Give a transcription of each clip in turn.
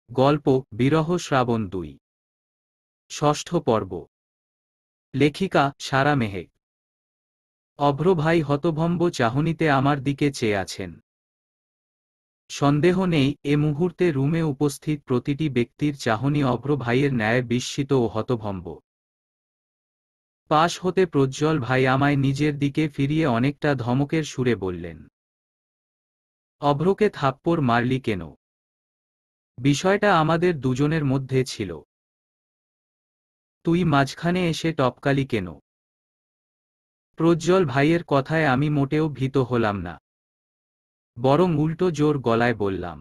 গল্প বিরহ শ্রাবণ ২ ষষ্ঠ পর্ব। লেখিকা সারা মেহেক। অভ্র ভাই হতভম্ব চাহনিতে আমার দিকে চেয়ে আছেন। সন্দেহ নেই, এ মুহূর্তে রুমে উপস্থিত প্রতিটি ব্যক্তির চাহনি অভ্র ভাইয়ের ন্যায় বিস্মিত ও হতভম্ব। পাশ হতে প্রজ্জ্বল ভাই আমায় নিজের দিকে ফিরিয়ে অনেকটা ধমকের সুরে বললেন, অভ্রকে থাপ্পড় মারলি কেন? বিষয়টা আমাদের দুজনের মধ্যে ছিল। তুই মাঝখানে এসে টপকালি কেন? প্রজ্জ্বল ভাইয়ের কথায় আমি মোটেও ভীত হলাম না, বরং উল্টো জোর গলায় বললাম,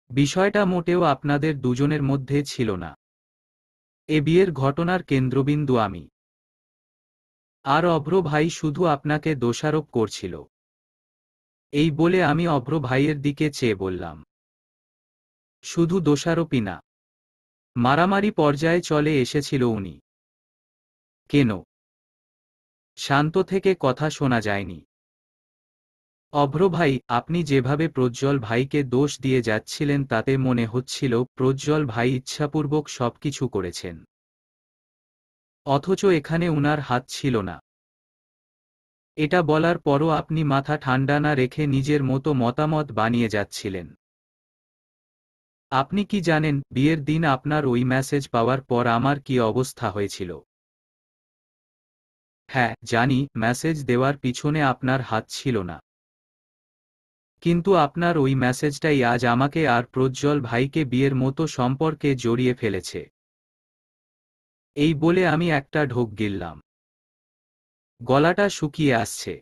বিষয়টা মোটেও আপনাদের দুজনের মধ্যে ছিল না। এ বিয়ের ঘটনার কেন্দ্রবিন্দু আমি। আর অভ্র ভাই শুধু আপনাকে দোষারোপ করছিল। এই বলে আমি অভ্র ভাইয়ের দিকে চেয়ে বললাম, শুধু দোষারোপই না, মারামারি পর্যায়ে চলে এসেছিল উনি। কেন? শান্ত থেকে কথা শোনা যায়নি। অভ্র ভাই, আপনি যেভাবে প্রজ্জ্বল ভাইকে দোষ দিয়ে যাচ্ছিলেন তাতে মনে হচ্ছিল প্রজ্জ্বল ভাই ইচ্ছাপূর্বক সবকিছু করেছেন, অথচ এখানে উনার হাত ছিল না। এটা বলার পরও আপনি মাথা ঠান্ডা না রেখে নিজের মতো মতামত বানিয়ে যাচ্ছিলেন। আপনি কি জানেন বিয়ের দিন আপনার ওই মেসেজ পাওয়ার পর আমার কি অবস্থা হয়েছিল? হ্যাঁ জানি, মেসেজ দেওয়ার পিছনে আপনার হাত ছিল না, কিন্তু আপনার ওই মেসেজটাই আজ আমাকে আর প্রজ্জ্বল ভাইকে বিয়ের মতো সম্পর্কে জড়িয়ে ফেলেছে। এই বলে আমি একটা ঢোক গিললাম। গলাটা শুকিয়ে আসছে,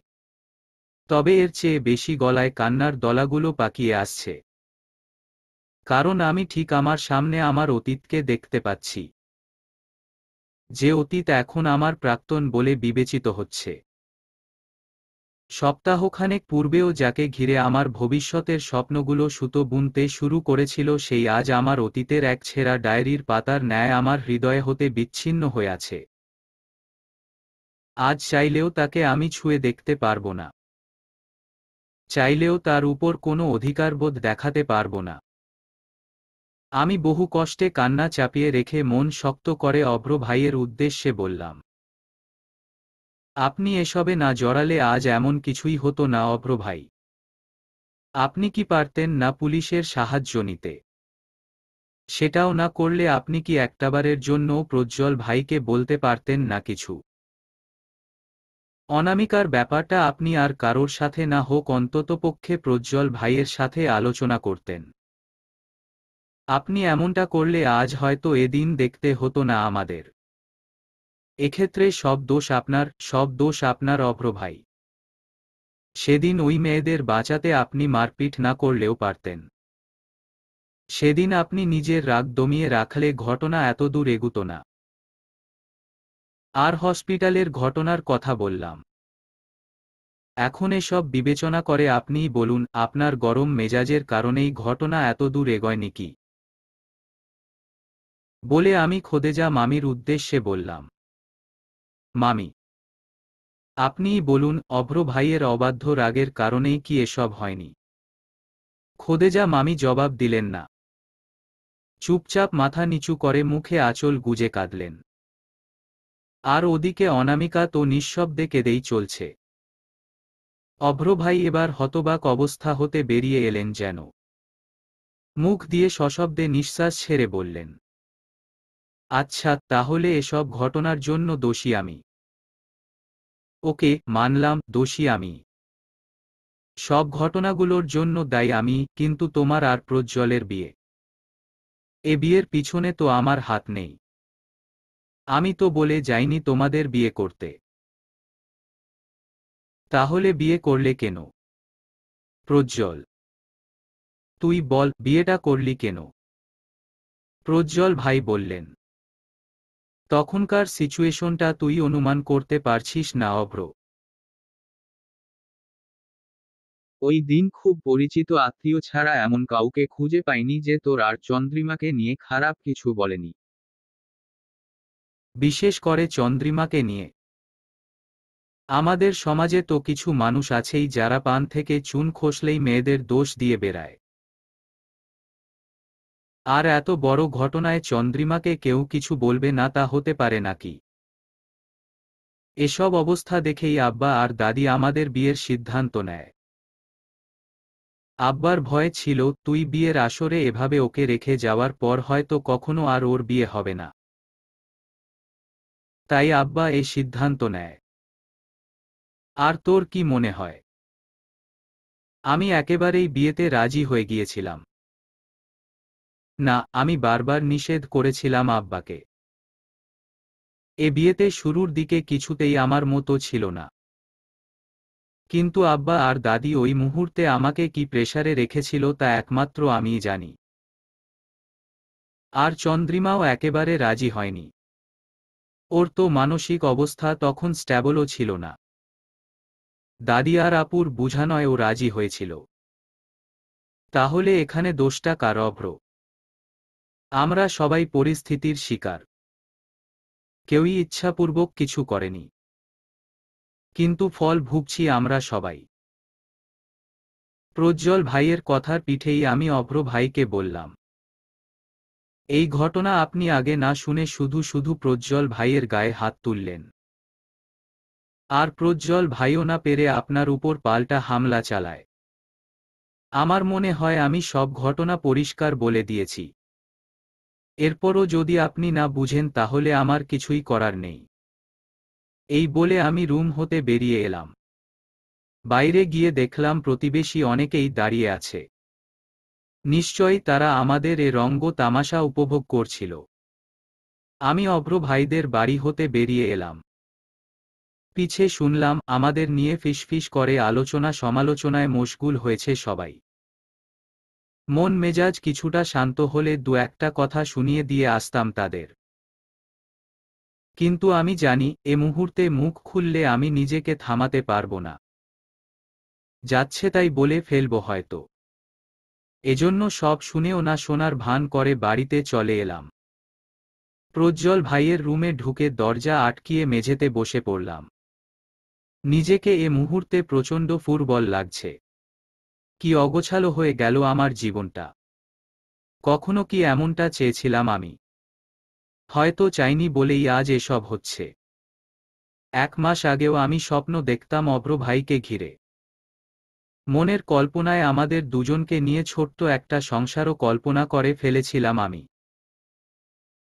তবে এর চেয়ে বেশি গলায় কান্নার দলাগুলো পাকিয়ে আসছে। কারণ আমি ঠিক আমার সামনে আমার অতীতকে দেখতে পাচ্ছি, যে অতীত এখন আমার প্রাক্তন বলে বিবেচিত হচ্ছে। সপ্তাহখানেক পূর্বেও যাকে ঘিরে আমার ভবিষ্যতের স্বপ্নগুলো সুতো বুনতে শুরু করেছিল সেই আজ আমার অতীতের এক ছেঁড়া ডায়েরির পাতার ন্যায় আমার হৃদয় হতে বিচ্ছিন্ন হয়ে আছে। আজ চাইলেও তাকে আমি ছুঁয়ে দেখতে পারব না, চাইলেও তার উপর কোনো অধিকারবোধ দেখাতে পারব না। আমি বহু কষ্টে কান্না চাপিয়ে রেখে মন শক্ত করে অভ্র ভাইয়ের উদ্দেশ্যে বললাম, আপনি এসবে না জড়ালে আজ এমন কিছুই হতো না অভ্র ভাই। আপনি কি পারতেন না পুলিশের সাহায্য নিতে? সেটাও না করলে আপনি কি একটাবারের জন্যও প্রজ্জ্বল ভাইকে বলতে পারতেন না কিছু? অনামিকার ব্যাপারটা আপনি আর কারোর সাথে না হোক অন্ততপক্ষে প্রজ্জ্বল ভাইয়ের সাথে আলোচনা করতেন। আপনি এমনটা করলে আজ হয়তো এদিন দেখতে হতো না আমাদের। এক্ষেত্রে সব দোষ আপনার অভ্র ভাই। সেদিন ওই মেয়েদের বাঁচাতে আপনি মারপিট না করলেও পারতেন। সেদিন আপনি নিজের রাগ দমিয়ে রাখলে ঘটনা এত দূর এগুতো না। আর হসপিটালের ঘটনার কথা বললাম, এখন এসব বিবেচনা করে আপনিই বলুন আপনার গরম মেজাজের কারণেই ঘটনা এত দূর এগোয়নি কি? বলে আমি খোদেজা মামির উদ্দেশ্যে বললাম, মামি, আপনিই বলুন অভ্র ভাইয়ের অবাধ্য রাগের কারণেই কি এসব হয়নি? খোদেজা মামি জবাব দিলেন না, চুপচাপ মাথা নিচু করে মুখে আঁচল গুজে কাঁদলেন। আর ওদিকে অনামিকা তো নিঃশব্দে কেঁদেই চলছে। অভ্র ভাই এবার হতবাক অবস্থা হতে বেরিয়ে এলেন যেন। মুখ দিয়ে সশব্দে নিঃশ্বাস ছেড়ে বললেন, আচ্ছা তাহলে এসব ঘটনার জন্য দোষী আমি। ওকে, মানলাম দোষী আমি। সব ঘটনাগুলোর জন্য দায়ী আমি, কিন্তু তোমার আর প্রজ্জ্বলের বিয়ে, এ বিয়ের পিছনে তো আমার হাত নেই। আমি তো বলে যাইনি তোমাদের বিয়ে করতে। তাহলে বিয়ে করলে কেন? প্রজ্জ্বল, তুই বল বিয়েটা করলি কেন? প্রজ্জ্বল ভাই বললেন, তখনকার সিচুয়েশনটা তুই অনুমান করতে পারছিস না অভ্র। ওই দিন খুব পরিচিত আত্মীয় ছাড়া এমন কাউকে খুঁজে পাইনি যে তোর আর চন্দ্রিমাকে নিয়ে খারাপ কিছু বলেনি। বিশেষ করে চন্দ্রিমাকে নিয়ে। আমাদের সমাজে তো কিছু মানুষ আছেই যারা পান থেকে চুন খসলেই মেয়েদের দোষ দিয়ে বেড়ায়। আর এত বড় ঘটনায় চন্দ্রিমাকে কেউ কিছু বলবে না তা হতে পারে নাকি? এসব অবস্থা দেখেই আব্বা আর দাদি আমাদের বিয়ের সিদ্ধান্ত নেয়। আব্বার ভয় ছিল তুই বিয়ের আসরে এভাবে ওকে রেখে যাওয়ার পর হয়তো কখনো আর ওর বিয়ে হবে না। তাই আব্বা এই সিদ্ধান্ত নেয়। আর তোর কি মনে হয়? আমি একেবারেই বিয়েতে রাজি হয়ে গিয়েছিলাম। না, আমি বারবার নিষেধ করেছিলাম আব্বাকে। এ বিয়েতে শুরুর দিকে কিছুতেই আমার মতো ছিল না। কিন্তু আব্বা আর দাদি ওই মুহূর্তে আমাকে কি প্রেসারে রেখেছিল তা একমাত্র আমিই জানি। আর চন্দ্রিমাও একেবারে রাজি হয়নি। ওর তো মানসিক অবস্থা তখন স্ট্যাবলও ছিল না। দাদি আর আপুর বুঝানোয় ও রাজি হয়েছিল। তাহলে এখানে দোষটা কার? অভ্র? আমরা সবাই পরিস্থিতির শিকার। কেউই ইচ্ছাপূর্বক কিছু করেনি। কিন্তু ফল ভুগছি আমরা সবাই। প্রজ্জ্বল ভাইয়ের কথার পিঠেই আমি অভ্র ভাইকে বললাম, এই ঘটনা আপনি আগে না শুনে শুধু শুধু প্রজ্জ্বল ভাইয়ের গায়ে হাত তুললেন। আর প্রজ্জ্বল ভাইও না পেরে আপনার উপর পাল্টা হামলা চালায়। আমার মনে হয় আমি সব ঘটনা পরিষ্কার বলে দিয়েছি। এরপরও যদি আপনি না বুঝেন তাহলে আমার কিছুই করার নেই। এই বলে আমি রুম হতে বেরিয়ে এলাম। বাইরে গিয়ে দেখলাম প্রতিবেশী অনেকেই দাঁড়িয়ে আছে। নিশ্চয়ই তারা আমাদের এ রঙ্গ তামাশা উপভোগ করছিল। আমি অভ্র ভাইদের বাড়ি হতে বেরিয়ে এলাম। পিছে শুনলাম আমাদের নিয়ে ফিসফিস করে আলোচনা সমালোচনায় মশগুল হয়েছে সবাই। মন মেজাজ কিছুটা শান্ত হলে দু একটা কথা শুনিয়ে দিয়ে আসতাম তাদের। কিন্তু আমি জানি এ মুহূর্তে মুখ খুললে আমি নিজেকে থামাতে পারব না। যাচ্ছে তাই বলে ফেলব হয়তো। এজন্য সব শুনেও না শোনার ভান করে বাড়িতে চলে এলাম। প্রজ্জ্বল ভাইয়ের রুমে ঢুকে দরজা আটকিয়ে মেঝেতে বসে পড়লাম। নিজেকে এ মুহূর্তে প্রচণ্ড ফুরবল লাগছে। কি অগোছালো হয়ে গেল আমার জীবনটা। কখনো কি এমনটা চেয়েছিলাম আমি? হয়তো চাইনি বলেই আজ এসব হচ্ছে। 1 মাস আগেও আমি স্বপ্ন দেখতাম অভ্র ভাইকে ঘিরে। মনের কল্পনায় আমাদের দুজনকে নিয়ে ছোট্ট একটা সংসারও কল্পনা করে ফেলেছিলাম আমি।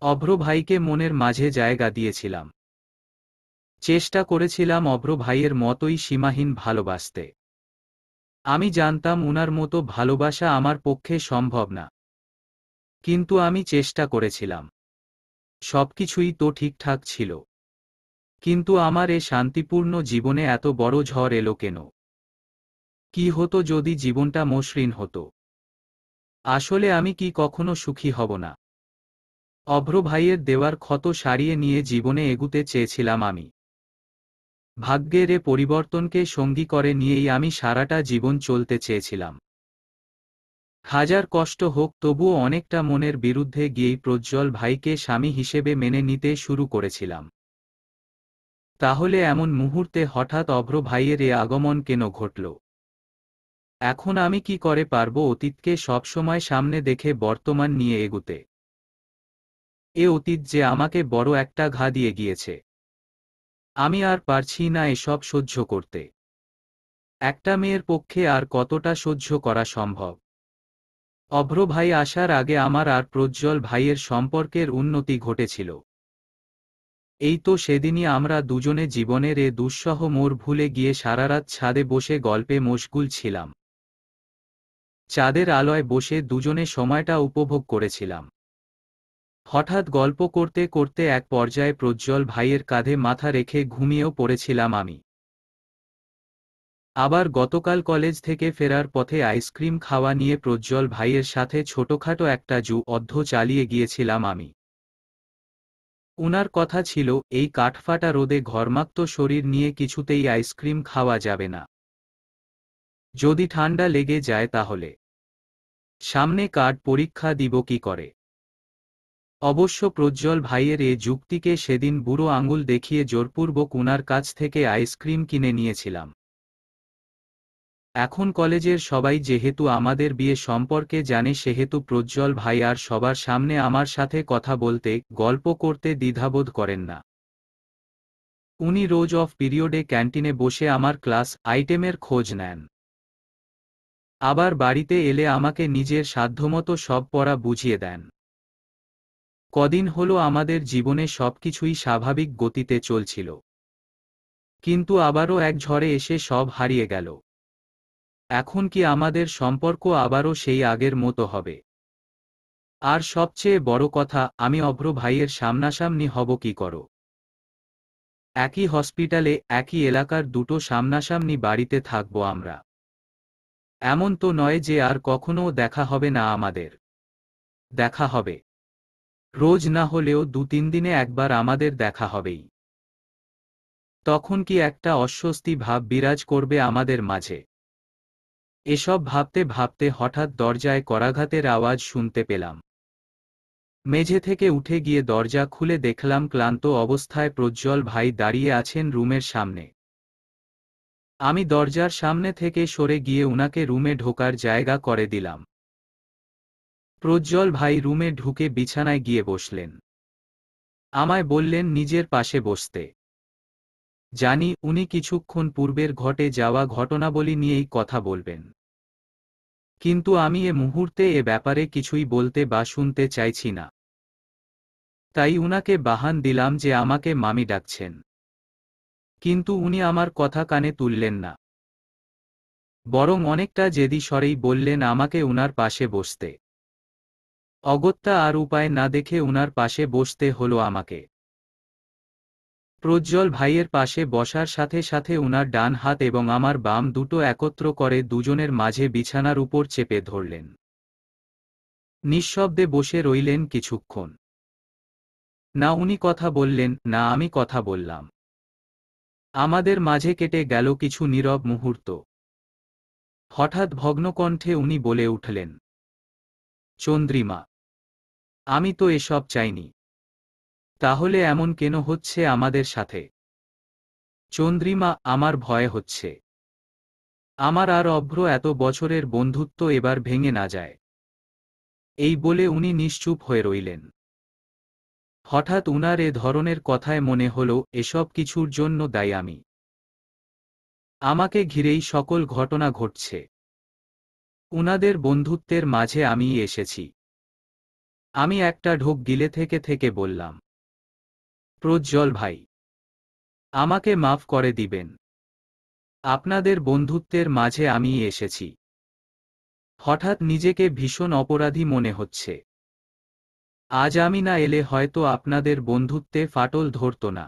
অভ্র ভাইকে মনের মাঝে জায়গা দিয়েছিলাম। চেষ্টা করেছিলাম অভ্র ভাইয়ের মতোই সীমাহীন ভালোবাসতে। আমি জানতাম উনার মতো ভালোবাসা আমার পক্ষে সম্ভব না। কিন্তু আমি চেষ্টা করেছিলাম। সবকিছুই তো ঠিকঠাক ছিল। কিন্তু আমার এ শান্তিপূর্ণ জীবনে এত বড় ঝড় এলো কেন? কি হতো যদি জীবনটা মসৃণ হতো? আসলে আমি কি কখনো সুখী হব না? অভ্র ভাইয়ের দেওয়ার ক্ষত সারিয়ে নিয়ে জীবনে এগুতে চেয়েছিলাম আমি। ভাগ্যের এ পরিবর্তনকে সঙ্গী করে নিয়েই আমি সারাটা জীবন চলতে চেয়েছিলাম। হাজার কষ্ট হোক তবুও অনেকটা মনের বিরুদ্ধে গিয়েই প্রজ্জ্বল ভাইকে স্বামী হিসেবে মেনে নিতে শুরু করেছিলাম। তাহলে এমন মুহূর্তে হঠাৎ অভ্র ভাইয়ের এ আগমন কেন ঘটল? এখন আমি কি করে পারবো অতীতকে সবসময় সামনে দেখে বর্তমান নিয়ে এগুতে? এ অতীত যে আমাকে বড় একটা ঘা দিয়ে গিয়েছে। আমি আর পারছি না এসব সহ্য করতে। একটা মেয়ের পক্ষে আর কতটা সহ্য করা সম্ভব? অভ্র ভাই আসার আগে আমার আর প্রজ্জ্বল ভাইয়ের সম্পর্কের উন্নতি ঘটেছিল। এই তো সেদিনই আমরা দুজনে জীবনের এ দুঃসহ মোড় ভুলে গিয়ে সারারাত ছাদে বসে গল্পে মশগুল ছিলাম। চাঁদের আলোয় বসে দুজনে সময়টা উপভোগ করেছিলাম। হঠাৎ গল্প করতে করতে এক পর্যায়ে প্রজ্জ্বল ভাইয়ের কাঁধে মাথা রেখে ঘুমিয়েও পড়েছিলাম আমি। আবার গতকাল কলেজ থেকে ফেরার পথে আইসক্রিম খাওয়া নিয়ে প্রজ্জ্বল ভাইয়ের সাথে ছোটখাটো একটা যুদ্ধ চালিয়ে গিয়েছিলাম আমি। উনার কথা ছিল এই কাঠফাটা রোদে ঘর্মাক্ত শরীর নিয়ে কিছুতেই আইসক্রিম খাওয়া যাবে না। যদি ঠান্ডা লেগে যায় তাহলে সামনে কার্ড পরীক্ষা দিব কি করে? অবশ্য প্রজ্জ্বল ভাইয়ের এ যুক্তিকে সেদিন বুড়ো আঙুল দেখিয়ে জোরপূর্বক উনার কাছ থেকে আইসক্রিম কিনে নিয়েছিলাম। এখন কলেজের সবাই যেহেতু আমাদের বিয়ে সম্পর্কে জানে সেহেতু প্রজ্জ্বল ভাই আর সবার সামনে আমার সাথে কথা বলতে, গল্প করতে দ্বিধাবোধ করেন না। উনি রোজ অফ পিরিয়ডে ক্যান্টিনে বসে আমার ক্লাস আইটেমের খোঁজ নেন। আবার বাড়িতে এলে আমাকে নিজের সাধ্যমতো সব পড়া বুঝিয়ে দেন। কদিন হলো আমাদের জীবনে সবকিছুই স্বাভাবিক গতিতে চলছিল, কিন্তু আবারও এক ঝড়ে এসে সব হারিয়ে গেল। এখন কি আমাদের সম্পর্ক আবারও সেই আগের মতো হবে? আর সবচেয়ে বড় কথা, আমি অভ্র ভাইয়ের সামনাসামনি হব কি করো? একই হসপিটালে, একই এলাকার দুটো সামনাসামনি বাড়িতে থাকবো আমরা। এমন তো নয় যে আর কখনো দেখা হবে না আমাদের। দেখা হবে। রোজ না হলেও 2-3 দিনে একবার আমাদের দেখা হবেই। তখন কি একটা অস্বস্তি ভাব বিরাজ করবে আমাদের মাঝে? এসব ভাবতে ভাবতে হঠাৎ দরজায় করাঘাতের আওয়াজ শুনতে পেলাম। মেঝে থেকে উঠে গিয়ে দরজা খুলে দেখলাম ক্লান্ত অবস্থায় প্রজ্জ্বল ভাই দাঁড়িয়ে আছেন রুমের সামনে। আমি দরজার সামনে থেকে সরে গিয়ে উনাকে রুমে ঢোকার জায়গা করে দিলাম। প্রজ্জ্বল ভাই রুমে ঢুকে বিছানায় গিয়ে বসলেন। আমায় বললেন নিজের পাশে বসতে। জানি উনি কিছুক্ষণ পূর্বের ঘটে যাওয়া ঘটনাবলী নিয়েই কথা বলবেন, কিন্তু আমি এ মুহূর্তে এ ব্যাপারে কিছুই বলতে বা শুনতে চাইছি না। তাই উনাকে বাহান দিলাম যে আমাকে মামি ডাকছেন, কিন্তু উনি আমার কথা কানে তুললেন না। বরং অনেকটা জেদি স্বরেই বললেন আমাকে উনার পাশে বসতে। অগত্যা আর উপায় না দেখে উনার পাশে বসতে হলো আমাকে। প্রজ্জ্বল ভাইয়ের পাশে বসার সাথে সাথে উনার ডান হাত এবং আমার বাম দুটো একত্র করে দুজনের মাঝে বিছানার উপর চেপে ধরলেন। নিঃশব্দে বসে রইলেন কিছুক্ষণ। না উনি কথা বললেন, না আমি কথা বললাম। আমাদের মাঝে কেটে গেল কিছু নীরব মুহূর্ত। হঠাৎ ভগ্নকণ্ঠে উনি বলে উঠলেন, চন্দ্রিমা, আমি তো এসব চাইনি। তাহলে এমন কেন হচ্ছে আমাদের সাথে? চন্দ্রিমা, আমার ভয় হচ্ছে আমার আর অভ্র এত বছরের বন্ধুত্ব এবার ভেঙে না যায়। এই বলে উনি নিশ্চুপ হয়ে রইলেন। হঠাৎ উনার এ ধরনের কথায় মনে হলো এসব কিছুর জন্য দায়ী আমি। আমাকে ঘিরেই সকল ঘটনা ঘটছে। উনাদের বন্ধুত্বের মাঝে আমিই এসেছি। আমি একটা ঢোক গিলে থেকে থেকে বললাম, প্রজ্জ্বল ভাই, আমাকে মাফ করে দিবেন। আপনাদের বন্ধুত্বের মাঝে আমিই এসেছি। হঠাৎ নিজেকে ভীষণ অপরাধী মনে হচ্ছে। আজ আমি না এলে হয়তো আপনাদের বন্ধুত্বে ফাটল ধরত না।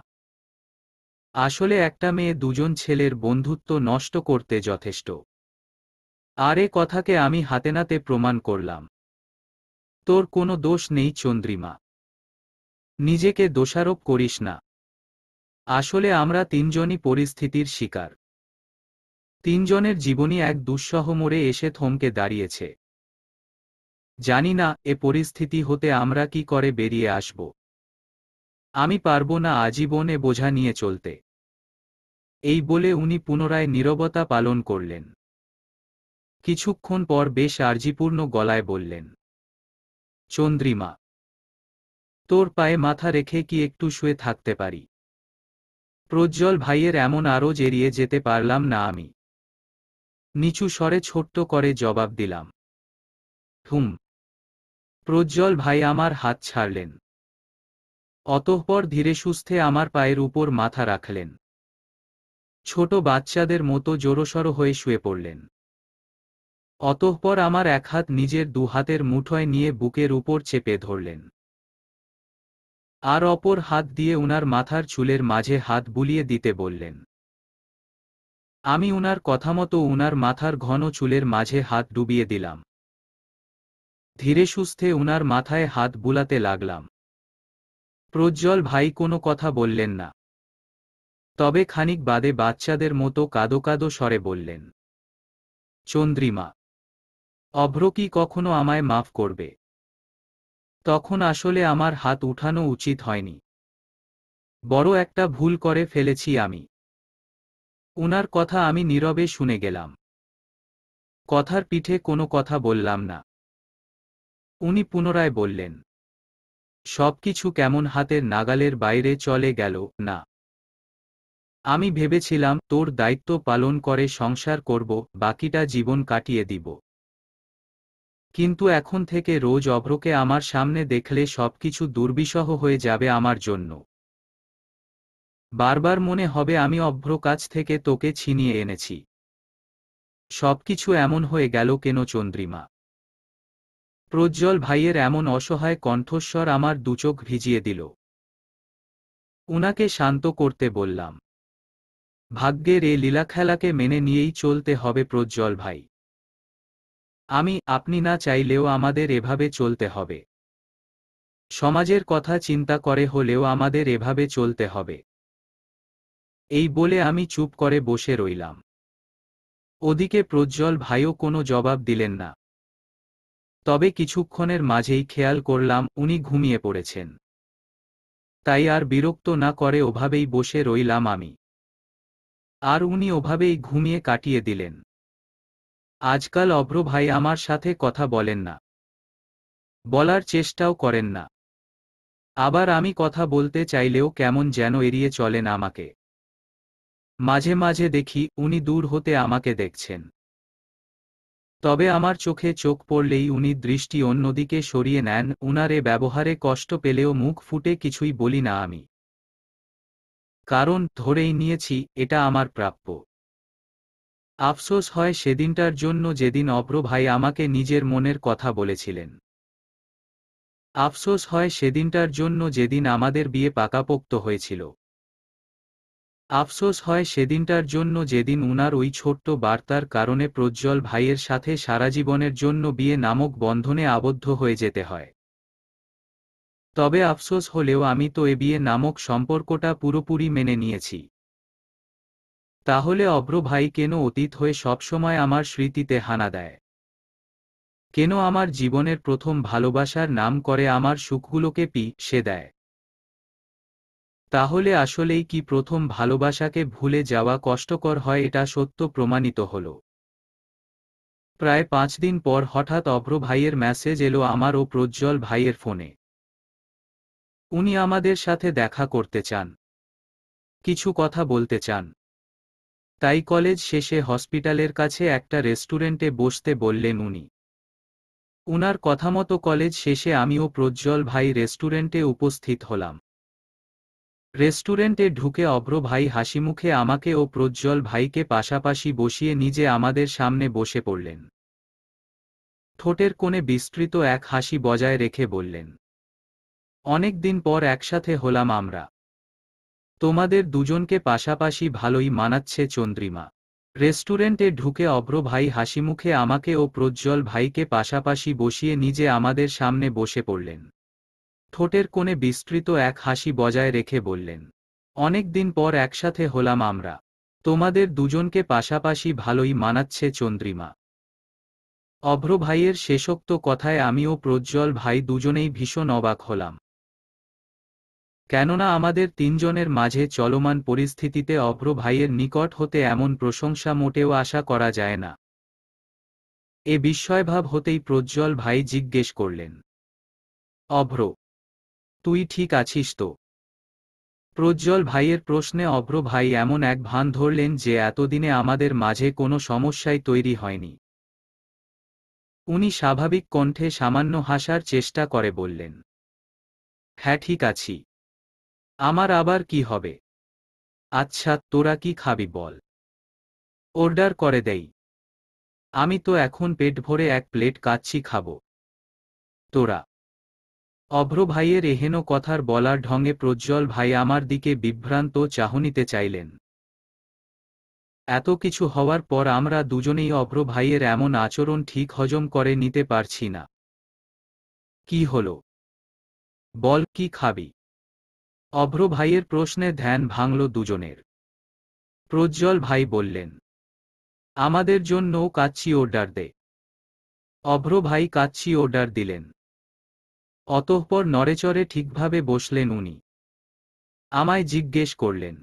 আসলে একটা মেয়ে দুজন ছেলের বন্ধুত্ব নষ্ট করতে যথেষ্ট। আর এ কথাকে আমি হাতেনাতে প্রমাণ করলাম। তোর কোনো দোষ নেই চন্দ্রিমা। নিজেকে দোষারোপ করিস না। আসলে আমরা তিনজনই পরিস্থিতির শিকার। তিনজনের জীবনই এক দুঃসহ মোড়ে এসে থমকে দাঁড়িয়েছে। জানি না এ পরিস্থিতি হতে আমরা কি করে বেরিয়ে আসব। আমি পারব না আজীবন এ বোঝা নিয়ে চলতে। এই বলে উনি পুনরায় নীরবতা পালন করলেন। কিছুক্ষণ পর বেশ আর্জিপূর্ণ গলায় বললেন, চন্দ্রিমা, তোর পায়ে মাথা রেখে কি একটু শুয়ে থাকতে পারি? প্রজ্জ্বল ভাইয়ের এমন আরজ এড়িয়ে যেতে পারলাম না আমি। নিচু স্বরে ছোট্ট করে জবাব দিলাম, হুম। প্রজ্জ্বল ভাই আমার হাত ছাড়লেন। অতঃপর ধীরে সুস্থে আমার পায়ের উপর মাথা রাখলেন। ছোট বাচ্চাদের মতো জোরসড় হয়ে শুয়ে পড়লেন। অতঃপর আমার এক হাত নিজের দু হাতের মুঠোয় নিয়ে বুকের উপর চেপে ধরলেন। আর অপর হাত দিয়ে উনার মাথার চুলের মাঝে হাত বুলিয়ে দিতে বললেন। আমি উনার কথামতো উনার মাথার ঘন চুলের মাঝে হাত ডুবিয়ে দিলাম। ধীরে সুস্থে উনার মাথায় হাত বুলাতে লাগলাম। প্রজ্জ্বল ভাই কোনো কথা বললেন না। তবে খানিক বাদে বাচ্চাদের মতো কাঁদো কাঁদো স্বরে বললেন, চন্দ্রিমা, অভ্র কি কখনো আমায় মাফ করবে? তখন আসলে আমার হাত উঠানো উচিত হয়নি। বড় একটা ভুল করে ফেলেছি আমি। উনার কথা আমি নীরবে শুনে গেলাম। কথার পিঠে কোনো কথা বললাম না। উনি পুনরায় বললেন, সবকিছু কেমন হাতের নাগালের বাইরে চলে গেল, না? আমি ভেবেছিলাম তোর দায়িত্ব পালন করে সংসার করব, বাকিটা জীবন কাটিয়ে দিব। কিন্তু এখন থেকে রোজ অভ্রকে আমার সামনে দেখলে সবকিছু দুর্বিষহ হয়ে যাবে আমার জন্য। বারবার মনে হবে আমি অভ্র কাছ থেকে তোকে ছিনিয়ে এনেছি। সবকিছু এমন হয়ে গেল কেন চন্দ্রিমা? প্রজ্জ্বল ভাইয়ের এমন অসহায় কণ্ঠস্বর আমার দুচোখ ভিজিয়ে দিল। উনাকে শান্ত করতে বললাম, ভাগ্যের এ লীলাখেলাকে মেনে নিয়েই চলতে হবে প্রজ্জ্বল ভাই। আপনি না চাইলেও আমাদের এভাবে চলতে হবে। সমাজের কথা চিন্তা করে হলেও আমাদের এভাবে চলতে হবে। এই বলে আমি চুপ করে বসে রইলাম। ওদিকে প্রজ্জ্বল ভাইও কোনো জবাব দিলেন না। তবে কিছুক্ষণের মাঝেই খেয়াল করলাম উনি ঘুমিয়ে পড়েছেন। তাই আর বিরক্ত না করে ওভাবেই বসে রইলাম আমি। আর উনি ওভাবেই ঘুমিয়ে কাটিয়ে দিলেন। আজকাল অভ্র ভাই আমার সাথে কথা বলেন না, বলার চেষ্টাও করেন না। আবার আমি কথা বলতে চাইলেও কেমন যেন এড়িয়ে চলেন আমাকে। মাঝে মাঝে দেখি উনি দূর হতে আমাকে দেখছেন। তবে আমার চোখে চোখ পড়লেই উনি দৃষ্টি অন্যদিকে সরিয়ে নেন। উনার এ ব্যবহারে কষ্ট পেলেও মুখ ফুটে কিছুই বলি না আমি। কারণ ধরেই নিয়েছি এটা আমার প্রাপ্য। আফসোস হয় সেদিনটার জন্য যেদিন অভ্র ভাই আমাকে নিজের মনের কথা বলেছিলেন। আফসোস হয় সেদিনটার জন্য যেদিন আমাদের বিয়ে পাকাপোক্ত হয়েছিল। আফসোস হয় সেদিনটার জন্য যেদিন উনার ওই ছোট্ট বার্তার কারণে প্রজ্জ্বল ভাইয়ের সাথে সারাজীবনের জন্য বিয়ে নামক বন্ধনে আবদ্ধ হয়ে যেতে হয়। তবে আফসোস হলেও আমি তো এ বিয়ে নামক সম্পর্কটা পুরোপুরি মেনে নিয়েছি। তাহলে অভ্র ভাই কেন অতীত হয়ে সবসময় আমার স্মৃতিতে হানা দেয়? কেন আমার জীবনের প্রথম ভালোবাসার নাম করে আমার সুখগুলোকে সে দেয়? তাহলে আসলেই কি প্রথম ভালোবাসাকে ভুলে যাওয়া কষ্টকর হয়? এটা সত্য প্রমাণিত হল। প্রায় 5 দিন পর হঠাৎ অভ্র ভাইয়ের মেসেজ এলো আমার ও প্রজ্জ্বল ভাইয়ের ফোনে। উনি আমাদের সাথে দেখা করতে চান, কিছু কথা বলতে চান। তাই কলেজ শেষে হসপিটালের কাছে একটা রেস্টুরেন্টে বসতে বললেন উনি। উনার কথামতো কলেজ শেষে আমি ও প্রজ্জ্বল ভাই রেস্টুরেন্টে উপস্থিত হলাম। রেস্টুরেন্টে ঢুকে অভ্র ভাই হাসিমুখে আমাকে ও প্রজ্জ্বল ভাইকে পাশাপাশি বসিয়ে নিজে আমাদের সামনে বসে পড়লেন। ঠোঁটের কোণে বিস্তৃত এক হাসি বজায় রেখে বললেন, অনেক দিন পর একসাথে হলাম আমরা। তোমাদের দুজনকে পাশাপাশি ভালোই মানাচ্ছে চন্দ্রিমা। রেস্টুরেন্টে ঢুকে অভ্র ভাই হাসিমুখে আমাকে ও প্রজ্জ্বল ভাইকে পাশাপাশি বসিয়ে নিজে আমাদের সামনে বসে পড়লেন। ঠোঁটের কোণে বিস্তৃত এক হাসি বজায় রেখে বললেন, অনেক দিন পর একসাথে হলাম আমরা। তোমাদের দুজনকে পাশাপাশি ভালোই মানাচ্ছে চন্দ্রিমা। অভ্র ভাইয়ের শেষোক্ত কথায় আমি ও প্রজ্জ্বল ভাই দুজনেই ভীষণ অবাক হলাম। কেননা আমাদের তিনজনের মাঝে চলমান পরিস্থিতিতে অভ্র ভাইয়ের নিকট হতে এমন প্রশংসা মোটেও আশা করা যায় না। এ বিস্ময়ভাব হতেই প্রজ্জ্বল ভাই জিজ্ঞেস করলেন, অভ্র, তুই ঠিক আছিস তো? প্রজ্জ্বল ভাইয়ের প্রশ্নে অভ্র ভাই এমন এক ভান ধরলেন যে এতদিনে আমাদের মাঝে কোনো সমস্যাই তৈরি হয়নি। উনি স্বাভাবিক কণ্ঠে সামান্য হাসার চেষ্টা করে বললেন, হ্যাঁ ঠিক আছি। আমার আবার কি হবে? আচ্ছা তোরা কি খাবি বল, অর্ডার করে দেই। আমি তো এখন পেট ভরে এক প্লেট কাচ্চি খাবো। তোরা? অভ্র ভাইয়ের এহেন কথার বলার ঢঙে প্রজ্জ্বল ভাই আমার দিকে বিভ্রান্ত চাহনিতে চাইলেন। এত কিছু হওয়ার পর আমরা দুজনেই অভ্র ভাইয়ের এমন আচরণ ঠিক হজম করে নিতে পারছি না। কি হলো? বল কি খাবি? অভ্র ভাইয়ের প্রশ্নে ধ্যান ভাঙল দুজনের। প্রজ্জ্বল ভাই বললেন, আমাদের জন্যও কাচ্চি অর্ডার দে। অভ্র ভাই কাচ্চি অর্ডার দিলেন। অতঃপর নড়েচড়ে ঠিকভাবে বসলেন উনি। আমায় জিজ্ঞেস করলেন,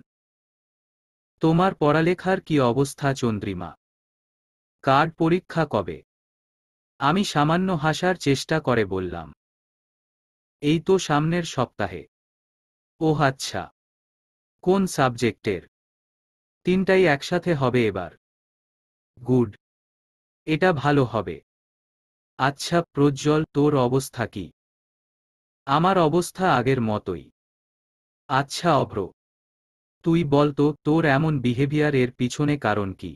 তোমার পড়ালেখার কি অবস্থা চন্দ্রিমা? কার্ড পরীক্ষা কবে? আমি সামান্য হাসার চেষ্টা করে বললাম, এই তো সামনের সপ্তাহে। ওহ আচ্ছা, কোন সাবজেক্টের? তিনটাই একসাথে হবে এবার। গুড, এটা ভালো হবে। আচ্ছা প্রজ্জ্বল, তোর অবস্থা কি? আমার অবস্থা আগের মতোই। আচ্ছা অভ্র, তুই বল তো, তোর এমন বিহেভিয়ার এর পিছনে কারণ কি?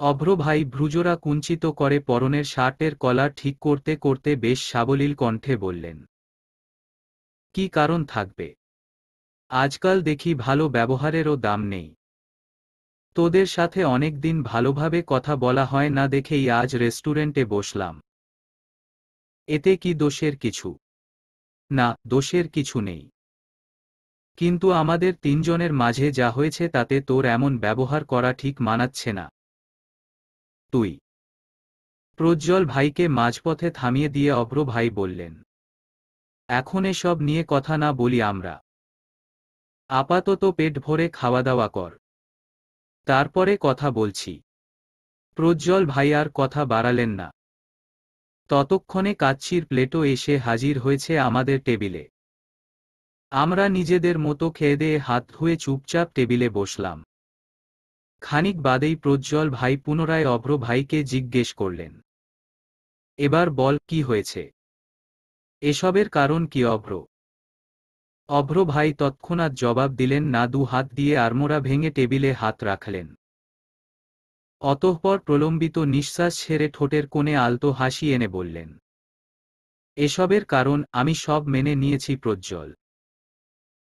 অভ্র ভাই ভ্রুজোড়া কুঞ্চিত করে পরনের শার্টের কলার ঠিক করতে করতে বেশ সাবলীল কণ্ঠে বললেন, কি কারণ থাকবে? আজকাল দেখি ভালো ব্যবহারেরও দাম নেই। তোদের সাথে অনেক দিন ভালোভাবে কথা বলা হয় না দেখেই আজ রেস্টুরেন্টে বসলাম। এতে কি দোষের কিছু? না, দোষের কিছু নেই। কিন্তু আমাদের তিনজনের মাঝে যা হয়েছে তাতে তোর এমন ব্যবহার করা ঠিক মানাচ্ছে না। তুই। প্রজ্জ্বল ভাইকে মাঝপথে থামিয়ে দিয়ে অভ্র ভাই বললেন, এখন এসব নিয়ে কথা না বলি আমরা। আপাতত পেট ভরে খাওয়া দাওয়া কর, তারপরে কথা বলছি। প্রজ্জ্বল ভাই আর কথা বাড়ালেন না। ততক্ষণে কাচ্চির প্লেটও এসে হাজির হয়েছে আমাদের টেবিলে। আমরা নিজেদের মতো খেয়ে হাত ধুয়ে চুপচাপ টেবিলে বসলাম। খানিক বাদেই প্রজ্জ্বল ভাই পুনরায় অভ্র ভাইকে জিজ্ঞেস করলেন, এবার বল কি হয়েছে? এসবের কারণ কি অভ্র? অভ্র ভাই তৎক্ষণাৎ জবাব দিলেন না, দু হাত দিয়ে আড়মোড়া ভেঙে টেবিলে হাত রাখলেন। অতঃপর প্রলম্বিত নিঃশ্বাস ছেড়ে ঠোঁটের কোণে আলতো হাসি এনে বললেন, এসবের কারণ আমি সব মেনে নিয়েছি প্রজ্জ্বল।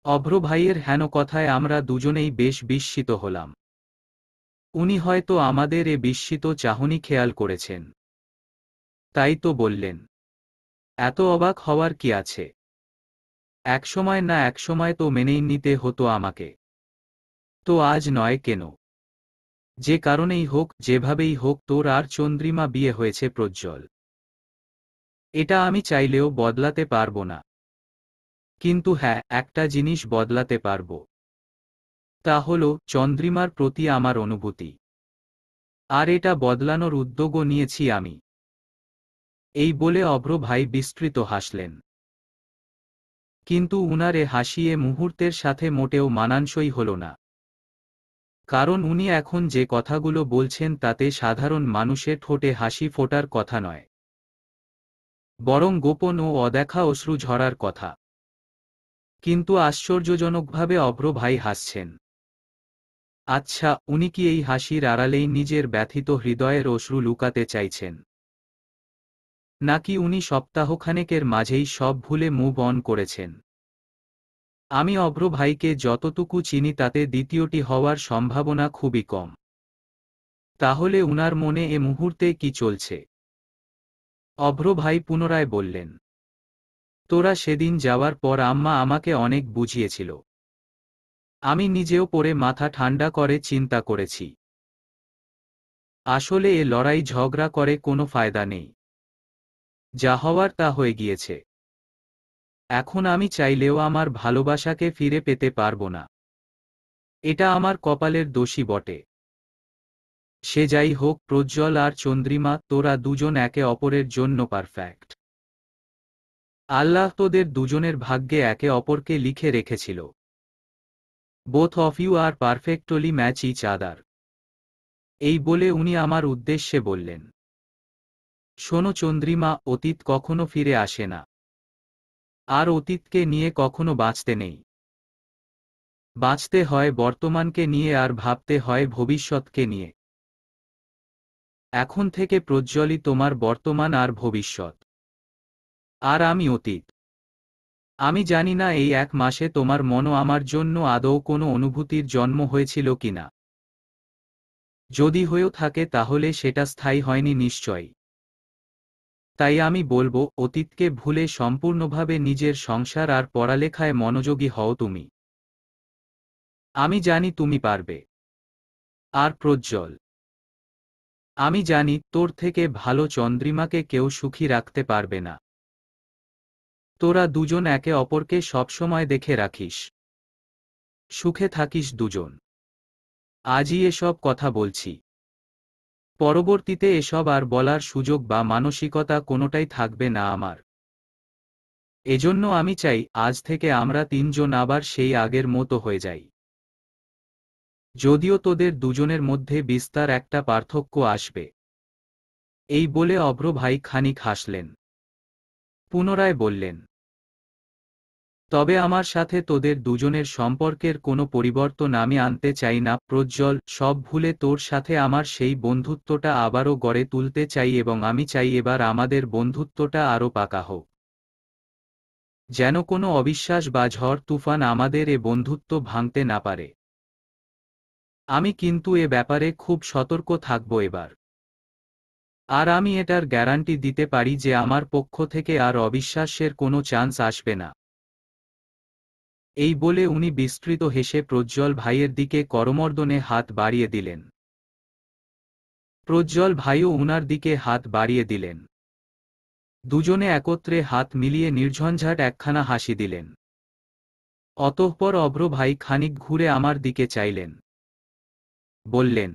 অভ্র ভাইয়ের হেন কথায় আমরা দুজনেই বেশ বিস্মিত হলাম। উনি হয়তো আমাদের এ বিস্মিত চাহনি খেয়াল করেছেন। তাই তো বললেন, এত অবাক হওয়ার কি আছে? একসময় না একসময় তো মেনেই নিতে হতো আমাকে। তো আজ নয় কেন? যে কারণেই হোক, যেভাবেই হোক, তোর আর চন্দ্রিমা বিয়ে হয়েছে প্রজ্জ্বল। এটা আমি চাইলেও বদলাতে পারবো না। কিন্তু হ্যাঁ, একটা জিনিস বদলাতে পারবো। তা হলো চন্দ্রিমার প্রতি আমার অনুভূতি। আর এটা বদলানোর উদ্যোগও নিয়েছি আমি। এই বলে অভ্র ভাই বিস্তৃত হাসলেন। কিন্তু উনার এ হাসি এ মুহূর্তের সাথে মোটেও মানানসই হল না। কারণ উনি এখন যে কথাগুলো বলছেন তাতে সাধারণ মানুষের ঠোঁটে হাসি ফোটার কথা নয়, বরং গোপন ও অদেখা অশ্রু ঝরার কথা। কিন্তু আশ্চর্যজনকভাবে অভ্র ভাই হাসছেন। আচ্ছা, উনি কি এই হাসির আড়ালেই নিজের ব্যথিত হৃদয়ের অশ্রু লুকাতে চাইছেন? নাকি উনি সপ্তাহখানেকের মাঝেই সব ভুলে মুভ অন করেছেন? আমি অভ্র ভাইকে যতটুকু চিনি তাতে দ্বিতীয়টি হওয়ার সম্ভাবনা খুবই কম। তাহলে উনার মনে এ মুহূর্তে কি চলছে? অভ্র ভাই পুনরায় বললেন, তোরা সেদিন যাওয়ার পর আম্মা আমাকে অনেক বুঝিয়েছিল। আমি নিজেও পড়ে মাথা ঠান্ডা করে চিন্তা করেছি। আসলে এ লড়াই ঝগড়া করে কোনো ফায়দা নেই। যা হওয়ার তা হয়ে গিয়েছে। এখন আমি চাইলেও আমার ভালোবাসাকে ফিরে পেতে পারবো না। এটা আমার কপালের দোষী বটে। সে যাই হোক, প্রজ্জ্বল আর চন্দ্রিমা, তোরা দুজন একে অপরের জন্য পারফেক্ট। আল্লাহ তোদের দুজনের ভাগ্যে একে অপরকে লিখে রেখেছিল। Both of you are perfectly match each other. এই বলে উনি আমার উদ্দেশ্যে বললেন, শোনো চন্দ্রিমা, অতীত কখনো ফিরে আসে না। আর অতীতকে নিয়ে কখনো বাঁচতে নেই। বাঁচতে হয় বর্তমানকে নিয়ে আর ভাবতে হয় ভবিষ্যৎকে নিয়ে। এখন থেকে প্রজ্জ্বলই তোমার বর্তমান আর ভবিষ্যৎ। আর আমি অতীত। আমি জানি না এই 1 মাসে তোমার মনও আমার জন্য আদৌ কোনো অনুভূতির জন্ম হয়েছিল কিনা। যদি হয়েও থাকে তাহলে সেটা স্থায়ী হয়নি নিশ্চয়ই। তাই আমি বলবো, অতীতকে ভুলে সম্পূর্ণভাবে নিজের সংসার আর পড়ালেখায় মনোযোগী হও তুমি। আমি জানি তুমি পারবে। আর প্রজ্জ্বল, আমি জানি তোর থেকে ভালো চন্দ্রিমাকে কেউ সুখী রাখতে পারবে না। তোরা দুজন একে অপরকে সবসময় দেখে রাখিস। সুখে থাকিস দুজন। আজই এসব কথা বলছি। পরবর্তীতে এসব আর বলার সুযোগ বা মানসিকতা কোনোটাই থাকবে না আমার। এজন্য আমি চাই আজ থেকে আমরা তিনজন আবার সেই আগের মতো হয়ে যাই। যদিও তোদের দুজনের মধ্যে বিস্তার একটা পার্থক্য আসবে। এই বলে অভ্র ভাই খানিক হাসলেন। পুনরায় বললেন, তবে আমার সাথে তোদের দুজনের সম্পর্কের কোনো পরিবর্তন আমি আনতে চাই না প্রজ্জ্বল, সব ভুলে তোর সাথে আমার সেই বন্ধুত্বটা আবারও গড়ে তুলতে চাই এবং আমি চাই এবার আমাদের বন্ধুত্বটা আরও পাকা হোক। যেন কোনো অবিশ্বাস বা ঝড় তুফান আমাদের এ বন্ধুত্ব ভাঙতে না পারে। আমি কিন্তু এ ব্যাপারে খুব সতর্ক থাকব এবার। আর আমি এটার গ্যারান্টি দিতে পারি যে আমার পক্ষ থেকে আর অবিশ্বাসের কোনো চান্স আসবে না। এই বলে উনি বিস্তৃত হেসে প্রজ্জ্বল ভাইয়ের দিকে করমর্দনে হাত বাড়িয়ে দিলেন। প্রজ্জ্বল ভাইও উনার দিকে হাত বাড়িয়ে দিলেন। দুজনে একত্রে হাত মিলিয়ে নির্ঝঞ্ঝাট একখানা হাসি দিলেন। অতঃপর অভ্র ভাই খানিক ঘুরে আমার দিকে চাইলেন। বললেন,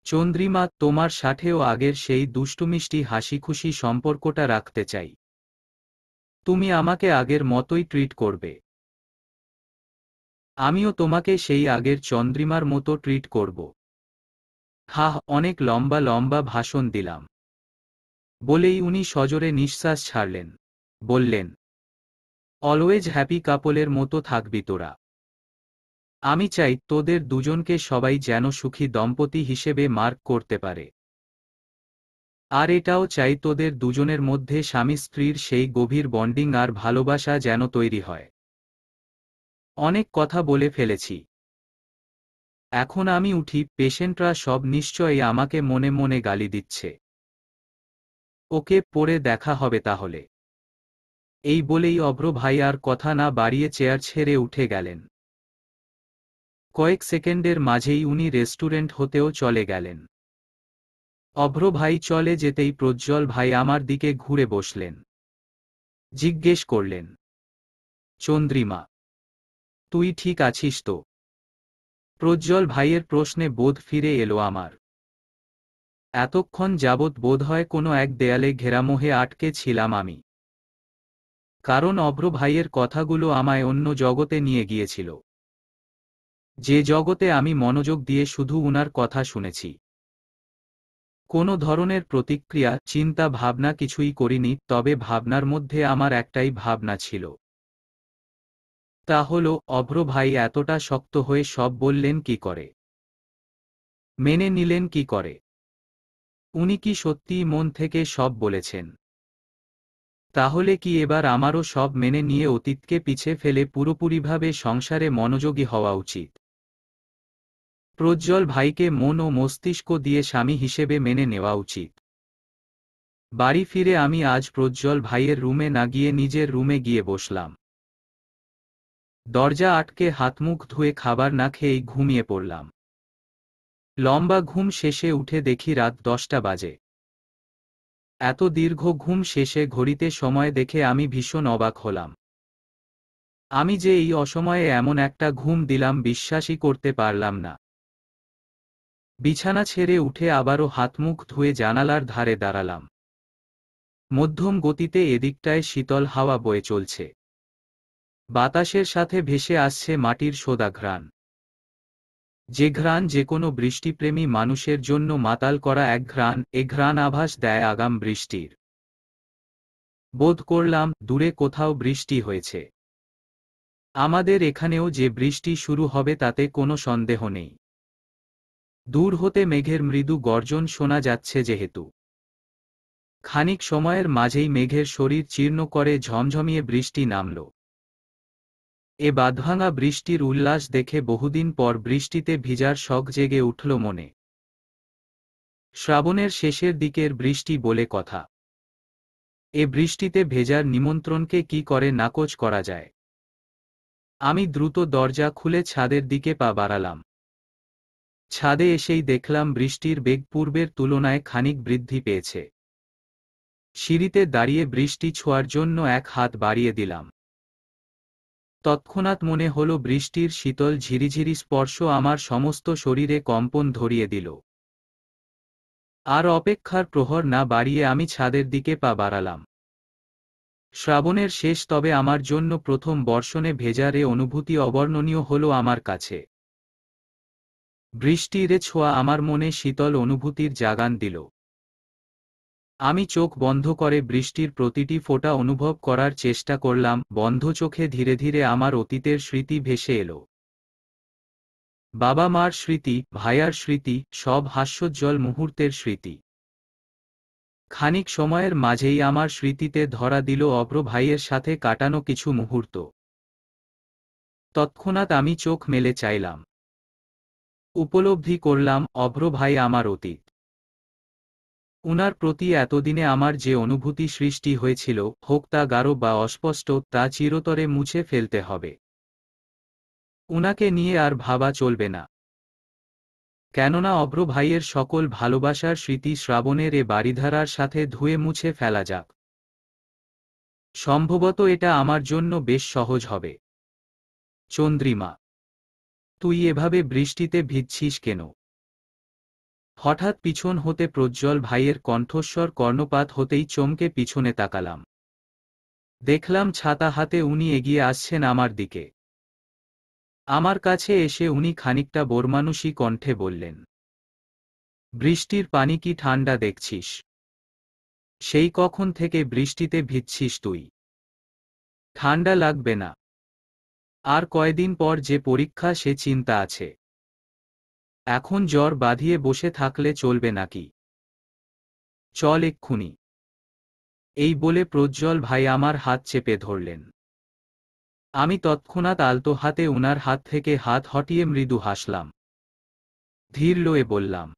চন্দ্রিমা, তোমার সাথেও আগের সেই দুষ্টুমিষ্টি হাসিখুশি সম্পর্কটা রাখতে চাই। তুমি আমাকে আগের মতোই ট্রিট করবে। আমিও তোমাকে সেই আগের চন্দ্রিমার মতো ট্রিট করব। হাহ, অনেক লম্বা লম্বা ভাষণ দিলাম। বলেই উনি সজোরে নিঃশ্বাস ছাড়লেন। বললেন, অলওয়েজ হ্যাপি কাপলের মতো থাকবি তোরা। আমি চাই তোদের দুজনকে সবাই যেন সুখী দম্পতি হিসেবে মার্ক করতে পারে। আর এটাও চাই তোদের দুজনের মধ্যে স্বামী স্ত্রীর সেই গভীর বন্ডিং আর ভালোবাসা যেন তৈরি হয়। অনেক কথা বলে ফেলেছি। এখন আমি উঠি, পেশেন্টরা সব নিশ্চয়ই আমাকে মনে মনে গালি দিচ্ছে। ওকে, পরে দেখা হবে তাহলে। এই বলেই অভ্র ভাই আর কথা না বাড়িয়ে চেয়ার ছেড়ে উঠে গেলেন। কয়েক সেকেন্ডের মাঝেই উনি রেস্টুরেন্ট হতেও চলে গেলেন। অভ্র ভাই চলে যেতেই প্রজ্জ্বল ভাই আমার দিকে ঘুরে বসলেন। জিজ্ঞেস করলেন, চন্দ্রিমা, তুই ঠিক আছিস তো? প্রজ্জ্বল ভাইয়ের প্রশ্নে বোধ ফিরে এলো আমার। এতক্ষণ যাবৎ বোধহয় কোনো এক দেয়ালে ঘেরামোহে আটকে ছিলাম আমি। কারণ অভ্র ভাইয়ের কথাগুলো আমায় অন্য জগতে নিয়ে গিয়েছিল। যে জগতে আমি মনোযোগ দিয়ে শুধু উনার কথা শুনেছি। কোনো ধরনের প্রতিক্রিয়া, চিন্তা ভাবনা কিছুই করিনি, তবে ভাবনার মধ্যে আমার একটাই ভাবনা ছিল। তা হলো, অভ্র ভাই এতটা শক্ত হয়ে সব বললেন কি করে? মেনে নিলেন কি করে? উনি কি সত্যিই মন থেকে সব বলেছেন? তাহলে কি এবার আমারও সব মেনে নিয়ে অতীতকে পিছে ফেলে পুরোপুরিভাবে সংসারে মনোযোগী হওয়া উচিত? প্রজ্জ্বল ভাইকে মন ও মস্তিষ্ক দিয়ে স্বামী হিসেবে মেনে নেওয়া উচিত। বাড়ি ফিরে আমি আজ প্রজ্জ্বল ভাইয়ের রুমে না গিয়ে নিজের রুমে গিয়ে বসলাম। দরজা আটকে হাতমুখ ধুয়ে খাবার না খেয়েই ঘুমিয়ে পড়লাম। লম্বা ঘুম শেষে উঠে দেখি রাত 10টা বাজে। এত দীর্ঘ ঘুম শেষে ঘড়িতে সময় দেখে আমি ভীষণ অবাক হলাম। আমি যে এই অসময়ে এমন একটা ঘুম দিলাম বিশ্বাসই করতে পারলাম না। বিছানা ছেড়ে উঠে আবারও হাতমুখ ধুয়ে জানালার ধারে দাঁড়ালাম। মধ্যম গতিতে এদিকটায় শীতল হাওয়া বয়ে চলছে। বাতাসের সাথে ভেসে আসছে মাটির সোদা ঘ্রাণ। যে ঘ্রাণ যে কোনো বৃষ্টিপ্রেমী মানুষের জন্য মাতাল করা এক ঘ্রাণ, এ ঘ্রাণ আভাস দেয় আগাম বৃষ্টির। বোধ করলাম দূরে কোথাও বৃষ্টি হয়েছে। আমাদের এখানেও যে বৃষ্টি শুরু হবে তাতে কোনো সন্দেহ নেই। দূর হতে মেঘের মৃদু গর্জন শোনা যাচ্ছে যেহেতু। খানিক সময়ের মাঝেই মেঘের শরীর চীর্ণ করে ঝমঝমিয়ে বৃষ্টি নামল। এ বাঁধভাঙা বৃষ্টির উল্লাস দেখে বহুদিন পর বৃষ্টিতে ভিজার শখ জেগে উঠল মনে। শ্রাবণের শেষের দিকের বৃষ্টি বলে কথা। এ বৃষ্টিতে ভেজার নিমন্ত্রণকে কি করে নাকচ করা যায়? আমি দ্রুত দরজা খুলে ছাদের দিকে পা বাড়ালাম। ছাদে এসেই দেখলাম বৃষ্টির বেগ পূর্বের তুলনায় খানিক বৃদ্ধি পেয়েছে। সিঁড়িতে দাঁড়িয়ে বৃষ্টি ছোঁয়ার জন্য এক হাত বাড়িয়ে দিলাম। তৎক্ষণাৎ মনে হলো বৃষ্টির শীতল ঝিরিঝিরি স্পর্শ আমার সমস্ত শরীরে কম্পন ধরিয়ে দিল। আর অপেক্ষার প্রহর না বাড়িয়ে আমি ছাদের দিকে পা বাড়ালাম। শ্রাবণের শেষ, তবে আমার জন্য প্রথম বর্ষণে ভেজার এ অনুভূতি অবর্ণনীয় হলো আমার কাছে। বৃষ্টির ছোঁয়া আমার মনে শীতল অনুভূতির জাগান দিল। আমি চোখ বন্ধ করে বৃষ্টির প্রতিটি ফোঁটা অনুভব করার চেষ্টা করলাম। বন্ধ চোখে ধীরে ধীরে আমার অতীতের স্মৃতি ভেসে এলো। বাবা মার স্মৃতি, ভাইয়ার স্মৃতি, সব হাস্যোজ্জ্বল মুহূর্তের স্মৃতি। খানিক সময়ের মাঝেই আমার স্মৃতিতে ধরা দিল অভ্র ভাইয়ের সাথে কাটানো কিছু মুহূর্ত। তৎক্ষণাৎ আমি চোখ মেলে চাইলাম। উপলব্ধি করলাম অভ্র ভাই আমার অতীত। উনার প্রতি এতদিনে আমার যে অনুভূতি সৃষ্টি হয়েছিল, হোক তা গাঢ় বা অস্পষ্ট, তা চিরতরে মুছে ফেলতে হবে। উনাকে নিয়ে আর ভাবা চলবে না। কেননা অভ্র ভাইয়ের সকল ভালোবাসার স্মৃতি শ্রাবণের এ বারিধারার সাথে ধুয়ে মুছে ফেলা যাক। সম্ভবত এটা আমার জন্য বেশ সহজ হবে। চন্দ্রিমা, তুই এভাবে বৃষ্টিতে ভিজছিস কেন? হঠাৎ পিছন হতে প্রজ্জ্বল ভাইয়ের কণ্ঠস্বর কর্ণপাত হতেই চমকে পিছনে তাকালাম। দেখলাম ছাতা হাতে উনি এগিয়ে আসছেন আমার দিকে। আমার কাছে এসে উনি খানিকটা বোরমানুষী কণ্ঠে বললেন, বৃষ্টির পানি কি ঠান্ডা দেখছিস? সেই কখন থেকে বৃষ্টিতে ভিজছিস তুই? ঠান্ডা লাগবে না। আর কয়দিন পর যে পরীক্ষা, সে চিন্তা আছে। এখন জ্বর বাঁধিয়ে বসে থাকলে চলবে নাকি? চল এক্ষুনি। এই বলে প্রজ্জ্বল ভাই আমার হাত চেপে ধরলেন। আমি তৎক্ষণাৎ আলতো হাতে উনার হাত থেকে হাত হটিয়ে মৃদু হাসলাম। ধীর লয়ে বললাম,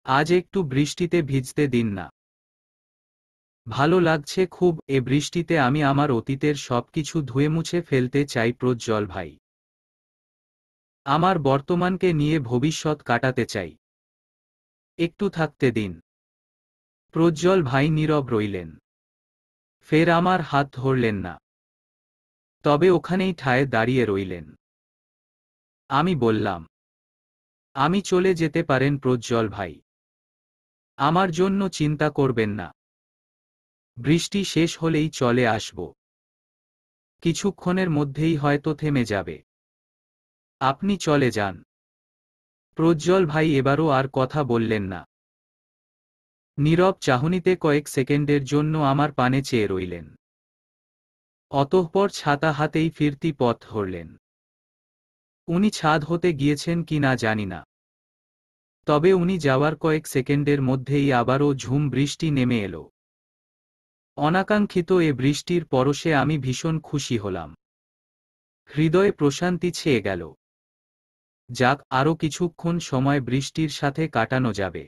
আজ একটু বৃষ্টিতে ভিজতে দিন না। ভালো লাগছে খুব। এ বৃষ্টিতে আমি আমার অতীতের সবকিছু ধুয়ে মুছে ফেলতে চাই প্রজ্জ্বল ভাই। আমার বর্তমানকে নিয়ে ভবিষ্যৎ কাটাতে চাই। একটু থাকতে দিন। প্রজ্জ্বল ভাই নীরব রইলেন। ফের আমার হাত ধরলেন না। তবে ওখানেই ঠায় দাঁড়িয়ে রইলেন। আমি বললাম, আমি চলে যেতে পারেন প্রজ্জ্বল ভাই। আমার জন্য চিন্তা করবেন না। বৃষ্টি শেষ হলেই চলে আসব। কিছুক্ষণের মধ্যেই হয়তো থেমে যাবে। আপনি চলে যান। প্রজ্জ্বল ভাই এবারও আর কথা বললেন না। নীরব চাহনিতে কয়েক সেকেন্ডের জন্য আমার পানে চেয়ে রইলেন। অতঃপর ছাতা হাতেই ফিরতি পথ ধরলেন। উনি ছাদ হতে গিয়েছেন কি না জানি না। তবে উনি যাওয়ার কয়েক সেকেন্ডের মধ্যেই আবারও ঝুম বৃষ্টি নেমে এলো। অনাকাঙ্ক্ষিত এ বৃষ্টির পরশে আমি ভীষণ খুশি হলাম। হৃদয়ে প্রশান্তি ছেয়ে গেল। যাক, আরও কিছুক্ষণ সময় বৃষ্টির সাথে কাটানো যাবে।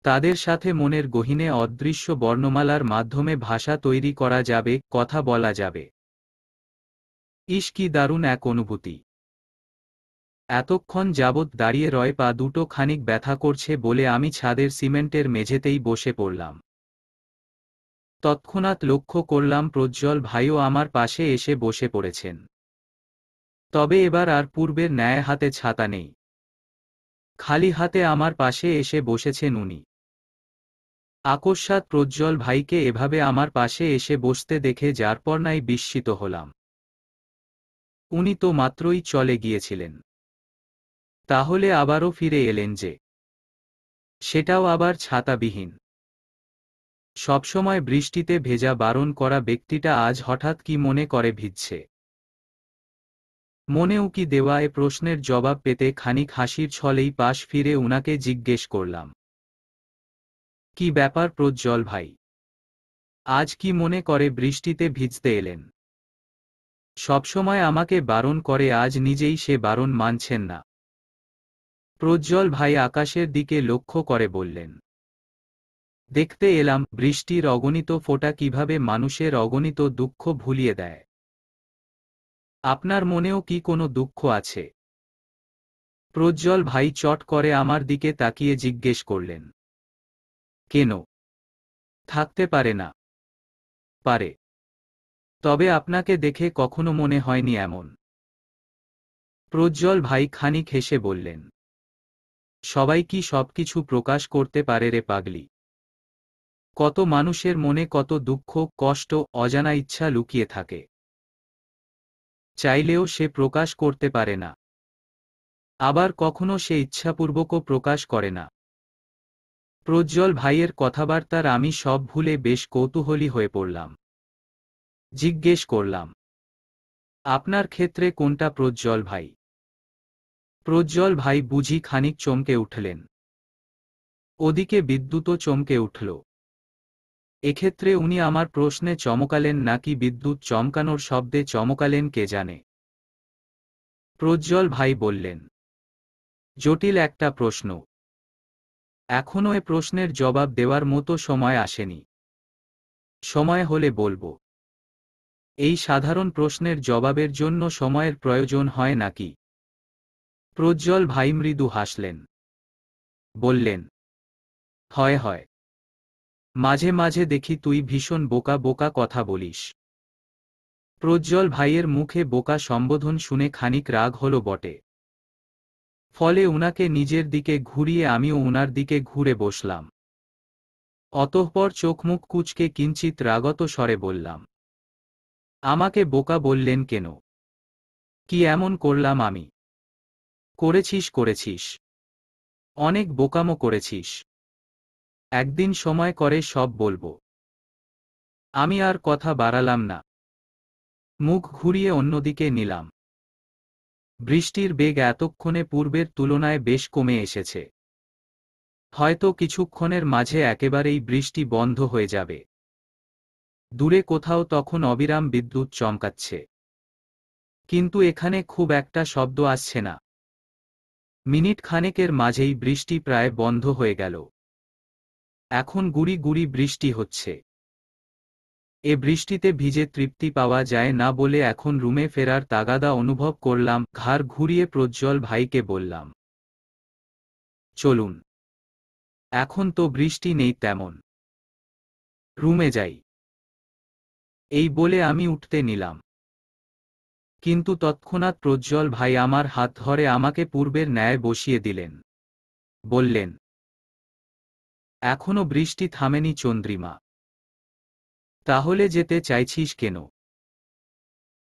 তাদের সাথে মনের গহীনে অদৃশ্য বর্ণমালার মাধ্যমে ভাষা তৈরি করা যাবে, কথা বলা যাবে। ইস, কি দারুণ এক অনুভূতি! এতক্ষণ যাবৎ দাঁড়িয়ে রয় পা দুটো খানিক ব্যথা করছে বলে আমি ছাদের সিমেন্টের মেঝেতেই বসে পড়লাম। তৎক্ষণাৎ লক্ষ্য করলাম প্রজ্জ্বল ভাইও আমার পাশে এসে বসে পড়েছেন। তবে এবার আর পূর্বের ন্যায় হাতে ছাতা নেই। খালি হাতে আমার পাশে এসে বসেছেন উনি। আকস্মাৎ প্রজ্জ্বল ভাইকে এভাবে আমার পাশে এসে বসতে দেখে যারপরনাই বিস্মিত হলাম। উনি তো মাত্রই চলে গিয়েছিলেন। তাহলে আবারও ফিরে এলেন যে? সেটাও আবার ছাতাবিহীন। সবসময় বৃষ্টিতে ভেজা বারণ করা ব্যক্তিটা আজ হঠাৎ কি মনে করে ভিজছে? মনে উকি দেওয়া এ প্রশ্নের জবাব পেতে খানিক হাসির ছলেই পাশ ফিরে উনাকে জিজ্ঞেস করলাম, কি ব্যাপার প্রজ্জ্বল ভাই? আজ কি মনে করে বৃষ্টিতে ভিজতে এলেন? সবসময় আমাকে বারণ করে, আজ নিজেই সে বারণ মানছেন না। প্রজ্জ্বল ভাই আকাশের দিকে লক্ষ্য করে বললেন, দেখতে এলাম বৃষ্টির অগণিত ফোঁটা কিভাবে মানুষের অগণিত দুঃখ ভুলিয়ে দেয়। আপনার মনেও কি কোনো দুঃখ আছে? প্রজ্জ্বল ভাই চট করে আমার দিকে তাকিয়ে জিজ্ঞেস করলেন। কেন? থাকতে পারে না? পারে। তবে আপনাকে দেখে কখনো মনে হয়নি এমন। প্রজ্জ্বল ভাই খানিক হেসে বললেন, সবাই কি সবকিছু প্রকাশ করতে পারে রে পাগলি? কত মানুষের মনে কত দুঃখ, কষ্ট, অজানা ইচ্ছা লুকিয়ে থাকে। চাইলেও সে প্রকাশ করতে পারে না। আবার কখনো সে ইচ্ছাপূর্বকও প্রকাশ করে না। প্রজ্জ্বল ভাইয়ের কথাবার্তার আমি সব ভুলে বেশ কৌতূহলী হয়ে পড়লাম। জিজ্ঞেস করলাম, আপনার ক্ষেত্রে কোনটা প্রজ্জ্বল ভাই? প্রজ্জ্বল ভাই বুঝি খানিক চমকে উঠলেন। ওদিকে বিদ্যুৎও চমকে উঠল। এক্ষেত্রে উনি আমার প্রশ্নে চমকালেন নাকি বিদ্যুৎ চমকানোর শব্দে চমকালেন কে জানে। প্রজ্জ্বল ভাই বললেন, জটিল একটা প্রশ্ন। এখনো এ প্রশ্নের জবাব দেওয়ার মতো সময় আসেনি। সময় হলে বলবো। এই সাধারণ প্রশ্নের জবাবের জন্য সময়ের প্রয়োজন হয় নাকি? প্রজ্জ্বল ভাই মৃদু হাসলেন। বললেন, হয় হয়। মাঝে মাঝে দেখি তুই ভীষণ বোকা বোকা কথা বলিস। প্রজ্জ্বল ভাইয়ের মুখে বোকা সম্বোধন শুনে খানিক রাগ হলো বটে। ফলে উনাকে নিজের দিকে ঘুরিয়ে আমিও উনার দিকে ঘুরে বসলাম। অতঃপর চোখমুখ কুঁচকে কিঞ্চিত রাগত স্বরে বললাম, আমাকে বোকা বললেন কেন? কি এমন করলাম আমি? করেছিস করেছিস। অনেক বোকামো করেছিস। একদিন সময় করে সব বলবো। আমি আর কথা বাড়ালাম না। মুখ ঘুরিয়ে অন্যদিকে নিলাম। বৃষ্টির বেগ এতক্ষণে পূর্বের তুলনায় বেশ কমে এসেছে। হয়তো কিছুক্ষণের মাঝে একেবারেই বৃষ্টি বন্ধ হয়ে যাবে। দূরে কোথাও তখন অবিরাম বিদ্যুৎ চমকাচ্ছে। কিন্তু এখানে খুব একটা শব্দ আসছে না। মিনিট খানেকের মাঝেই বৃষ্টি প্রায় বন্ধ হয়ে গেল। এখন গুড়ি গুড়ি বৃষ্টি হচ্ছে। এ বৃষ্টিতে ভিজে তৃপ্তি পাওয়া যায় না বলে এখন রুমে ফেরার তাগাদা অনুভব করলাম। ঘাড় ঘুরিয়ে প্রজ্জ্বল ভাইকে বললাম, চলুন। এখন তো বৃষ্টি নেই তেমন। রুমে যাই। এই বলে আমি উঠতে নিলাম। কিন্তু তৎক্ষণাৎ প্রজ্জ্বল ভাই আমার হাত ধরে আমাকে পূর্বের ন্যায় বসিয়ে দিলেন। বললেন, এখনো বৃষ্টি থামেনি চন্দ্রিমা। তাহলে যেতে চাইছিস কেন?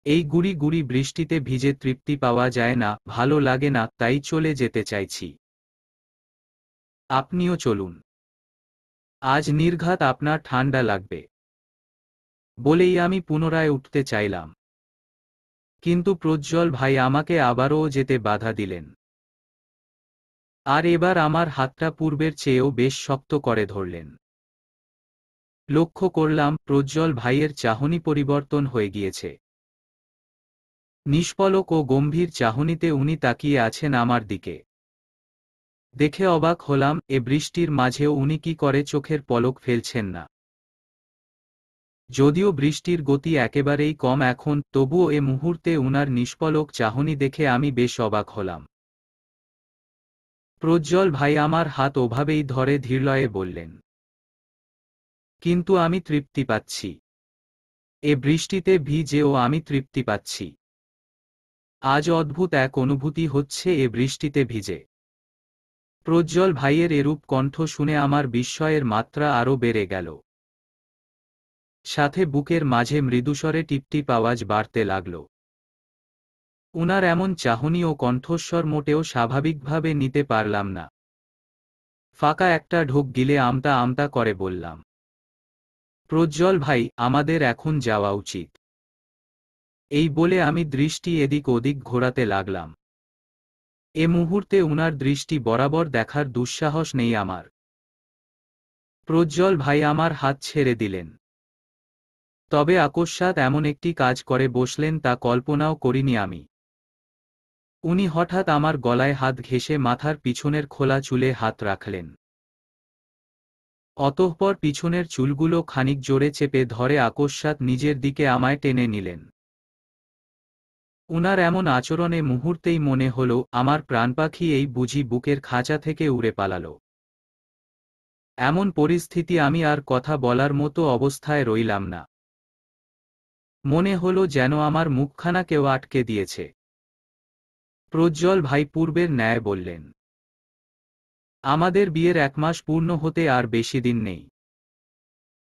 এই গুড়ি গুড়ি বৃষ্টিতে ভিজে তৃপ্তি পাওয়া যায় না, ভালো লাগে না, তাই চলে যেতে চাইছি। আপনিও চলুন। আজ নির্ঘাত আপনার ঠান্ডা লাগবে। বলেই আমি পুনরায় উঠতে চাইলাম। কিন্তু প্রজ্জ্বল ভাই আমাকে আবারও যেতে বাধা দিলেন। আর এবার আমার হাতটা পূর্বের চেয়েও বেশ শক্ত করে ধরলেন। লক্ষ্য করলাম প্রজ্জ্বল ভাইয়ের চাহনি পরিবর্তন হয়ে গিয়েছে। নিষ্পলক ও গম্ভীর চাহনিতে উনি তাকিয়ে আছেন আমার দিকে। দেখে অবাক হলাম এ বৃষ্টির মাঝেও উনি কি করে চোখের পলক ফেলছেন না। যদিও বৃষ্টির গতি একেবারেই কম এখন, তবুও এ মুহূর্তে উনার নিষ্পলক চাহনি দেখে আমি বেশ অবাক হলাম। প্রজ্জ্বল ভাই আমার হাত ওভাবেই ধরে ধীরলয়ে বললেন, কিন্তু আমি তৃপ্তি পাচ্ছি। এ বৃষ্টিতে ভিজেও আমি তৃপ্তি পাচ্ছি। আজ অদ্ভুত এক অনুভূতি হচ্ছে এ বৃষ্টিতে ভিজে। প্রজ্জ্বল ভাইয়ের এরূপ কণ্ঠ শুনে আমার বিস্ময়ের মাত্রা আরও বেড়ে গেল। সাথে বুকের মাঝে মৃদুস্বরে টিপটিপ আওয়াজ বাড়তে লাগল। উনার এমন চাহনি ও কণ্ঠস্বর মোটেও স্বাভাবিকভাবে নিতে পারলাম না। ফাঁকা একটা ঢোক গিলে আমতা আমতা করে বললাম, প্রজ্জ্বল ভাই, আমাদের এখন যাওয়া উচিত। এই বলে আমি দৃষ্টি এদিক ওদিক ঘোরাতে লাগলাম। এ মুহূর্তে উনার দৃষ্টি বরাবর দেখার দুঃসাহস নেই আমার। প্রজ্জ্বল ভাই আমার হাত ছেড়ে দিলেন। তবে আকস্মাৎ এমন একটি কাজ করে বসলেন তা কল্পনাও করিনি আমি। উনি হঠাৎ আমার গলায় হাত ঘেঁষে মাথার পিছনের খোলা চুলে হাত রাখলেন। অতঃপর পিছনের চুলগুলো খানিক জোরে চেপে ধরে আকস্মাৎ নিজের দিকে আমায় টেনে নিলেন। উনার এমন আচরণে মুহূর্তেই মনে হল আমার প্রাণপাখি এই বুঝি বুকের খাঁচা থেকে উড়ে পালাল। এমন পরিস্থিতি আমি আর কথা বলার মতো অবস্থায় রইলাম না। মনে হল যেন আমার মুখখানা কেউ আটকে দিয়েছে। প্রজ্জ্বল ভাই পূর্বের ন্যায় বললেন, আমাদের বিয়ের 1 মাস পূর্ণ হতে আর বেশি দিন নেই।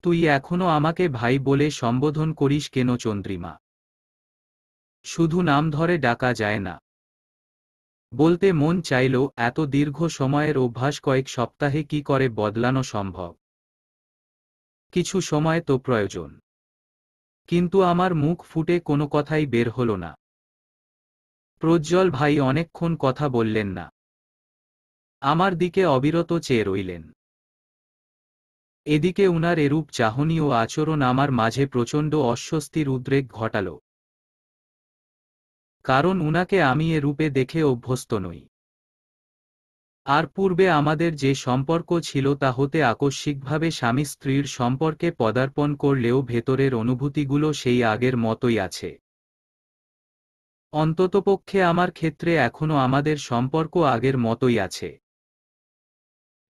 তুই এখনো আমাকে ভাই বলে সম্বোধন করিস কেন চন্দ্রিমা? শুধু নাম ধরে ডাকা যায় না? বলতে মন চাইল, এত দীর্ঘ সময়ের অভ্যাস কয়েক সপ্তাহে কি করে বদলানো সম্ভব? কিছু সময় তো প্রয়োজন। কিন্তু আমার মুখ ফুটে কোনো কথাই বের হলো না। প্রজ্জ্বল ভাই অনেকক্ষণ কথা বললেন না। আমার দিকে অবিরত চেয়ে রইলেন। এদিকে উনার এরূপ চাহনি ও আচরণ আমার মাঝে প্রচণ্ড অস্বস্তির উদ্রেক ঘটাল। কারণ উনাকে আমি এ রূপে দেখে অভ্যস্ত নই। আর পূর্বে আমাদের যে সম্পর্ক ছিল তা হতে আকস্মিকভাবে স্বামী স্ত্রীর সম্পর্কে পদার্পণ করলেও ভেতরের অনুভূতিগুলো সেই আগের মতোই আছে। অন্ততপক্ষে আমার ক্ষেত্রে এখনো আমাদের সম্পর্ক আগের মতোই আছে।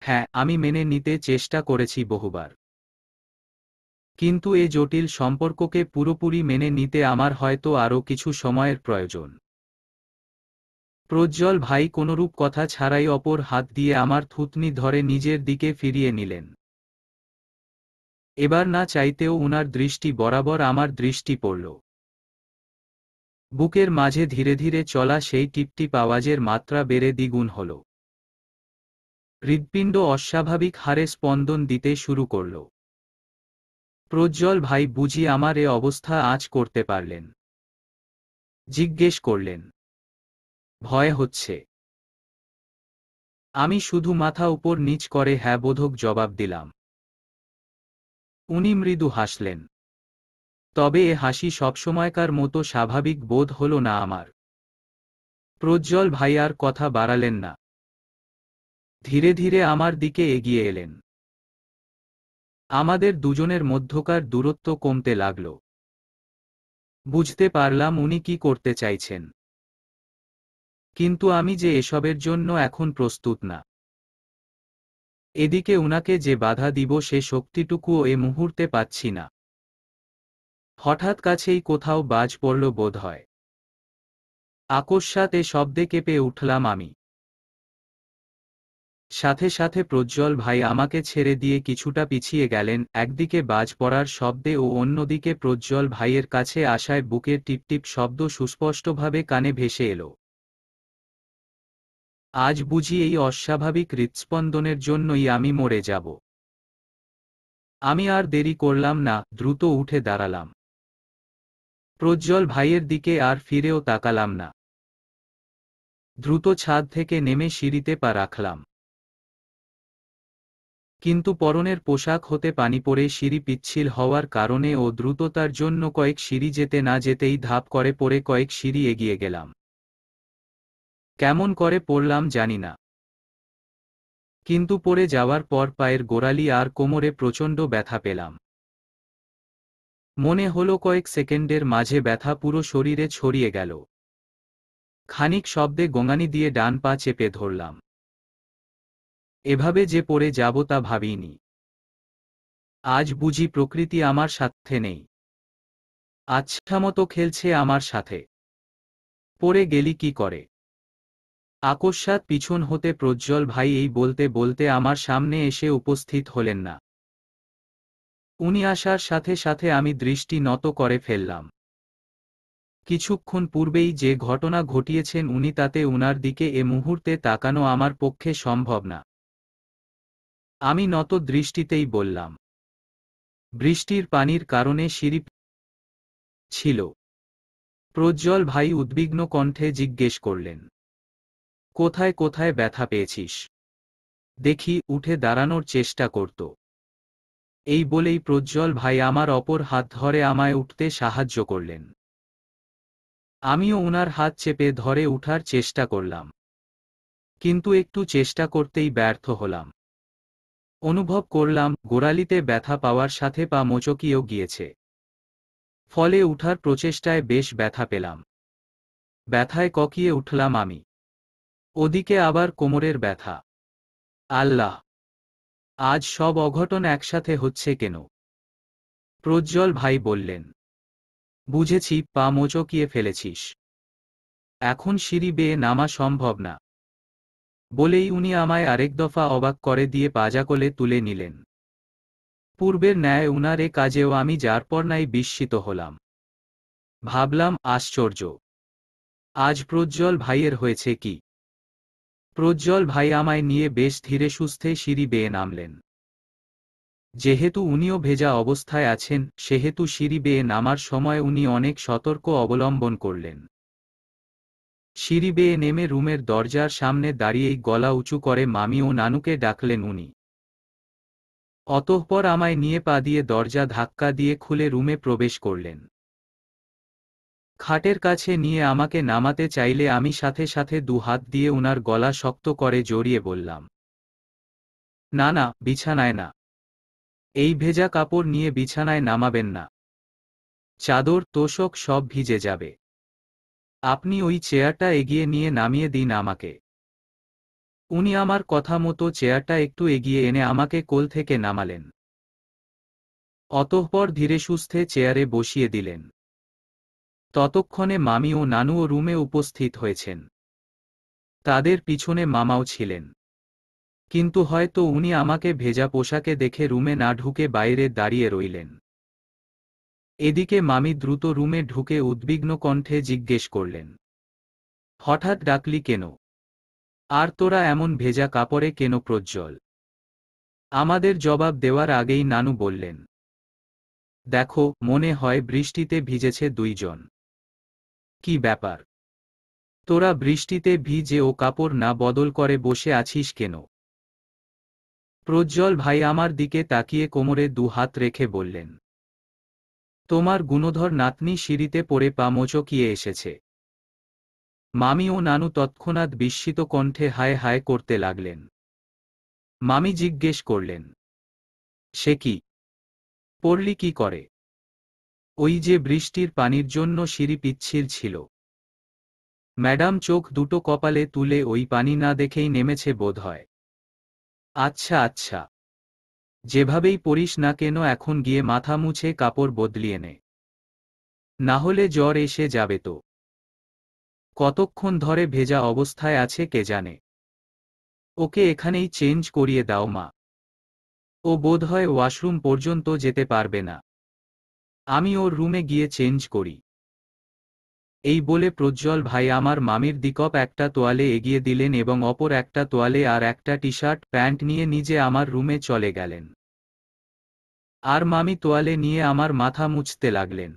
হ্যাঁ, আমি মেনে নিতে চেষ্টা করেছি বহুবার। কিন্তু এ জটিল সম্পর্ককে পুরোপুরি মেনে নিতে আমার হয়তো আরও কিছু সময়ের প্রয়োজন। প্রজ্জ্বল ভাই কোনরূপ কথা ছাড়াই অপর হাত দিয়ে আমার থুতনি ধরে নিজের দিকে ফিরিয়ে নিলেন। এবার না চাইতেও উনার দৃষ্টি বরাবর আমার দৃষ্টি পড়ল। বুকের মাঝে ধীরে ধীরে চলা সেই টিপটিপ আওয়াজের মাত্রা বেড়ে দ্বিগুণ হল। হৃৎপিণ্ড অস্বাভাবিক হারে স্পন্দন দিতে শুরু করল। প্রজ্জ্বল ভাই বুঝি আমার এ অবস্থা আঁচ করতে পারলেন। জিজ্ঞেস করলেন, ভয় হচ্ছে? আমি শুধু মাথা উপর নিচ করে হ্যাঁ বোধক জবাব দিলাম। উনি মৃদু হাসলেন। তবে এ হাসি সবসময়কার মতো স্বাভাবিক বোধ হল না আমার। প্রজ্জ্বল ভাই আর কথা বাড়ালেন না। ধীরে ধীরে আমার দিকে এগিয়ে এলেন। আমাদের দুজনের মধ্যকার দূরত্ব কমতে লাগল। বুঝতে পারলাম উনি কি করতে চাইছেন। কিন্তু আমি যে এসবের জন্য এখন প্রস্তুত না। এদিকে উনাকে যে বাধা দিব সে শক্তিটুকুও এ মুহূর্তে পাচ্ছি না। হঠাৎ কাছেই কোথাও বাজ পড়ল বোধহয়। আকস্মাৎ এ শব্দে কেঁপে উঠলাম আমি। সাথে সাথে প্রজ্জ্বল ভাই আমাকে ছেড়ে দিয়ে কিছুটা পিছিয়ে গেলেন, একদিকে বাজ পড়ার শব্দে ও অন্যদিকে প্রজ্জ্বল ভাইয়ের কাছে আসায় বুকের টিপটিপ শব্দ সুস্পষ্টভাবে কানে ভেসে এলো। আজ বুঝি এই অস্বাভাবিক হৃৎস্পন্দনের জন্যই আমি মরে যাব। আমি আর দেরি করলাম না, দ্রুত উঠে দাঁড়ালাম। প্রজ্জ্বল ভাইয়ের দিকে আর ফিরেও তাকালাম না। দ্রুত ছাদ থেকে নেমে সিঁড়িতে পা রাখলাম। কিন্তু পরনের পোশাক হতে পানি পড়ে সিঁড়ি পিচ্ছিল হওয়ার কারণে ও দ্রুততার জন্য কয়েক সিঁড়ি যেতে না যেতেই ধাপ করে পড়ে কয়েক সিঁড়ি এগিয়ে গেলাম। কেমন করে পড়লাম জানি না। কিন্তু পড়ে যাওয়ার পর পায়ের গোড়ালি আর কোমরে প্রচণ্ড ব্যথা পেলাম। মনে হলো কয়েক সেকেন্ডের মাঝে ব্যথা পুরো শরীরে ছড়িয়ে গেল। খানিক শব্দে গোঙানি দিয়ে ডান পা চেপে ধরলাম। এভাবে যে পড়ে যাব তা ভাবিনি। আজ বুঝি প্রকৃতি আমার সাথে নেই। আচ্ছামতো খেলছে আমার সাথে। পড়ে গেলি কি করে? আকস্মাৎ পিছন হতে প্রজ্জ্বল ভাই এই বলতে বলতে আমার সামনে এসে উপস্থিত হলেন না। উনি আসার সাথে সাথে আমি দৃষ্টি নত করে ফেললাম। কিছুক্ষণ পূর্বেই যে ঘটনা ঘটিয়েছেন উনি, তাতে উনার দিকে এ মুহূর্তে তাকানো আমার পক্ষে সম্ভব না। আমি নত দৃষ্টিতেই বললাম, বৃষ্টির পানির কারণে সিঁড়ি ছিল। প্রজ্জ্বল ভাই উদ্বিগ্ন কণ্ঠে জিজ্ঞেস করলেন, কোথায় কোথায় ব্যথা পেয়েছিস? দেখি। উঠে দাঁড়ানোর চেষ্টা করত। এই বলেই প্রজ্জ্বল ভাই আমার অপর হাত ধরে আমায় উঠতে সাহায্য করলেন। আমিও উনার হাত চেপে ধরে উঠার চেষ্টা করলাম। কিন্তু একটু চেষ্টা করতেই ব্যর্থ হলাম। অনুভব করলাম গোড়ালিতে ব্যথা পাওয়ার সাথে পা মোচকিয়েও গিয়েছে। ফলে উঠার প্রচেষ্টায় বেশ ব্যথা পেলাম। ব্যথায় ককিয়ে উঠলাম আমি। ওদিকে আবার কোমরের ব্যথা। আল্লাহ! আজ সব অঘটন একসাথে হচ্ছে কেন? প্রজ্জ্বল ভাই বললেন, বুঝেছি, পা মোচকিয়ে ফেলেছিস। এখন সিঁড়ি বেয়ে নামা সম্ভব না। বলেই উনি আমায় আরেক দফা অবাক করে দিয়ে পাজাকলে তুলে নিলেন। পূর্বের ন্যায় উনার এ কাজেও আমি যারপরনাই বিস্মিত হলাম। ভাবলাম, আশ্চর্য, আজ প্রজ্জ্বল ভাইয়ের হয়েছে কি? প্রজ্জ্বল ভাই আমায় নিয়ে বেশ ধীরে সুস্থে সিঁড়ি বেয়ে নামলেন। যেহেতু উনিও ভেজা অবস্থায় আছেন, সেহেতু সিঁড়ি বেয়ে নামার সময় উনি অনেক সতর্ক অবলম্বন করলেন। সিঁড়ি বেয়ে নেমে রুমের দরজার সামনে দাঁড়িয়েই গলা উঁচু করে মামি ও নানুকে ডাকলেন উনি। অতঃপর আমায় নিয়ে পা দিয়ে দরজা ধাক্কা দিয়ে খুলে রুমে প্রবেশ করলেন। খাটের কাছে নিয়ে আমাকে নামাতে চাইলে আমি সাথে সাথে দু হাত দিয়ে উনার গলা শক্ত করে জড়িয়ে বললাম, না না, বিছানায় না। এই ভেজা কাপড় নিয়ে বিছানায় নামাবেন না। চাদর তোশক সব ভিজে যাবে। আপনি ওই চেয়ারটা এগিয়ে নিয়ে নামিয়ে দিন আমাকে। উনি আমার কথা মতো চেয়ারটা একটু এগিয়ে এনে আমাকে কোল থেকে নামালেন। অতঃপর ধীরে সুস্থে চেয়ারে বসিয়ে দিলেন। ততক্ষণে মামি ও নানুও রুমে উপস্থিত হয়েছেন। তাদের পিছনে মামাও ছিলেন। কিন্তু হয়তো উনি আমাকে ভেজা পোশাকে দেখে রুমে না ঢুকে বাইরে দাঁড়িয়ে রইলেন। এদিকে মামি দ্রুত রুমে ঢুকে উদ্বিগ্ন কণ্ঠে জিজ্ঞেস করলেন, হঠাৎ ডাকলি কেন? আর তোরা এমন ভেজা কাপড়ে কেন প্রজ্জ্বল? আমাদের জবাব দেওয়ার আগেই নানু বললেন, দেখো, মনে হয় বৃষ্টিতে ভিজেছে দুইজন। কি ব্যাপার? তোরা বৃষ্টিতে ভিজে ও কাপড় না বদল করে বসে আছিস কেন? প্রজ্জ্বল ভাই আমার দিকে তাকিয়ে কোমরে দু হাত রেখে বললেন, তোমার গুণধর নাতনি সিঁড়িতে পড়ে পা মোচকিয়ে এসেছে। মামি ও নানু তৎক্ষণাৎ বিস্মিত কণ্ঠে হায় হায় করতে লাগলেন। মামি জিজ্ঞেস করলেন, সে কি? পড়লি কি করে? ওই যে বৃষ্টির পানির জন্য সিঁড়ি পিচ্ছিল ছিল। ম্যাডাম চোখ দুটো কপালে তুলে ওই পানি না দেখেই নেমেছে বোধহয়। আচ্ছা আচ্ছা, যেভাবেই পড়িস না কেন এখন গিয়ে মাথা মুছে কাপড় বদলিয়ে নে, না হলে জ্বর এসে যাবে তো। কতক্ষণ ধরে ভেজা অবস্থায় আছে কে জানে। ওকে এখানেই চেঞ্জ করিয়ে দাও মা। ও বোধহয় ওয়াশরুম পর্যন্ত যেতে পারবে না। আমি ওর রুমে গিয়ে চেঞ্জ করি। এই বলে প্রজ্জ্বল ভাই আমার মামির দিকপ একটা তোয়ালে এগিয়ে দিলেন এবং অপর একটা তোয়ালে আর একটা টি শার্ট প্যান্ট নিয়ে নিজে আমার রুমে চলে গেলেন। আর মামি তোয়ালে নিয়ে আমার মাথা মুছতে লাগলেন।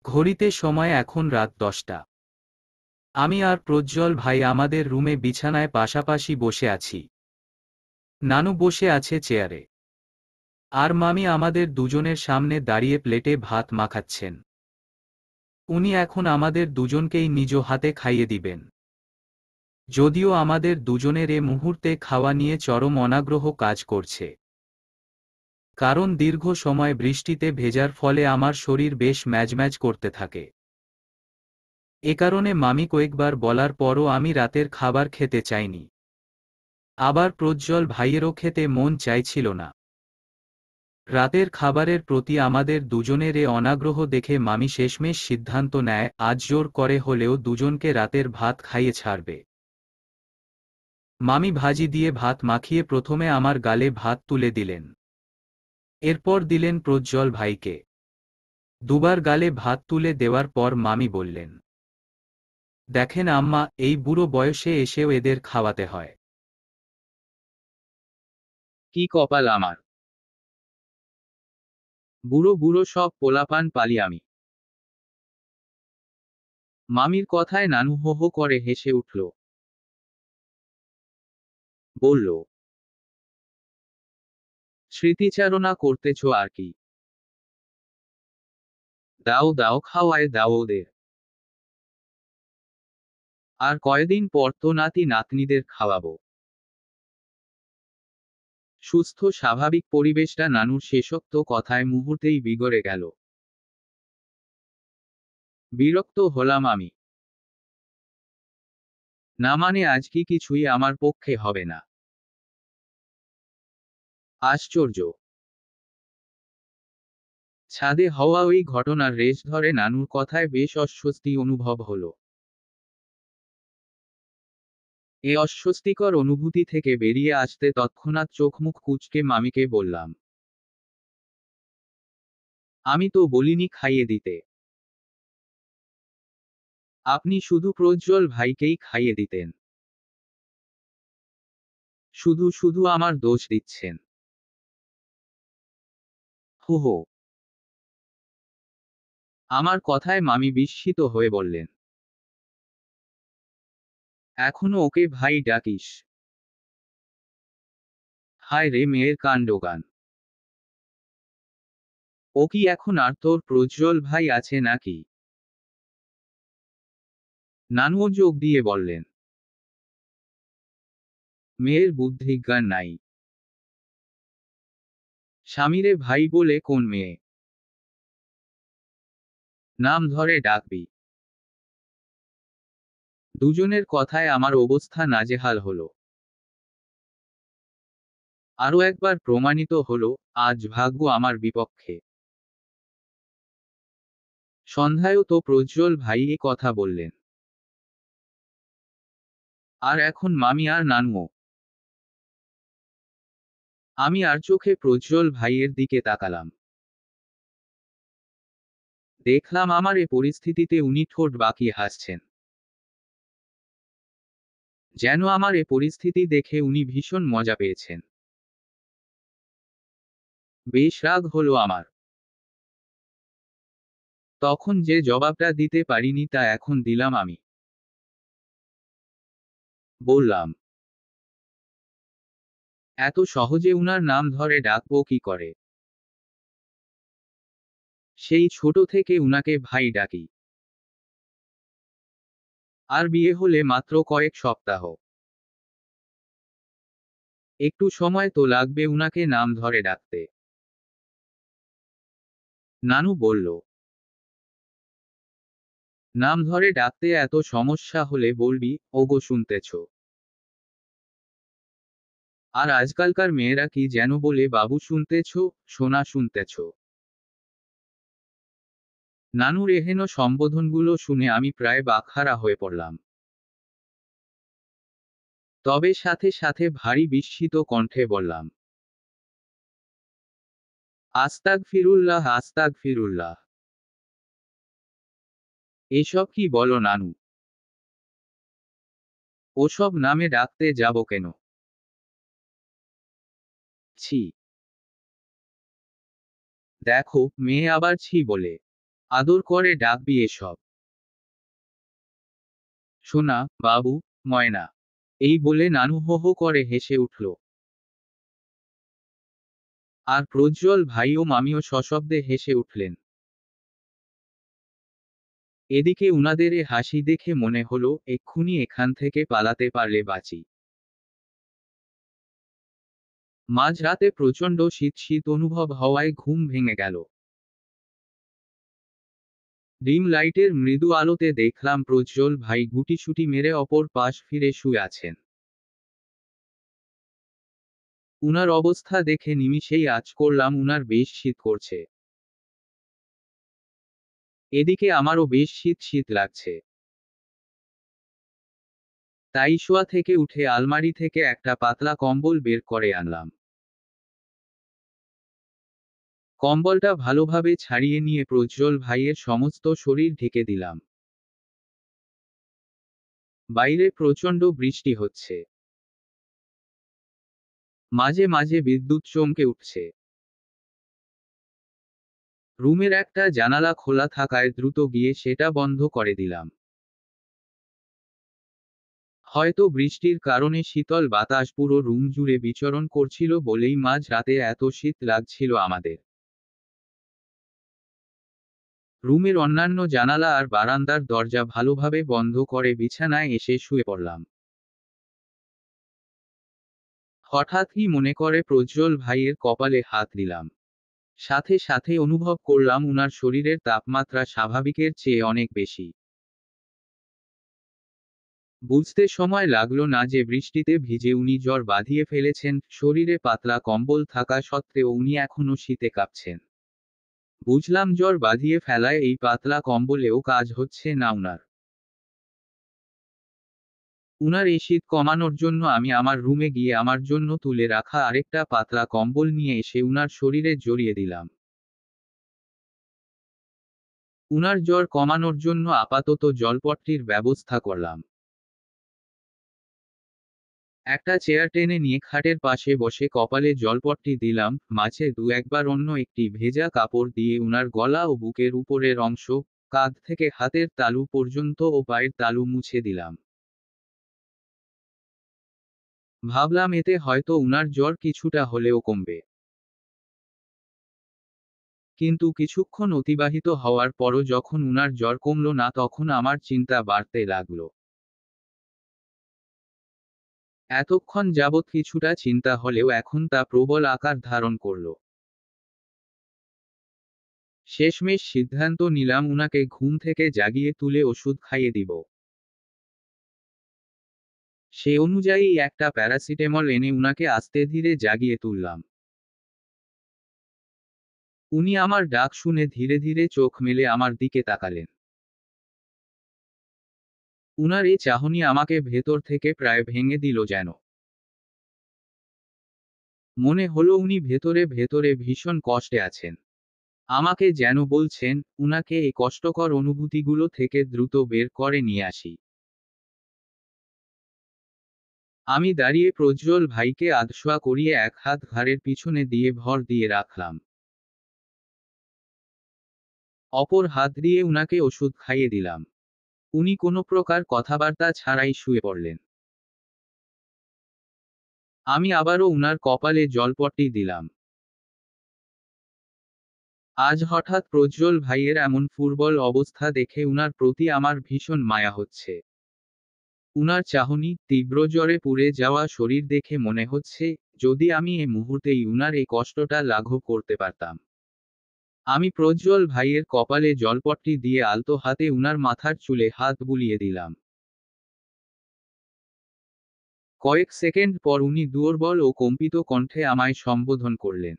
ঘড়িতে সময় এখন রাত 10টা। আমি আর প্রজ্জ্বল ভাই আমাদের রুমে বিছানায় পাশাপাশি বসে আছি। নানু বসে আছে চেয়ারে। আর মামি আমাদের দুজনের সামনে দাঁড়িয়ে প্লেটে ভাত মাখাচ্ছেন। উনি এখন আমাদের দুজনকেই নিজ হাতে খাইয়ে দিবেন। যদিও আমাদের দুজনের এ মুহূর্তে খাওয়া নিয়ে চরম অনাগ্রহ কাজ করছে। কারণ দীর্ঘ সময় বৃষ্টিতে ভেজার ফলে আমার শরীর বেশ ম্যাজম্যাজ করতে থাকে। এ কারণে মামি কয়েকবার বলার পরও আমি রাতের খাবার খেতে চাইনি। আবার প্রজ্জ্বল ভাইয়েরও খেতে মন চাইছিল না। রাতের খাবারের প্রতি আমাদের দুজনের এ অনাগ্রহ দেখে মামি শেষমেশ সিদ্ধান্ত নেয় আজ জোর করে হলেও দুজনকে রাতের ভাত খাইয়ে ছাড়বে। মামি ভাজি দিয়ে ভাত মাখিয়ে প্রথমে আমার গালে ভাত তুলে দিলেন। এরপর দিলেন প্রজ্জ্বল ভাইকে। দুবার গালে ভাত তুলে দেওয়ার পর মামি বললেন, দেখেন আম্মা, এই বুড়ো বয়সে এসেও এদের খাওয়াতে হয়। কি কপাল আমার! বুড়ো বুড়ো সব পোলাপান পালি আমি। মামির কথায় নানু হো হো করে হেসে উঠল। বলল, স্মৃতিচারণা করতেছ আর কি? দাও দাও, খাওয়ায় দাও ওদের। আর কয়দিন পর তো নাতি নাতনিদের খাওয়াবো। সুস্থ স্বাভাবিক পরিবেশটা নানুর শেষোক্ত কথায় মুহূর্তেই বিগড়ে গেল। বিরক্ত হলাম আমি। না মানে আজ কি কিছুই আমার পক্ষে হবে না? আশ্চর্য! ছাদে হওয়া ওই ঘটনার রেশ ধরে নানুর কথায় বেশ অস্বস্তি অনুভব হলো। এ অস্বস্তিকর অনুভূতি থেকে বেরিয়ে আসতে তৎক্ষণাৎ চোখ মুখ কুঁচকে মামিকে বললাম, আমি তো বলিনি খাইয়ে দিতে। আপনি শুধু প্রজ্জ্বল ভাইকেই খাইয়ে দিতেন। শুধু শুধু আমার দোষ দিচ্ছেন। হো হো। আমার কথায় মামি বিস্মিত হয়ে বললেন, এখনো ওকে ভাই ডাকিস? হায় রে মেয়ের কাণ্ডজ্ঞান। ও কি এখন আর তোর প্রজ্জ্বল ভাই আছে নাকি? নানুও যোগ দিয়ে বললেন, মেয়ের বুদ্ধিজ্ঞান নাই। স্বামীরে ভাই বলে কোন মেয়ে? নাম ধরে ডাকবি? দুজনের কথায় আমার অবস্থা নাজেহাল হলো। আরো একবার প্রমাণিত হলো, আজ ভাগ্য আমার বিপক্ষে। সন্ধ্যায়ও তো প্রজ্জ্বল ভাই এ কথা বললেন। আর এখন মামি আর নানুও। আমি আর চোখে প্রজ্জ্বল ভাইয়ের দিকে তাকালাম। দেখলাম আমার এ পরিস্থিতিতে উনি ঠোঁট বাঁকিয়ে হাসছেন। যেন আমার এ পরিস্থিতি দেখে উনি ভীষণ মজা পেয়েছেন। বেশ রাগ হলো আমার। তখন যে জবাবটা দিতে পারিনি তা এখন দিলাম আমি। বললাম, এত সহজে উনার নাম ধরে ডাকবো কি করে? সেই ছোট থেকে উনাকে ভাই ডাকি। আর বিয়ে হলে মাত্র কয়েক সপ্তাহ। একটু সময় তো লাগবে উনাকে নাম ধরে ডাকতে। নানু বলল, নাম ধরে ডাকতে এত সমস্যা হলে বলবি, ওগো শুনতেছ? আর আজকালকার মেয়েরা কি যেন বলে, বাবু শুনতেছ, সোনা শুনতেছ। নানুর এহেন সম্বোধনগুলো শুনে আমি প্রায় বাকহারা হয়ে পড়লাম। তবে সাথে সাথে ভারী বিস্মিত কণ্ঠে বললাম, আস্তাগফিরুল্লাহ আস্তাগফিরুল্লাহ। এসব কি বলো নানু? ওসব নামে ডাকতে যাব কেন? ছি। দেখো, মেয়ে আবার ছি বলে। আদর করে ডাকবি এসব। সোনা, বাবু, ময়না। এই বলে নানু হো হো করে হেসে উঠল। আর প্রজ্জ্বল ভাই ও মামিও সশব্দে হেসে উঠলেন। এদিকে উনাদের এ হাসি দেখে মনে হলো, এক্ষুনি এখান থেকে পালাতে পারলে বাঁচি। মাঝরাতে প্রচণ্ড শীত শীত অনুভব হওয়ায় ঘুম ভেঙে গেল। ডিম লাইটের মৃদু আলোতে দেখলাম প্রজ্জ্বল ভাই গুটিসুটি মেরে অপর পাশ ফিরে শুয়ে আছেন। উনার অবস্থা দেখে নিমিষেই আঁচ করলাম উনার বেশ শীত করছে। এদিকে আমারও বেশ শীত শীত লাগছে। তাই শোয়া থেকে উঠে আলমারি থেকে একটা পাতলা কম্বল বের করে আনলাম। কম্বলটা ভালোভাবে ছাড়িয়ে নিয়ে প্রজ্জ্বল ভাইয়ের সমস্ত শরীর ঢেকে দিলাম। বাইরে প্রচণ্ড বৃষ্টি হচ্ছে। মাঝে মাঝে বিদ্যুৎ চমকে উঠছে। রুমের একটা জানালা খোলা থাকায় দ্রুত গিয়ে সেটা বন্ধ করে দিলাম। হয়তো বৃষ্টির কারণে শীতল বাতাস পুরো রুম জুড়ে বিচরণ করছিল বলেই মাঝ রাতে এত শীত লাগছিল আমাদের। রুমের অন্যান্য জানালা আর বারান্দার দরজা ভালোভাবে বন্ধ করে বিছানায় এসে শুয়ে পড়লাম। হঠাৎই মনে করে প্রজ্জ্বল ভাইয়ের কপালে হাত দিলাম। সাথে সাথে অনুভব করলাম উনার শরীরের তাপমাত্রা স্বাভাবিকের চেয়ে অনেক বেশি। বুঝতে সময় লাগলো না যে বৃষ্টিতে ভিজে উনি জ্বর বাঁধিয়ে ফেলেছেন, শরীরে পাতলা কম্বল থাকা সত্ত্বেও উনি এখনো শীতে কাঁপছেন। বুঝলাম জ্বর বাঁধিয়ে ফেলায় এই পাতলা কম্বলেও কাজ হচ্ছে না উনার। উনার এই শীত কমানোর জন্য আমি আমার রুমে গিয়ে আমার জন্য তুলে রাখা আরেকটা পাতলা কম্বল নিয়ে এসে উনার শরীরে জড়িয়ে দিলাম। উনার জ্বর কমানোর জন্য আপাতত জলপট্টির ব্যবস্থা করলাম। একটা চেয়ার টেনে নিয়ে খাটের পাশে বসে কপালে জলপট্টি দিলাম, মাঝে দু একবার অন্য একটি ভেজা কাপড় দিয়ে উনার গলা ও বুকের উপরের অংশ, কাঁধ থেকে হাতের তালু পর্যন্ত ও পায়ের তালু মুছে দিলাম। ভাবলাম এতে হয়তো উনার জ্বর কিছুটা হলেও কমবে। কিন্তু কিছুক্ষণ অতিবাহিত হওয়ার পরও যখন উনার জ্বর কমল না তখন আমার চিন্তা বাড়তে লাগলো। এতক্ষণ যাবৎ কিছুটা চিন্তা হলেও এখন তা প্রবল আকার ধারণ করল। শেষমেশ সিদ্ধান্ত নিলাম উনাকে ঘুম থেকে জাগিয়ে তুলে ওষুধ খাইয়ে দিব। সে অনুযায়ী একটা প্যারাসিটামল এনে উনাকে আস্তে ধীরে জাগিয়ে তুললাম। উনি আমার ডাক শুনে ধীরে ধীরে চোখ মেলে আমার দিকে তাকালেন। উনার এই চাহনি আমাকে ভেতর থেকে প্রায় ভেঙে দিল যেন। মনে হলো উনি ভেতরে ভেতরে ভীষণ কষ্টে আছেন। আমাকে যেন বলছেন, উনাকে এই কষ্টকর অনুভূতিগুলো থেকে দ্রুত বের করে নিয়ে আসি। আমি দাঁড়িয়ে প্রজ্জ্বল ভাইকে আধশোয়া করিয়ে এক হাত ঘাড়ের পিছনে দিয়ে ভর দিয়ে রাখলাম। অপর হাত দিয়ে উনাকে ওষুধ খাইয়ে দিলাম। উনি কোনো প্রকার কথাবার্তা ছাড়াই শুয়ে পড়লেন। আমি আবারও উনার কপালে জলপট্টি দিলাম। আজ হঠাৎ প্রজ্জ্বল ভাইয়ের এমন ফুরবল অবস্থা দেখে উনার প্রতি আমার ভীষণ মায়া হচ্ছে। উনার চাহনি, তীব্র জ্বরে পুড়ে যাওয়া শরীর দেখে মনে হচ্ছে, যদি আমি এ মুহূর্তেই উনার এই কষ্টটা লাঘব করতে পারতাম। আমি প্রজ্জ্বল ভাইয়ের কপালে জলপট্টি দিয়ে আলতো হাতে উনার মাথার চুলে হাত বুলিয়ে দিলাম। কয়েক সেকেন্ড পর উনি দুর্বল ও কম্পিত কণ্ঠে আমায় সম্বোধন করলেন।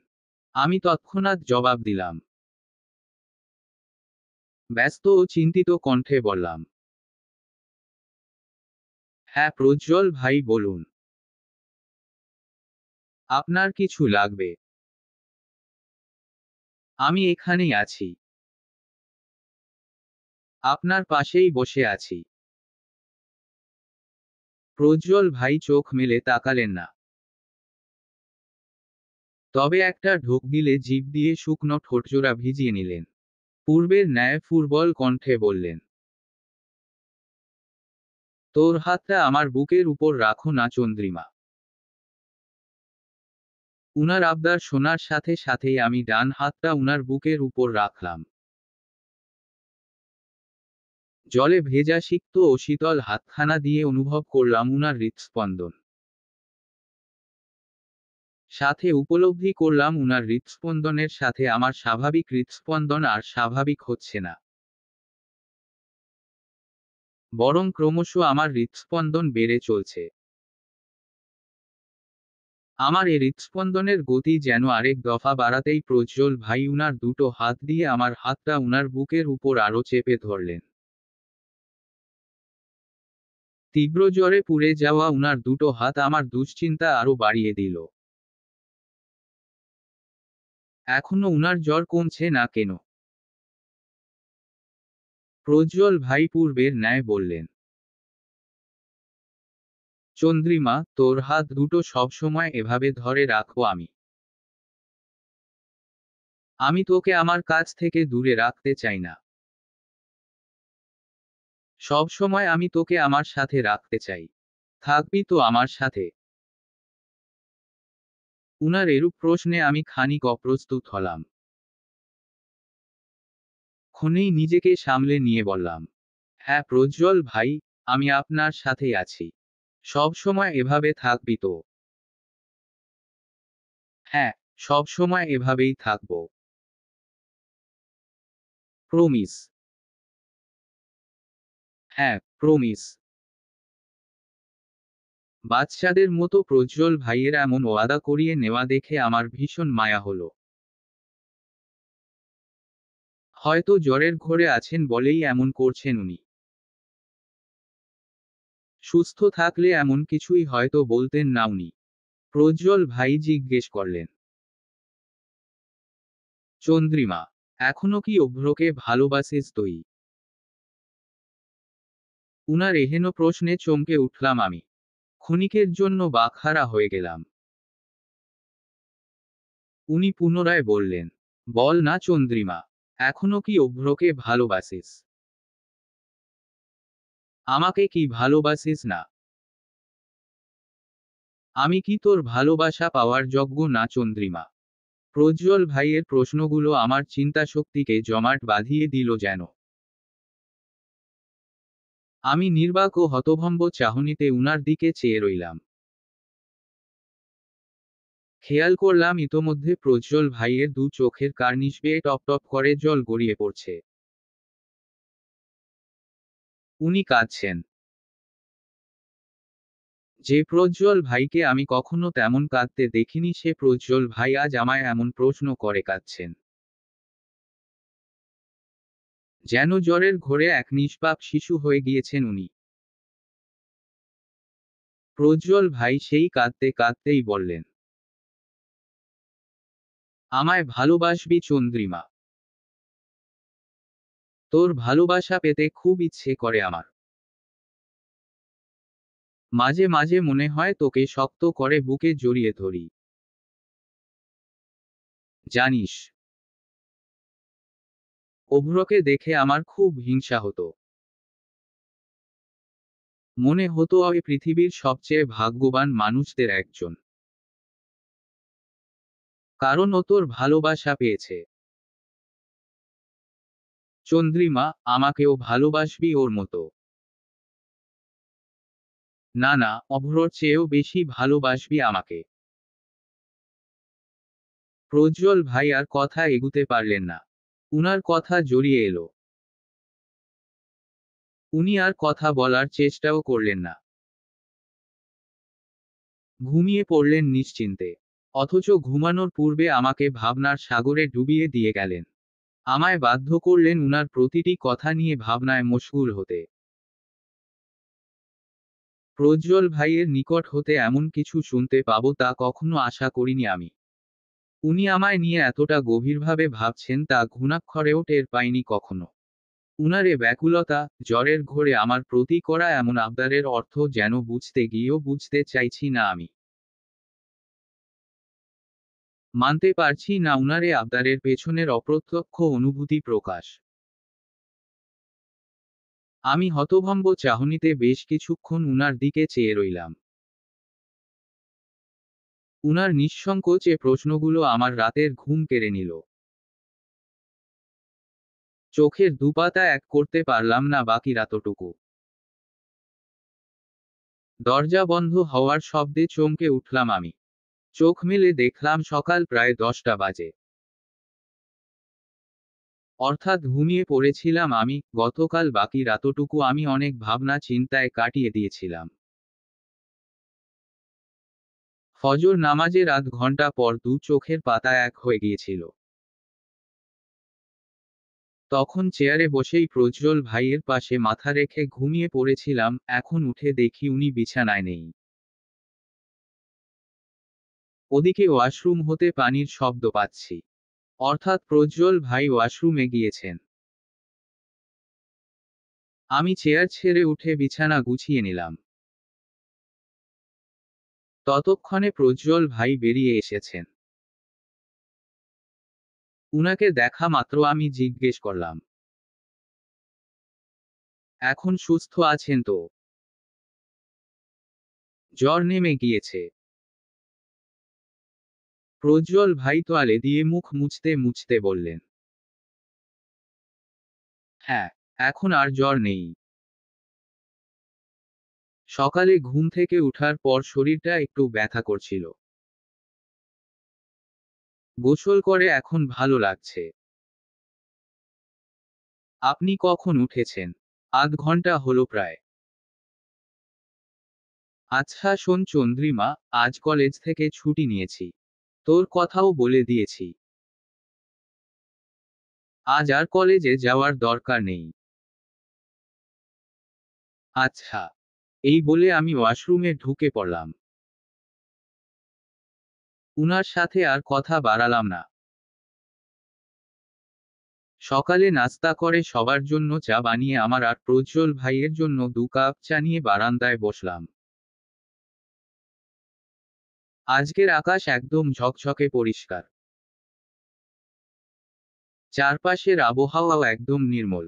আমি তৎক্ষণাৎ জবাব দিলাম। ব্যস্ত ও চিন্তিত কণ্ঠে বললাম, হ্যাঁ প্রজ্জ্বল ভাই বলুন। আপনার কিছু লাগবে? আমি এখানেই আছি। আপনার পাশেই বসে আছি। প্রজ্জ্বল ভাই চোখ মেলে তাকালেন না। তবে একটা ঢোক গিলে জিভ দিয়ে শুকনো ঠোঁটজোড়া ভিজিয়ে নিলেন। পূর্বের ন্যায় ফুরবল কণ্ঠে বললেন, তোর হাতটা আমার বুকের উপর রাখো না চন্দ্রিমা। উনার আবদার শোনার সাথে সাথেই আমি ডান হাতটা উনার বুকের উপর রাখলাম। জলে ভেজা সিক্ত ও শীতল হাতখানা দিয়ে অনুভব করলাম উনার হৃৎস্পন্দন। সাথে উপলব্ধি করলাম উনার হৃৎস্পন্দনের সাথে আমার স্বাভাবিক হৃৎস্পন্দন আর স্বাভাবিক হচ্ছে না। বরং ক্রমশ আমার হৃৎস্পন্দন বেড়ে চলছে। আমার এ হৃৎস্পন্দনের গতি যেন আরেক দফা বাড়াতেই প্রজ্জ্বল ভাই উনার দুটো হাত দিয়ে আমার হাতটা উনার বুকের উপর আরো চেপে ধরলেন। তীব্র জ্বরে পুড়ে যাওয়া উনার দুটো হাত আমার দুশ্চিন্তা আরো বাড়িয়ে দিল। এখনো উনার জ্বর কমছে না কেন? প্রজ্জ্বল ভাই পূর্বের ন্যায় বললেন। চন্দ্রিমা, তোর হাত দুটো সবসময় এভাবে ধরে রাখবো আমি। আমি তোকে আমার কাছ থেকে দূরে রাখতে চাই না। সব সময় আমি তোকে আমার সাথে রাখতে চাই। থাকবি তো আমার সাথে? উনার এরূপ প্রশ্নে আমি খানিক অপ্রস্তুত হলাম। ক্ষণেই নিজেকে সামলে নিয়ে বললাম, হ্যাঁ প্রজ্জ্বল ভাই, আমি আপনার সাথেই আছি। সব সময় এভাবে থাকবি তো? হ্যাঁ, সব সময় এভাবেই থাকবো। প্রমিস? হ্যাঁ, প্রমিস। বাচ্চাদের মতো প্রজ্জ্বল ভাইয়ের এমন ওয়াদা করিয়ে নেওয়া দেখে আমার ভীষণ মায়া হলো। হয়তো জ্বরের ঘোরে আছেন বলেই এমন করছেন উনি। সুস্থ থাকলে এমন কিছুই হয়তো বলতেন না উনি। প্রজ্জ্বল ভাই জিজ্ঞেস করলেন, চন্দ্রিমা, এখনো কি অভ্রকে ভালোবাসিস তুই? উনার এহেন প্রশ্নে চমকে উঠলাম আমি। ক্ষণিকের জন্য বাকহারা হয়ে গেলাম। উনি পুনরায় বললেন, বল না চন্দ্রিমা, এখনো কি অভ্রকে ভালোবাসিস? আমাকে কি ভালোবাসিস না? আমি কি তোর ভালোবাসা পাওয়ার যোগ্য না চন্দ্রিমা? প্রজ্জ্বল ভাইয়ের প্রশ্নগুলো আমার চিন্তাশক্তিকে জমাট বাঁধিয়ে দিল যেন। আমি নির্বাক ও হতভম্ব চাহনিতে উনার দিকে চেয়ে রইলাম। খেয়াল করলাম ইতোমধ্যে প্রজ্জ্বল ভাইয়ের দু চোখের কার্নিশ বেয়ে টপ টপ করে জল গড়িয়ে পড়ছে। উনি কাঁদছেন। যে প্রজ্জ্বল ভাইকে আমি কখনো তেমন কাঁদতে দেখিনি সে প্রজ্জ্বল ভাই আজ আমায় এমন প্রশ্ন করে কাঁদছেন। যেন জ্বরের ঘোরে এক নিষ্পাপ শিশু হয়ে গিয়েছেন উনি। প্রজ্জ্বল ভাই সেই কাঁদতে কাঁদতেই বললেন, আমায় ভালোবাসবি চন্দ্রিমা? তোর ভালোবাসা পেতে খুব ইচ্ছে করে আমার। মাঝে মাঝে মনে হয় তোকে শক্ত করে বুকে জড়িয়ে ধরি। জানিস, অভ্রকে দেখে আমার খুব হিংসা হতো। মনে হতো ওই পৃথিবীর সবচেয়ে ভাগ্যবান মানুষদের একজন। কারণ ও তোর ভালোবাসা পেয়েছে। চন্দ্রিমা, আমাকেও ভালোবাসবি ওর মতো? না না, অভ্রর চেয়েও বেশি ভালোবাসবি আমাকে। প্রজ্জ্বল ভাই আর কথা এগুতে পারলেন না। উনার কথা জড়িয়ে এলো। উনি আর কথা বলার চেষ্টাও করলেন না। ঘুমিয়ে পড়লেন নিশ্চিন্তে। অথচ ঘুমানোর পূর্বে আমাকে ভাবনার সাগরে ডুবিয়ে দিয়ে গেলেন। আমায় বাধ্য করলেন উনার প্রতিটি কথা নিয়ে ভাবনায় মশগুল হতে। প্রজ্জ্বল ভাইয়ের নিকট হতে এমন কিছু শুনতে পাবো তা কখনো আশা করিনি আমি। উনি আমায় নিয়ে এতটা গভীরভাবে ভাবছেন তা ঘুণাক্ষরেও টের পাইনি কখনো। উনার এ ব্যাকুলতা, জ্বরের ঘোরে আমার প্রতি করা এমন আবদারের অর্থ যেন বুঝতে গিয়েও বুঝতে চাইছি না আমি। মানতে পারছি না উনার এ আবদারের পেছনের অপ্রত্যক্ষ অনুভূতি প্রকাশ। আমি হতভম্ব চাহনিতে বেশ কিছুক্ষণ উনার দিকে চেয়ে রইলাম। উনার নিঃসংকোচ এ প্রশ্নগুলো আমার রাতের ঘুম কেড়ে নিল। চোখের দুপাতা এক করতে পারলাম না বাকি রাতটুকু। দরজা বন্ধ হওয়ার শব্দে চমকে উঠলাম আমি। চোখ মেলে দেখলাম সকাল প্রায় 10টা বাজে। অর্থাৎ ঘুমিয়ে পড়েছিলাম আমি, গতকাল বাকি রাতটুকু আমি অনেক ভাবনা চিন্তায় কাটিয়ে দিয়েছিলাম। ফজর নামাজের আধ ঘন্টা পর দু চোখের পাতা এক হয়ে গিয়েছিল। তখন চেয়ারে বসেই প্রজ্জ্বল ভাইয়ের পাশে মাথা রেখে ঘুমিয়ে পড়েছিলাম, এখন উঠে দেখি উনি বিছানায় নেই। ওদিকে ওয়াশরুম হতে পানির শব্দ পাচ্ছি। অর্থাৎ প্রজ্জ্বল ভাই ওয়াশরুমে গিয়েছেন। আমি চেয়ার ছেড়ে উঠে বিছানা গুছিয়ে নিলাম। ততক্ষণে প্রজ্জ্বল ভাই বেরিয়ে এসেছেন। উনাকে দেখা মাত্র আমি জিজ্ঞেস করলাম, এখন সুস্থ আছেন তো? জ্বর নেমে গিয়েছে? প্রজ্জ্বল ভাই তোয়ালে দিয়ে মুখ মুছতে মুছতে বললেন, হ্যাঁ, এখন আর জ্বর নেই। সকালে ঘুম থেকে উঠার পর শরীরটা একটু ব্যথা করছিল। গোসল করে এখন ভালো লাগছে। আপনি কখন উঠেছেন? আধ ঘন্টা হলো প্রায়। আচ্ছা শোন চন্দ্রিমা, আজ কলেজ থেকে ছুটি নিয়েছি। তোর কথাও বলে দিয়েছি। আজ আর কলেজে যাওয়ার দরকার নেই। আচ্ছা। এই বলে আমি ওয়াশরুমে ঢুকে পড়লাম। উনার সাথে আর কথা বাড়ালাম না। সকালে নাস্তা করে সবার জন্য চা বানিয়ে আমার আর প্রজ্জ্বল ভাইয়ের জন্য 2 কাপ চা নিয়ে বারান্দায় বসলাম। আজকের আকাশ একদম ঝকঝকে পরিষ্কার। চারপাশের আবহাওয়াও একদম নির্মল।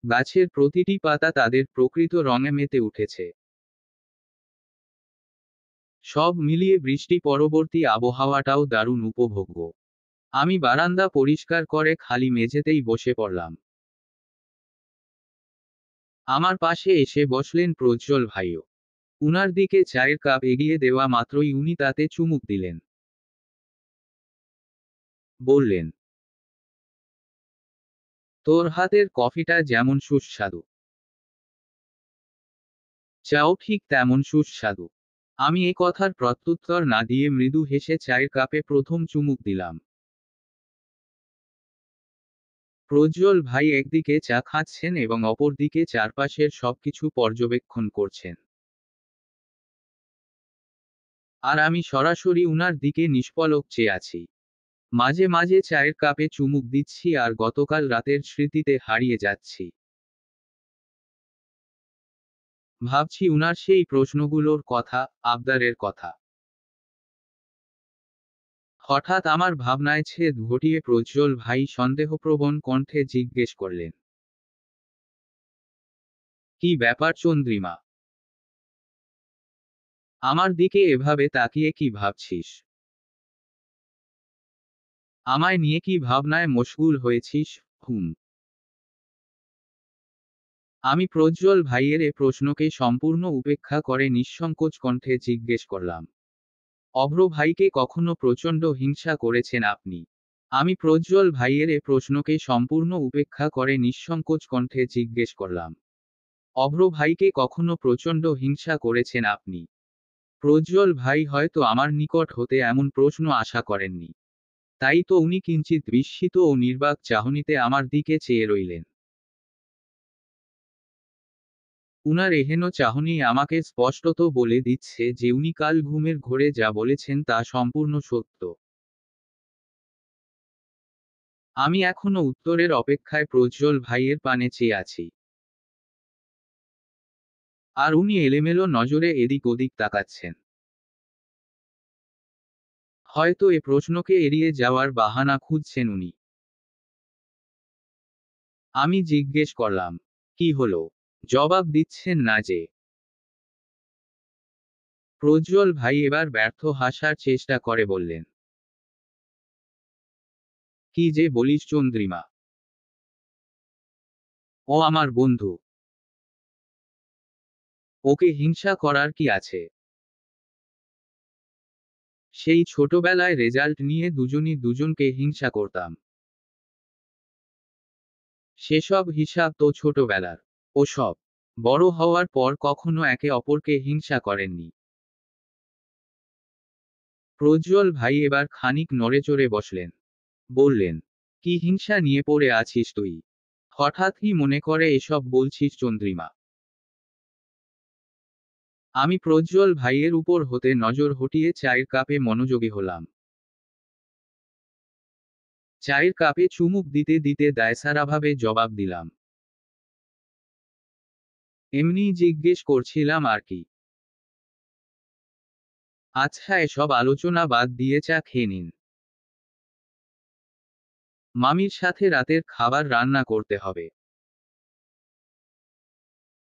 গাছের প্রতিটি পাতা তাদের প্রকৃত রঙে মেতে উঠেছে। সব মিলিয়ে বৃষ্টি পরবর্তী আবহাওয়াটাও দারুণ উপভোগ্য। আমি বারান্দা পরিষ্কার করে খালি মেঝেতেই বসে পড়লাম। আমার পাশে এসে বসলেন প্রজ্জ্বল ভাইও। উনার দিকে চায়ের কাপ এগিয়ে দেওয়া মাত্রই উনি তাতে চুমুক দিলেন। বললেন, তোর হাতের কফিটা যেমন সুস্বাদু, চাও ঠিক তেমন সুস্বাদু। আমি এ কথার প্রত্যুত্তর না দিয়ে মৃদু হেসে চায়ের কাপে প্রথম চুমুক দিলাম। প্রজ্জ্বল ভাই একদিকে চা খাচ্ছেন এবং অপরদিকে চারপাশের সবকিছু পর্যবেক্ষণ করছেন। আর আমি সরাসরি উনার দিকে নিষ্পলক চেয়ে আছি। মাঝে মাঝে চায়ের কাপে চুমুক দিচ্ছি আর গতকাল রাতের স্মৃতিতে হারিয়ে যাচ্ছি। ভাবছি উনার সেই প্রশ্নগুলোর কথা, আবদারের কথা। হঠাৎ আমার ভাবনায় ছেদ ঘটিয়ে প্রজ্জ্বল ভাই সন্দেহপ্রবণ কণ্ঠে জিজ্ঞেস করলেন, কি ব্যাপার চন্দ্রিমা? আমার দিকে এভাবে তাকিয়ে কি ভাবছিস? আমায় নিয়ে কি ভাবনায় মশগুল হয়েছিস? হুম। আমি প্রজ্জ্বল ভাইয়ের এ প্রশ্নকে সম্পূর্ণ উপেক্ষা করে নিঃসংকোচ কণ্ঠে জিজ্ঞেস করলাম, অভ্র ভাইকে কখনো প্রচণ্ড হিংসা করেছেন আপনি? আমি প্রজ্জ্বল ভাইয়ের এ প্রশ্নকে সম্পূর্ণ উপেক্ষা করে নিঃসংকোচ কণ্ঠে জিজ্ঞেস করলাম, অভ্র ভাইকে কখনো প্রচণ্ড হিংসা করেছেন আপনি? প্রজ্জ্বল ভাই হয়তো আমার নিকট হতে এমন প্রশ্ন আশা করেননি। তাই তো উনি কিঞ্চিৎ বিস্মিত ও নির্বাক চাহনিতে আমার দিকে চেয়ে রইলেন। উনার এহেন চাহনি আমাকে স্পষ্টত বলে দিচ্ছে যে উনি কাল ঘুমের ঘোরে যা বলেছেন তা সম্পূর্ণ সত্য। আমি এখনো উত্তরের অপেক্ষায় প্রজ্জ্বল ভাইয়ের পানে চেয়ে আছি। আর উনি এলোমেলো নজরে এদিক ওদিক তাকাচ্ছেন। হয়তো এ প্রশ্নকে এড়িয়ে যাওয়ার বাহানা খুঁজছেন উনি। আমি জিজ্ঞেস করলাম, কি হলো? জবাব দিচ্ছেন না যে? প্রজ্জ্বল ভাই এবার ব্যর্থ হাসার চেষ্টা করে বললেন, কি যে বলিস চন্দ্রিমা? ও আমার বন্ধু। ওকে হিংসা করার কি আছে? সেই ছোটবেলায় রেজাল্ট নিয়ে দুজনই দুজনকে হিংসা করতাম। সেসব হিসাব তো ছোটবেলার। ওসব বড় হওয়ার পর কখনো একে অপরকে হিংসা করেননি। প্রজ্জ্বল ভাই এবার খানিক নড়েচড়ে বসলেন। বললেন, কি হিংসা নিয়ে পড়ে আছিস তুই? হঠাৎ কি মনে করে এসব বলছিস চন্দ্রিমা? আমি প্রজ্জ্বল ভাইয়ের উপর হতে নজর হটিয়ে চায়ের কাপে মনোযোগী হলাম। চায়ের কাপে চুমুক দিতে দিতে দায়সারাভাবে জবাব দিলাম, এমনিই জিজ্ঞেস করছিলাম আর কি। আচ্ছা, এসব আলোচনা বাদ দিয়ে চা খেয়ে নিন। মামির সাথে রাতের খাবার রান্না করতে হবে।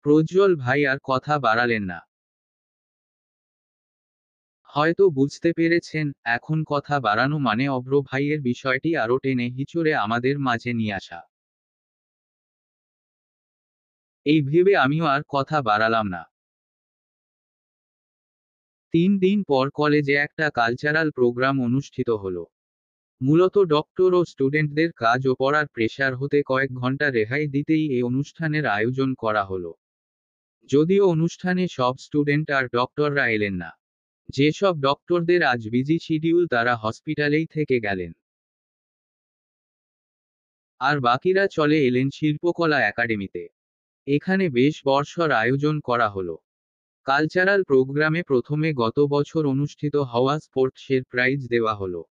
প্রজ্জ্বল ভাই আর কথা বাড়ালেন না। হয়তো বুঝতে পেরেছেন, এখন কথা বাড়ানো মানে অভ্র ভাইয়ের বিষয়টি আরো টেনে হিচড়ে আমাদের মাঝে নিয়ে আসা। এই ভেবে আমিও আর কথা বাড়ালাম না। 3 দিন পর কলেজে একটা কালচারাল প্রোগ্রাম অনুষ্ঠিত হলো। মূলত ডক্টর ও স্টুডেন্টদের কাজ ও পড়ার প্রেশার হতে কয়েক ঘন্টা রেহাই দিতেই এই অনুষ্ঠানের আয়োজন করা হলো। যদিও অনুষ্ঠানে সব স্টুডেন্ট আর ডক্টররা এলেন না। যেসব ডক্টরদের আজ বিজি শিডিউল তারা হসপিটালেই থেকে গেলেন। আর বাকিরা চলে এলেন শিল্পকলা একাডেমিতে। এখানে বেশ বর্ষর আয়োজন করা হলো। কালচারাল প্রোগ্রামে প্রথমে গত বছর অনুষ্ঠিত হওয়া স্পোর্টসের প্রাইজ দেওয়া হলো।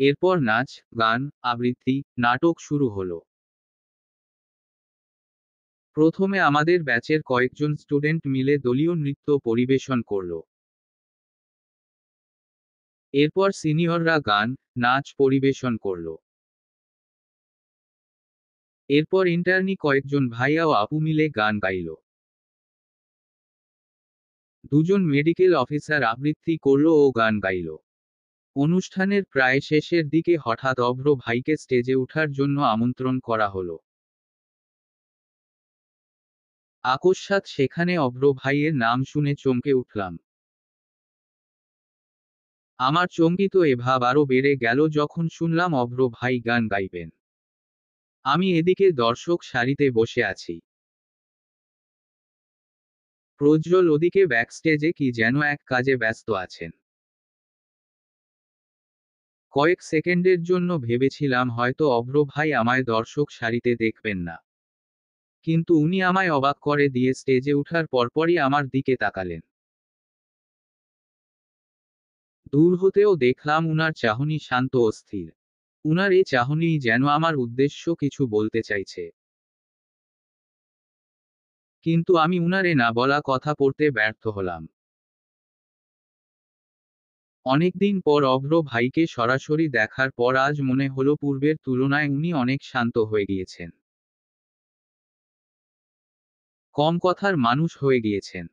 এরপর নাচ, গান, আবৃত্তি, নাটক শুরু হলো। প্রথমে আমাদের ব্যাচের কয়েকজন স্টুডেন্ট মিলে দলীয় নৃত্য পরিবেশন করলো। এরপর সিনিয়ররা গান, নাচ পরিবেশন করলো। এরপর ইন্টার্নি কয়েকজন ভাইয়া ও আপু মিলে গান গাইল। দুজন মেডিকেল অফিসার আবৃত্তি করল ও গান গাইল। অনুষ্ঠানের প্রায় শেষের দিকে হঠাৎ অভ্র ভাইকে স্টেজে ওঠার জন্য আমন্ত্রণ করা হলো। আকস্মাৎ সেখানে অভ্র ভাইয়ের নাম শুনে চমকে উঠলাম। আমার চমকিত এ ভাব আরো বেড়ে গেল যখন শুনলাম অভ্র ভাই গান গাইবেন। আমি এদিকে দর্শক সারিতে বসে আছি। প্রজ্জ্বল ওদিকে ব্যাকস্টেজে কি যেন এক কাজে ব্যস্ত আছেন। কয়েক সেকেন্ডের জন্য ভেবেছিলাম হয়তো অভ্র ভাই আমায় দর্শক সারিতে দেখবেন না। কিন্তু উনি আমায় অবাক করে দিয়ে স্টেজে ওঠার পরপরই আমার দিকে তাকালেন। দূর হতেও দেখলাম উনার চাহনি শান্ত ও স্থির। উনার এ চাহনিই যেন আমার উদ্দেশ্য কিছু বলতে চাইছে। কিন্তু আমি উনার এ না বলা কথা পড়তে ব্যর্থ হলাম। অনেকদিন পর অভ্র ভাইকে সরাসরি দেখার পর আজ মনে হলো পূর্বের তুলনায় উনি অনেক শান্ত হয়ে গিয়েছেন। কম কথার মানুষ হয়ে গিয়েছেন।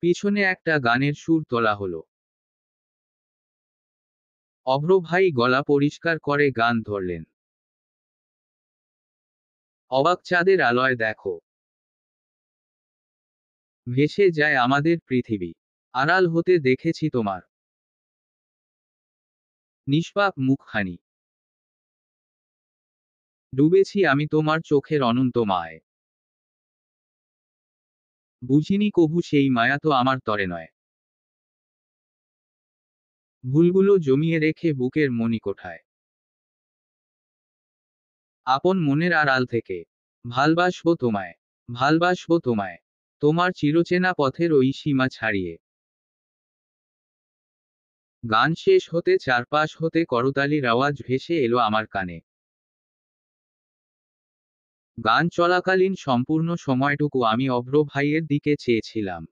পিছনে একটা গানের সুর তোলা হলো। অভ্র ভাই গলা পরিষ্কার করে গান ধরলেন। অবাক চাঁদের আলোয় দেখো ভেসে যায় আমাদের পৃথিবী। আড়াল হতে দেখেছি তোমার নিষ্পাপ মুখখানি। ডুবেছি আমি তোমার চোখের অনন্ত মায়। বুঝিনি কভু সেই মায়া তো আমার তরে নয়। ভুলগুলো জমিয়ে রেখে বুকের মণিকোঠায় আপন মনের আড়াল থেকে ভালবাসবো তোমায়, ভালবাসবো তোমায়, তোমার চিরচেনা পথের ওই সীমা ছাড়িয়ে। গান শেষ হতে চারপাশ হতে করতালির আওয়াজ ভেসে এলো আমার কানে। গান চলাকালীন সম্পূর্ণ সময়টুকু আমি অভ্র ভাইয়ের দিকে চেয়েছিলাম।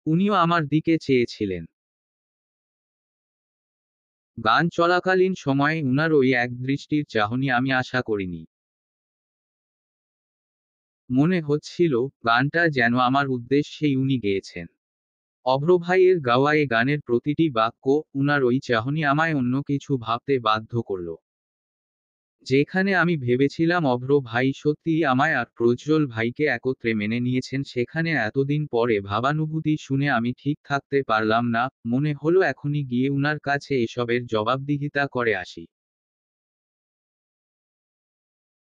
উনিও আমার দিকে চেয়েছিলেন। গান চলাকালীন সময়ে উনার ওই এক দৃষ্টির চাহনি আমি আশা করিনি। মনে হচ্ছিল গানটা যেন আমার উদ্দেশ্যেই উনি গেয়েছেন। অভ্র ভাইয়ের গাওয়া এ গানের প্রতিটি বাক্য, উনার ওই চাহনি আমায় অন্য কিছু ভাবতে বাধ্য করল। যেখানে আমি ভেবেছিলাম অভ্র ভাই সত্যিই আমায় আর প্রজ্জ্বল ভাইকে একত্রে মেনে নিয়েছেন, সেখানে এতদিন পরে ভাবানুভূতি শুনে আমি ঠিক থাকতে পারলাম না। মনে হলো এখনই গিয়ে উনার কাছে এসবের জবাবদিহিতা করে আসি।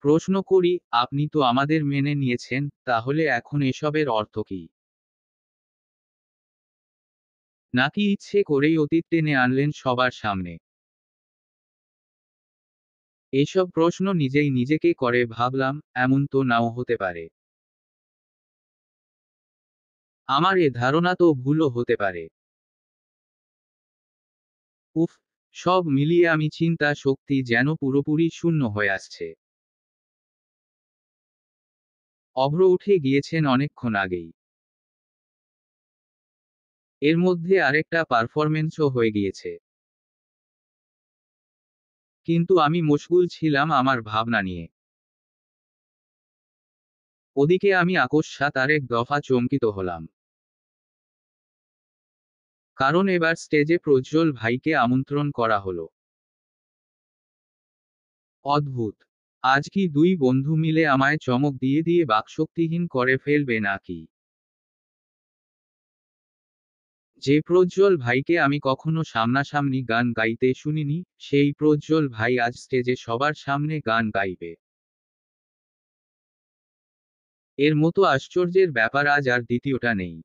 প্রশ্ন করি, আপনি তো আমাদের মেনে নিয়েছেন, তাহলে এখন এসবের অর্থ কি? নাকি ইচ্ছে করেই অতীত টেনে আনলেন সবার সামনে? এইসব প্রশ্ন নিজেই নিজেকে করে ভাবলাম, এমন তো নাও হতে পারে। আমার এ ধারণা তো ভুলও হতে পারে। উফ, সব মিলিয়ে আমি চিন্তা শক্তি যেন পুরোপুরি শূন্য হয়ে আসছে। অভ্র উঠে গিয়েছেন অনেকক্ষণ আগেই। এর মধ্যে আরেকটা পারফরমেন্সও হয়ে গিয়েছে। কিন্তু আমি মশগুল ছিলাম আমার ভাবনা নিয়ে। ওদিকে আমি আকস্মাৎ আরেক দফা চমকিত হলাম। কারণ এবার স্টেজে প্রজ্জ্বল ভাইকে আমন্ত্রণ করা হলো। অদ্ভুত। আজ কি দুই বন্ধু মিলে আমায় চমক দিয়ে দিয়ে বাকশক্তিহীন করে ফেলবে নাকি? যে প্রজ্জ্বল ভাইকে আমি কখনো সামনাসামনি গান গাইতে শুনিনি, সেই প্রজ্জ্বল ভাই আজ স্টেজে সবার সামনে গান গাইবে। এর মতো আশ্চর্যের ব্যাপার আজ আর দ্বিতীয়টা নেই।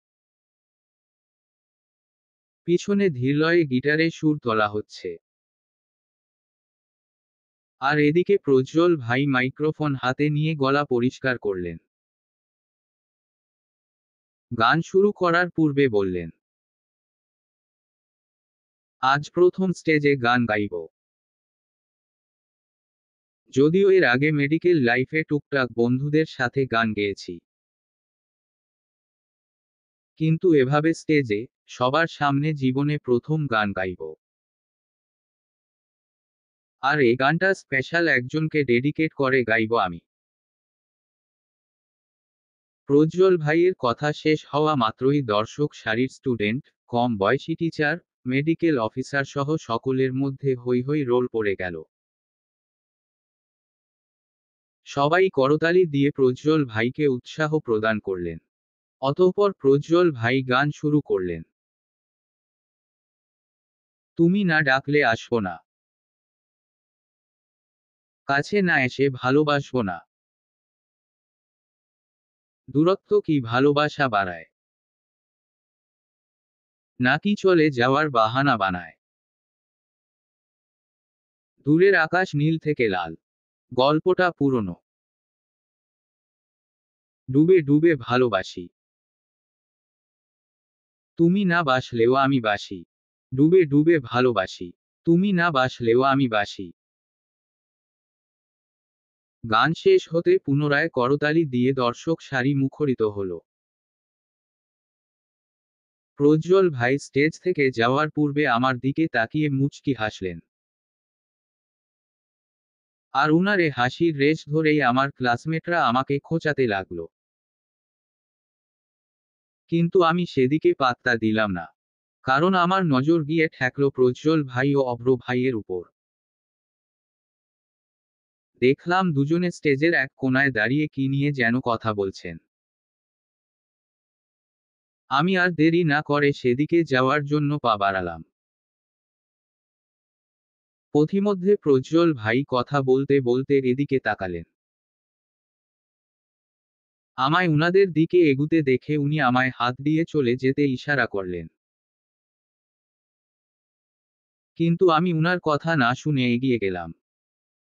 পিছনে ধীরলয়ে গিটারে সুর তোলা হচ্ছে। আর এদিকে প্রজ্জ্বল ভাই মাইক্রোফোন হাতে নিয়ে গলা পরিষ্কার করলেন। গান শুরু করার পূর্বে বললেন, আজ প্রথম স্টেজে গান গাইব। যদিও এর আগে মেডিকেল লাইফে টুকটাক বন্ধুদের সাথে গান গেয়েছি, কিন্তু এভাবে স্টেজে, সবার সামনে জীবনে প্রথম গান গাইব। আর এই গানটা স্পেশাল একজনকে ডেডিকেট করে গাইব আমি। প্রজ্জ্বল ভাইয়ের কথা শেষ হওয়া মাত্রই দর্শক সারির স্টুডেন্ট, কম বয়সী টিচার, মেডিকেল অফিসার সহ সকলের মধ্যে হৈ হৈ রোল পড়ে গেল। সবাই করতালি দিয়ে প্রজ্জ্বল ভাইকে উৎসাহ প্রদান করলেন। অতঃপর প্রজ্জ্বল ভাই গান শুরু করলেন। তুমি না ডাকলে আসবো না, কাছে না এসে ভালোবাসবো না, দূরত্ব কি ভালোবাসা বাড়ায়, নাকি চলে যাওয়ার বাহানা বানায়। দূরের আকাশ নীল থেকে লাল, গল্পটা পুরনো। ডুবে ডুবে ভালোবাসি, তুমি না বাসলেও আমি বাসি। ডুবে ডুবে ভালোবাসি, তুমি না বাসলেও আমি বাসি। গান শেষ হতে পুনরায় করতালি দিয়ে দর্শক সারি মুখরিত হল। প্রজ্জ্বল ভাই স্টেজ থেকে যাওয়ার পূর্বে আমার দিকে তাকিয়ে মুচকি হাসলেন। আর উনার এ হাসির রেশ ধরেই আমার ক্লাসমেটরা আমাকে খোঁচাতে লাগলো। কিন্তু আমি সেদিকে পাত্তা দিলাম না। কারণ আমার নজর গিয়ে ঠেকল প্রজ্জ্বল ভাই ও অভ্র ভাইয়ের উপর। দেখলাম দুজনে স্টেজের এক কোনায় দাঁড়িয়ে কি নিয়ে যেন কথা বলছেন। আমি আর দেরি না করে সেদিকে যাওয়ার জন্য পা বাড়ালাম। পথিমধ্যে প্রজ্জ্বল ভাই কথা বলতে বলতে এদিকে তাকালেন। আমায় উনাদের দিকে এগুতে দেখে উনি আমায় হাত দিয়ে চলে যেতে ইশারা করলেন। কিন্তু আমি উনার কথা না শুনে এগিয়ে গেলাম।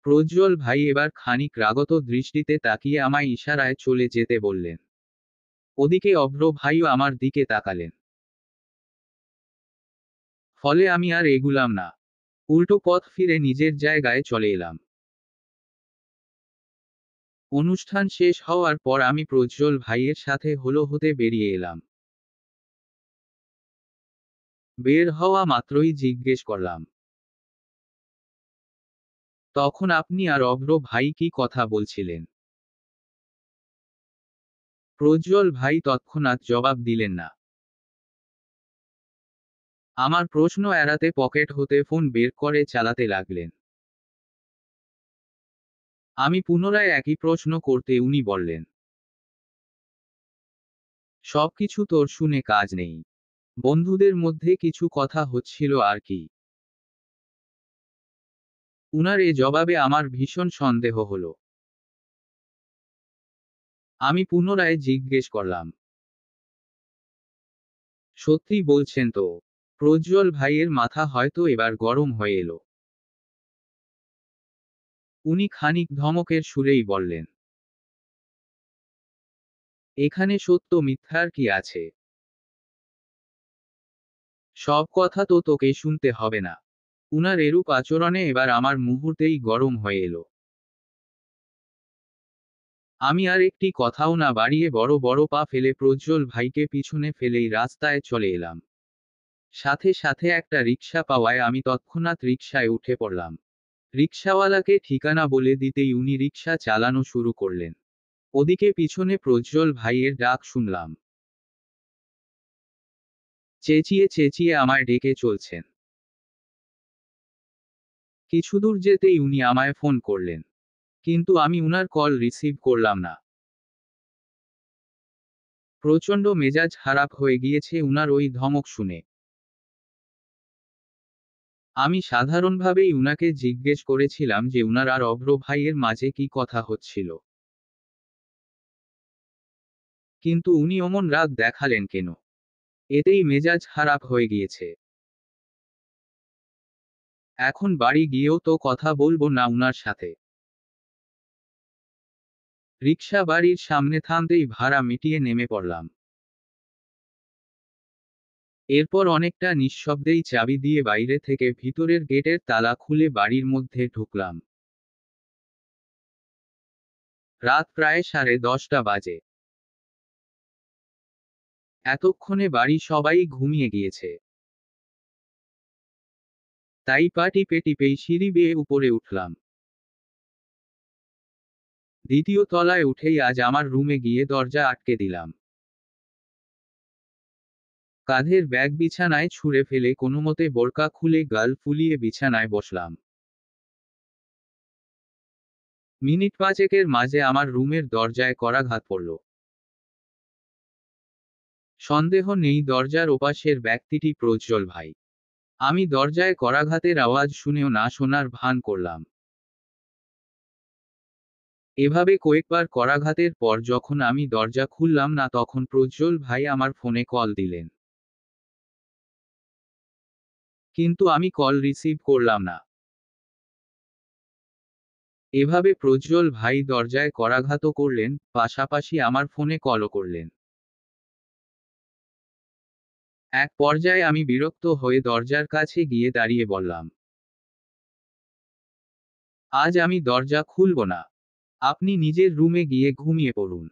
প্রজ্জ্বল ভাই এবার খানিক রাগত দৃষ্টিতে তাকিয়ে আমায় ইশারায় চলে যেতে বললেন। ওদিকে অভ্র ভাইও আমার দিকে তাকালেন। ফলে আমি আর এগুলাম না। উল্টো পথ ফিরে নিজের জায়গায় চলে এলাম। অনুষ্ঠান শেষ হওয়ার পর আমি প্রজ্জ্বল ভাইয়ের সাথে হলো হতে বেরিয়ে এলাম। বের হওয়া মাত্রই জিজ্ঞেস করলাম, তখন আপনি আর অভ্র ভাই কি কথা বলছিলেন? প্রজ্জ্বল ভাই তৎক্ষণাৎ জবাব দিলেন না। আমার প্রশ্ন এড়াতে পকেট হতে ফোন বের করে চালাতে লাগলেন। আমি পুনরায় একই প্রশ্ন করতে উনি বললেন, সবকিছু তোর শুনে কাজ নেই। বন্ধুদের মধ্যে কিছু কথা হচ্ছিল আর কি। উনার এ জবাবে আমার ভীষণ সন্দেহ হলো। আমি পুনরায় জিজ্ঞেস করলাম, সত্যি বলছেন তো? প্রজ্জ্বল ভাইয়ের মাথা হয়তো এবার গরম হয়ে এলো। উনি খানিক ধমকের সুরেই বললেন, এখানে সত্য মিথ্যার কি আছে? সব কথা তো তোকে শুনতে হবে না। উনার এরূপ আচরণে এবার আমার মুহূর্তেই গরম হয়ে এলো। আমি আর একটি কথাও না বাড়িয়ে বড় বড় পা ফেলে প্রজ্জ্বল ভাইকে পিছনে ফেলেই রাস্তায় চলে এলাম। সাথে সাথে একটা রিকশা পাওয়ায় আমি তৎক্ষণাৎ রিকশায় উঠে পড়লাম। রিকশাওয়ালাকে ঠিকানা বলে দিতেই উনি রিকশা চালানো শুরু করলেন। ওদিকে পিছনে প্রজ্জ্বল ভাইয়ের ডাক শুনলাম। চেঁচিয়ে চেঁচিয়ে আমায় ডেকে চলছেন। কিছুদূর যেতেই উনি আমায় ফোন করলেন। কিন্তু আমি উনার কল রিসিভ করলাম না। প্রচণ্ড মেজাজ খারাপ হয়ে গিয়েছে উনার ওই ধমক শুনে। আমি সাধারণভাবেই উনাকে জিজ্ঞেস করেছিলাম যে উনার আর অভ্র ভাইয়ের মাঝে কি কথা হচ্ছিল। কিন্তু উনি অমন রাগ দেখালেন কেন? এতেই মেজাজ খারাপ হয়ে গিয়েছে। এখন বাড়ি গিয়েও তো কথা বলবো না উনার সাথে। রিকশা বাড়ির সামনে থামতেই ভাড়া মিটিয়ে নেমে পড়লাম। এরপর অনেকটা নিঃশব্দেই চাবি দিয়ে বাইরে থেকে ভিতরের গেটের তালা খুলে বাড়ির মধ্যে ঢুকলাম। রাত প্রায় 10:30 বাজে। এতক্ষণে বাড়ি সবাই ঘুমিয়ে গিয়েছে। তাই পা টিপে টিপেই সিঁড়ি বেয়ে উপরে উঠলাম। দ্বিতীয় তলায় উঠেই আজ আমার রুমে গিয়ে দরজা আটকে দিলাম। কাঁধের ব্যাগ বিছানায় ছুঁড়ে ফেলে কোনোমতে বোরকা খুলে গাল ফুলিয়ে বিছানায় বসলাম। মিনিট পাঁচেকের মাঝে আমার রুমের দরজায় করাঘাত পড়ল। সন্দেহ নেই দরজার ওপাশের ব্যক্তিটি প্রজ্জ্বল ভাই। আমি দরজায় করাঘাতের আওয়াজ শুনেও না শোনার ভান করলাম। এভাবে কয়েকবার করাঘাতের পর যখন আমি দরজা খুললাম না তখন প্রজ্জ্বল ভাই আমার ফোনে কল দিলেন। কিন্তু আমি কল রিসিভ করলাম না। এভাবে প্রজ্জ্বল ভাই দরজায় করাঘাতও করলেন, পাশাপাশি আমার ফোনে কলও করলেন। এক পর্যায়ে আমি বিরক্ত হয়ে দরজার কাছে গিয়ে দাঁড়িয়ে বললাম, আজ আমি দরজা খুলব না। আপনি নিজের রুমে গিয়ে ঘুমিয়ে পড়ুন।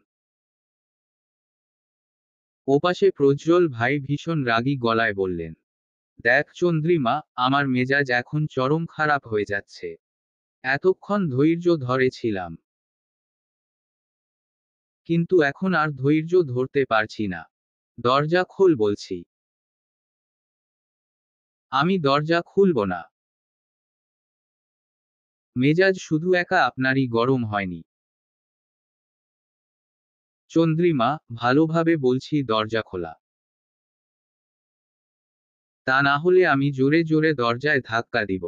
ওপাশে প্রজ্জ্বল ভাই ভীষণ রাগী গলায় বললেন, দেখ চন্দ্রিমা, আমার মেজাজ এখন চরম খারাপ হয়ে যাচ্ছে। এতক্ষণ ধৈর্য ধরেছিলাম, কিন্তু এখন আর ধৈর্য ধরতে পারছি না। দরজা খোল বলছি। আমি দরজা খুলব না। মেজাজ শুধু একা আপনারই গরম হয়নি চন্দ্রিমা, ভালোভাবে বলছি দরজা খোলা। তা না হলে আমি জোরে জোরে দরজায় ধাক্কা দিব।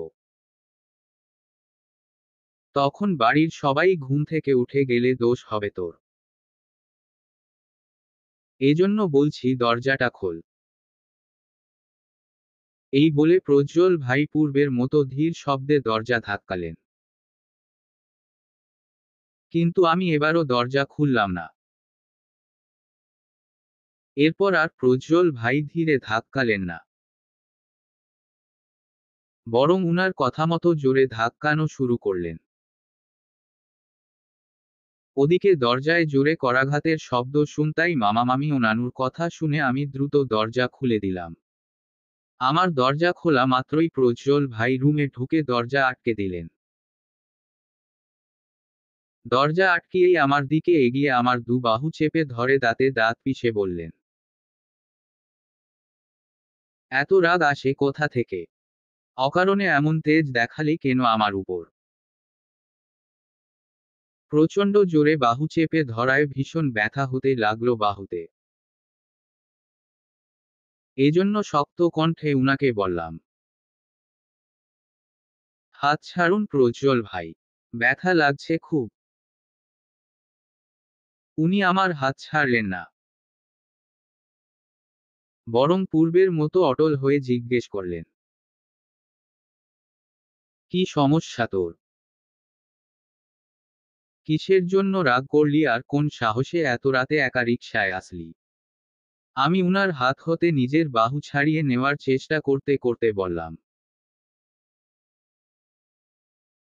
তখন বাড়ির সবাই ঘুম থেকে উঠে গেলে দোষ হবে তোর। এজন্য বলছি দরজাটা খোল। এই বলে প্রজ্জ্বল ভাই পূর্বের মতো ধীর শব্দে দরজা ধাক্কালেন। কিন্তু আমি এবারও দরজা খুললাম না। এরপর আর প্রজ্জ্বল ভাই ধীরে ধাক্কালেন না, বরং উনার কথামতো জোরে ধাক্কানো শুরু করলেন। ওদিকে দরজায় জোরে করাঘাতের শব্দ শুনতাই মামামামি ও নানুর কথা শুনে আমি দ্রুত দরজা খুলে দিলাম। আমার দরজা খোলা মাত্রই প্রজ্জ্বল ভাই রুমে ঢুকে দরজা আটকে দিলেন। দরজা আটকিয়েই আমার দিকে এগিয়ে আমার দু বাহু চেপে ধরে দাঁতে দাঁত পিষে বললেন, এত রাগ আসে কোথা থেকে? অকারণে এমন তেজ দেখালে কেন আমার উপর? প্রচণ্ড জোরে বাহু চেপে ধরায় ভীষণ ব্যথা হতে লাগলো বাহুতে। এজন্য শক্ত কণ্ঠে উনাকে বললাম, হাত ছাড়ুন প্রজ্জ্বল ভাই, ব্যথা লাগছে খুব। উনি আমার হাত ছাড়লেন না, বরং পূর্বের মতো অটল হয়ে জিজ্ঞেস করলেন, কি সমস্যা তোর? কিসের জন্য রাগ করলি আর কোন সাহসে এত রাতে একা রিকশায় আসলি? আমি উনার হাত হতে নিজের বাহু ছাড়িয়ে নেওয়ার চেষ্টা করতে করতে বললাম,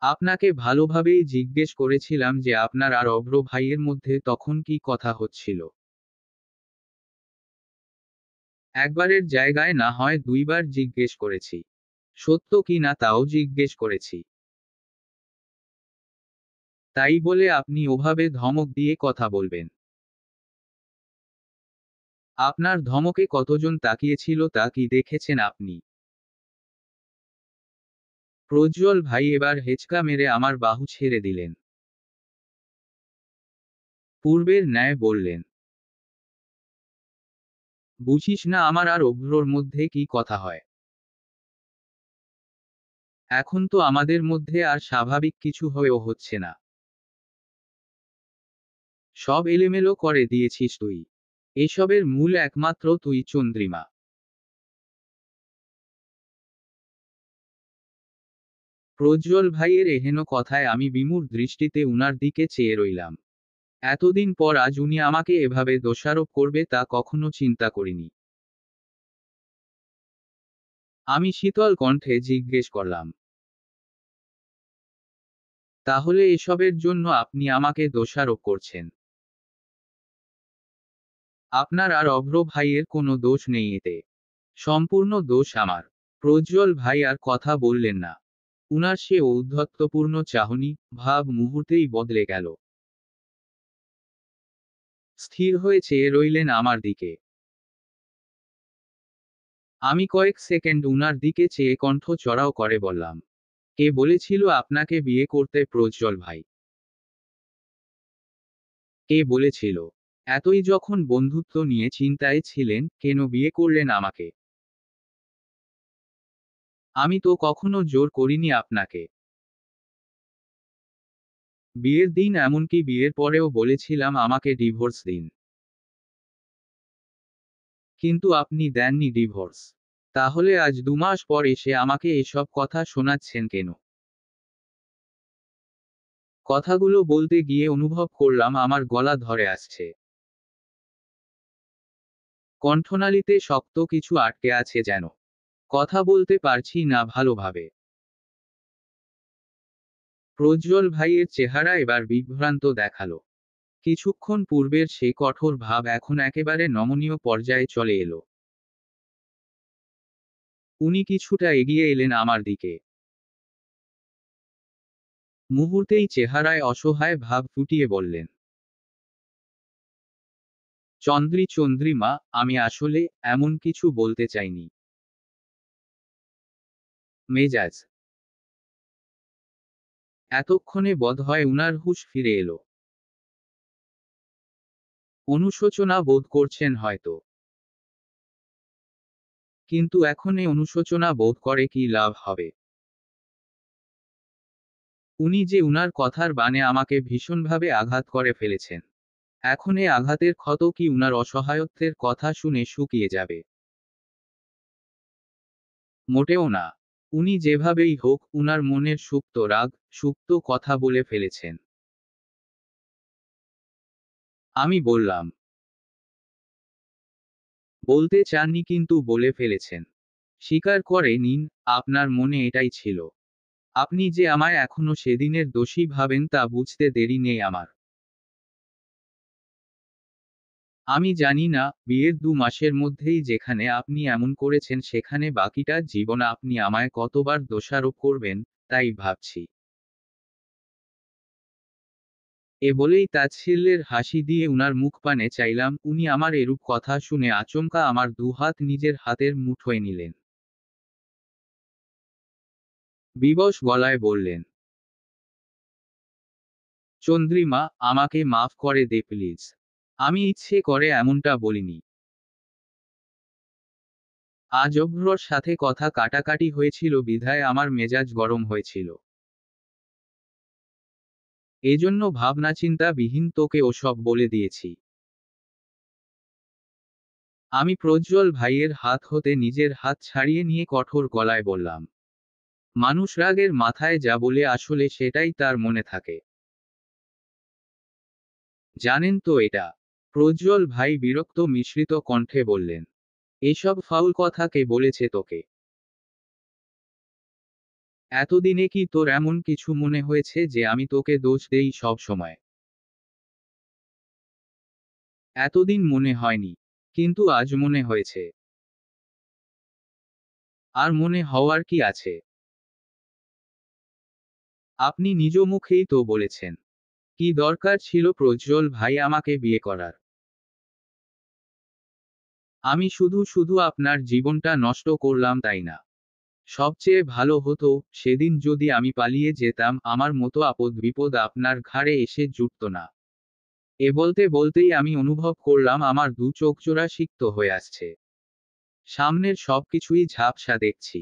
আপনাকে ভালোভাবেই জিজ্ঞেস করেছিলাম যে আপনার আর অভ্র ভাইয়ের মধ্যে তখন কি কথা হচ্ছিল। একবারের জায়গায় না হয় দুইবার জিজ্ঞেস করেছি। সত্য কি না তাও জিজ্ঞেস করেছি। তাই বলে আপনি ওভাবে ধমক দিয়ে কথা বলবেন? আপনার ধমকে কতজন তাকিয়েছিল তা কি দেখেছেন আপনি? প্রজ্জ্বল ভাই এবার হেঁচকা মেরে আমার বাহু ছেড়ে দিলেন। পূর্বের ন্যায় বললেন, বুঝিস না আমার আর অভ্রর মধ্যে কি কথা হয়? এখন তো আমাদের মধ্যে আর স্বাভাবিক কিছু হয়েও হচ্ছে না। সব এলোমেলো করে দিয়েছিস তুই। এসবের মূল একমাত্র তুই চন্দ্রিমা। প্রজ্জ্বল ভাইয়ের এহেন কথায় আমি বিমূঢ় দৃষ্টিতে উনার দিকে চেয়ে রইলাম। এতদিন পর আজ উনি আমাকে এভাবে দোষারোপ করবে তা কখনো চিন্তা করিনি। আমি শীতল কণ্ঠে জিজ্ঞেস করলাম, তাহলে এসবের জন্য আপনি আমাকে দোষারোপ করছেন? আপনার আর অভ্র ভাইয়ের কোনো দোষ নেই এতে। সম্পূর্ণ দোষ আমার। প্রজ্জ্বল ভাই আর কথা বললেন না। উনার সে ঔদ্ধত্যপূর্ণ চাহনি, ভাব মুহূর্তেই বদলে গেল। স্থির হয়ে চেয়ে রইলেন আমার দিকে। আমি কয়েক সেকেন্ড উনার দিকে চেয়ে কণ্ঠ চড়াও করে বললাম, কে বলেছিল আপনাকে বিয়ে করতে প্রজ্জ্বল ভাই? কে বলেছিল? এতই যখন বন্ধুত্ব নিয়ে চিন্তায় ছিলেন, কেন বিয়ে করলেন আমাকে? আমি তো কখনো জোর করিনি আপনাকে। বিয়ের দিন এমনকি বিয়ের পরেও বলেছিলাম আমাকে ডিভোর্স দিন। কিন্তু আপনি দেননি ডিভোর্স। তাহলে আজ 2 মাস পর এসে আমাকে এসব কথা শোনাচ্ছেন কেন? কথাগুলো বলতে গিয়ে অনুভব করলাম আমার গলা ধরে আসছে। কণ্ঠনালীতে শক্ত কিছু আটকে আছে যেন। কথা বলতে পারছি না ভালোভাবে। প্রজ্জ্বল ভাইয়ের চেহারা এবার বিভ্রান্ত দেখালো। কিছুক্ষণ পূর্বের সেই কঠোর ভাব এখন একেবারে নমনীয় পর্যায়ে চলে এলো। উনি কিছুটা এগিয়ে এলেন আমার দিকে। মুহূর্তেই চেহারায় অসহায় ভাব ফুটিয়ে বললেন, চন্দ্রিমা, আমি আসলে এমন কিছু বলতে চাইনি। মেজাজ। এতক্ষণে বোধহয় উনার হুঁশ ফিরে এলো। অনুশোচনা বোধ করছেন হয়তো। কিন্তু এখন এ অনুশোচনা বোধ করে কি লাভ হবে? উনি যে উনার কথার বাণে আমাকে ভীষণভাবে আঘাত করে ফেলেছেন। এখন এ আঘাতের ক্ষত কি উনার অসহায়ত্বের কথা শুনে শুকিয়ে যাবে? মোটেও না। উনি যেভাবেই হোক উনার মনের সুপ্ত রাগ, সুপ্ত কথা বলে ফেলেছেন। আমি বললাম, বলতে চাননি কিন্তু বলে ফেলেছেন। স্বীকার করে নিন, আপনার মনে এটাই ছিল। আপনি যে আমায় এখনো সেদিনের দোষী ভাবেন তা বুঝতে দেরি নেই আমার। আমি জানি না, বিয়ের 2 মাসের মধ্যেই যেখানে আপনি এমন করেছেন সেখানে বাকিটা জীবন আপনি আমায় কতবার দোষারোপ করবেন, তাই ভাবছি। এ বলেই তাচ্ছিল্যের হাসি দিয়ে উনার মুখপানে চাইলাম। উনি আমার এরূপ কথা শুনে আচমকা আমার দুহাত নিজের হাতের মুঠোয় নিলেন। বিবশ গলায় বললেন, চন্দ্রিমা, আমাকে মাফ করে দে প্লিজ। আমি ইচ্ছে করে এমনটা বলিনি। আজ অভ্রর সাথে কথা কাটাকাটি হয়েছিল বিধায় আমার মেজাজ গরম হয়েছিল। এজন্য ভাবনাচিন্তা বিহীন তোকে ওসব বলে দিয়েছি। আমি প্রজ্জ্বল ভাইয়ের হাত হতে নিজের হাত ছাড়িয়ে নিয়ে কঠোর গলায় বললাম, মানুষ রাগের মাথায় যা বলে আসলে সেটাই তার মনে থাকে। জানেন তো এটা? প্রজ্জ্বল ভাই বিরক্ত মিশ্রিত কণ্ঠে বললেন, এসব ফাউল কথা কে বলেছে তোকে? এতদিনে কি তোর এমন কিছু মনে হয়েছে যে আমি তোকে দোষ দেই সব সময়? এতদিন মনে হয়নি। কিন্তু আজ মনে হয়েছে। আর মনে হওয়ার কি আছে? আপনি নিজ মুখেই তো বলেছেন। কি দরকার ছিল প্রজ্জ্বল ভাই আমাকে বিয়ে করার? আমি শুধু শুধু আপনার জীবনটা নষ্ট করলাম তাই না? সবচেয়ে ভালো হতো, সেদিন যদি আমি পালিয়ে যেতাম, আমার মতো আপদ বিপদ আপনার ঘাড়ে এসে জুটত না। এ বলতে বলতেই আমি অনুভব করলাম আমার চোখজোড়া সিক্ত হয়ে আসছে। সামনের সবকিছুই ঝাপসা দেখছি।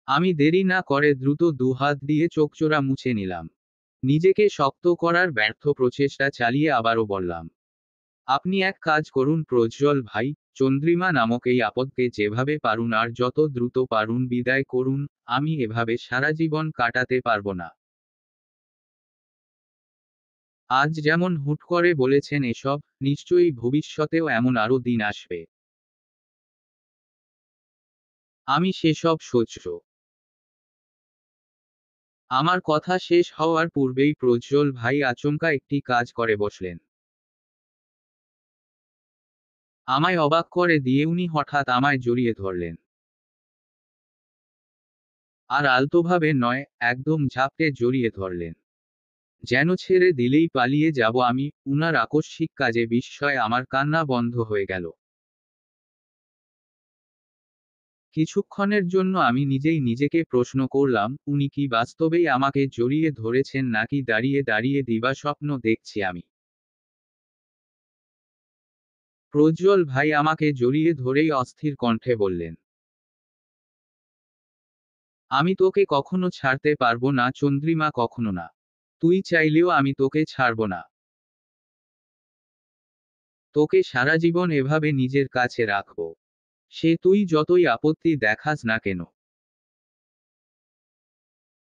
আমি দেরি না করে দ্রুত দুহাত দিয়ে চোখজোড়া মুছে নিলাম। নিজেকে শক্ত করার ব্যর্থ প্রচেষ্টা চালিয়ে আবারও বললাম, আপনি এক কাজ করুন প্রজ্জ্বল ভাই, চন্দ্রিমা নামক এই আপদকে যেভাবে পারুন আর যত দ্রুত পারুন বিদায় করুন, আমি এভাবে সারা জীবন কাটাতে পারবো না। আজ যেমন হুট করে বলেছেন এসব, নিশ্চয়ই ভবিষ্যতেও এমন আরো দিন আসবে। আমি সেসব সহ্য। আমার কথা শেষ হওয়ার পূর্বেই প্রজ্জ্বল ভাই আচমকা একটি কাজ করে বসলেন। আমায় অবাক করে দিয়ে উনি হঠাৎ আমায় জড়িয়ে ধরলেন। আর আলতোভাবে নয়, একদম ঝাপটে জড়িয়ে ধরলেন। যেন ছেড়ে দিলেই পালিয়ে যাব আমি। উনার আকস্মিক কাজে বিস্ময়ে আমার কান্না বন্ধ হয়ে গেল। কিছুক্ষণের জন্য আমি নিজেই নিজেকে প্রশ্ন করলাম, উনি কি বাস্তবেই আমাকে জড়িয়ে ধরেছেন নাকি দাঁড়িয়ে দাঁড়িয়ে দিবাস্বপ্ন দেখছি আমি। প্রজ্জ্বল ভাই আমাকে জড়িয়ে ধরেই অস্থির কণ্ঠে বললেন, আমি তোকে কখনো ছাড়তে পারবো না চন্দ্রিমা, কখনো না। তুই চাইলেও আমি তোকে ছাড়ব না। তোকে সারা জীবন এভাবে নিজের কাছে রাখবো। সে তুই যতই আপত্তি দেখাস না কেন।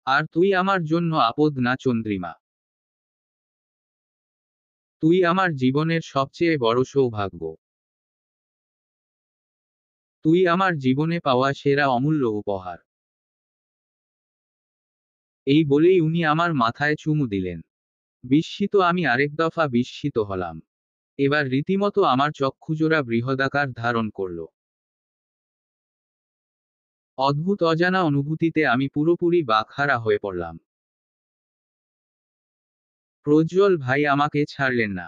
আর তুই আমার জন্য আপদ না চন্দ্রিমা। তুই আমার জীবনের সবচেয়ে বড় সৌভাগ্য। তুই আমার জীবনে পাওয়া সেরা অমূল্য উপহার। এই বলেই উনি আমার মাথায় চুমু দিলেন। বিস্মিত আমি আরেক দফা বিস্মিত হলাম। এবার রীতিমতো আমার চক্ষুজোড়া বৃহদাকার ধারণ করল। অদ্ভুত অজানা অনুভূতিতে আমি পুরোপুরি বাকহারা হয়ে পড়লাম। প্রজ্জ্বল ভাই আমাকে ছাড়লেন না।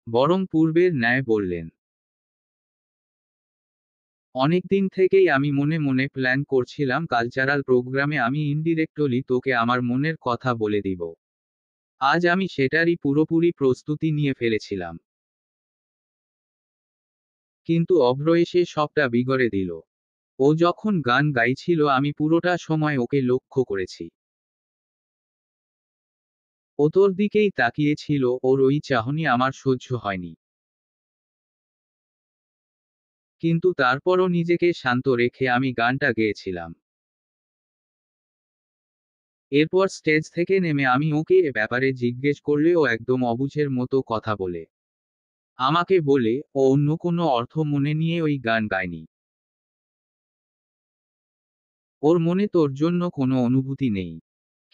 বরং পূর্বের ন্যায় বললেন, অনেকদিন থেকেই আমি মনে মনে প্ল্যান করছিলাম কালচারাল প্রোগ্রামে আমি ইনডিরেক্টলি তোকে আমার মনের কথা বলে দিব। আজ আমি সেটারই পুরোপুরি প্রস্তুতি নিয়ে ফেলেছিলাম। কিন্তু অভ্র এসে সবটা বিগড়ে দিল। ও যখন গান গাইছিল আমি পুরোটা সময় ওকে লক্ষ্য করেছি। ও তোর দিকেই তাকিয়েছিল, ওর ওই চাহনি আমার সহ্য হয়নি। কিন্তু তারপরও নিজেকে শান্ত রেখে আমি গানটা গেয়েছিলাম। এরপর স্টেজ থেকে নেমে আমি ওকে এ ব্যাপারে জিজ্ঞেস করলে ও একদম অবুঝের মতো কথা বলে আমাকে বলে, ও অন্য কোনো অর্থ মনে নিয়ে ওই গান গায়নি। ওর মনে তোর জন্য কোনো অনুভূতি নেই।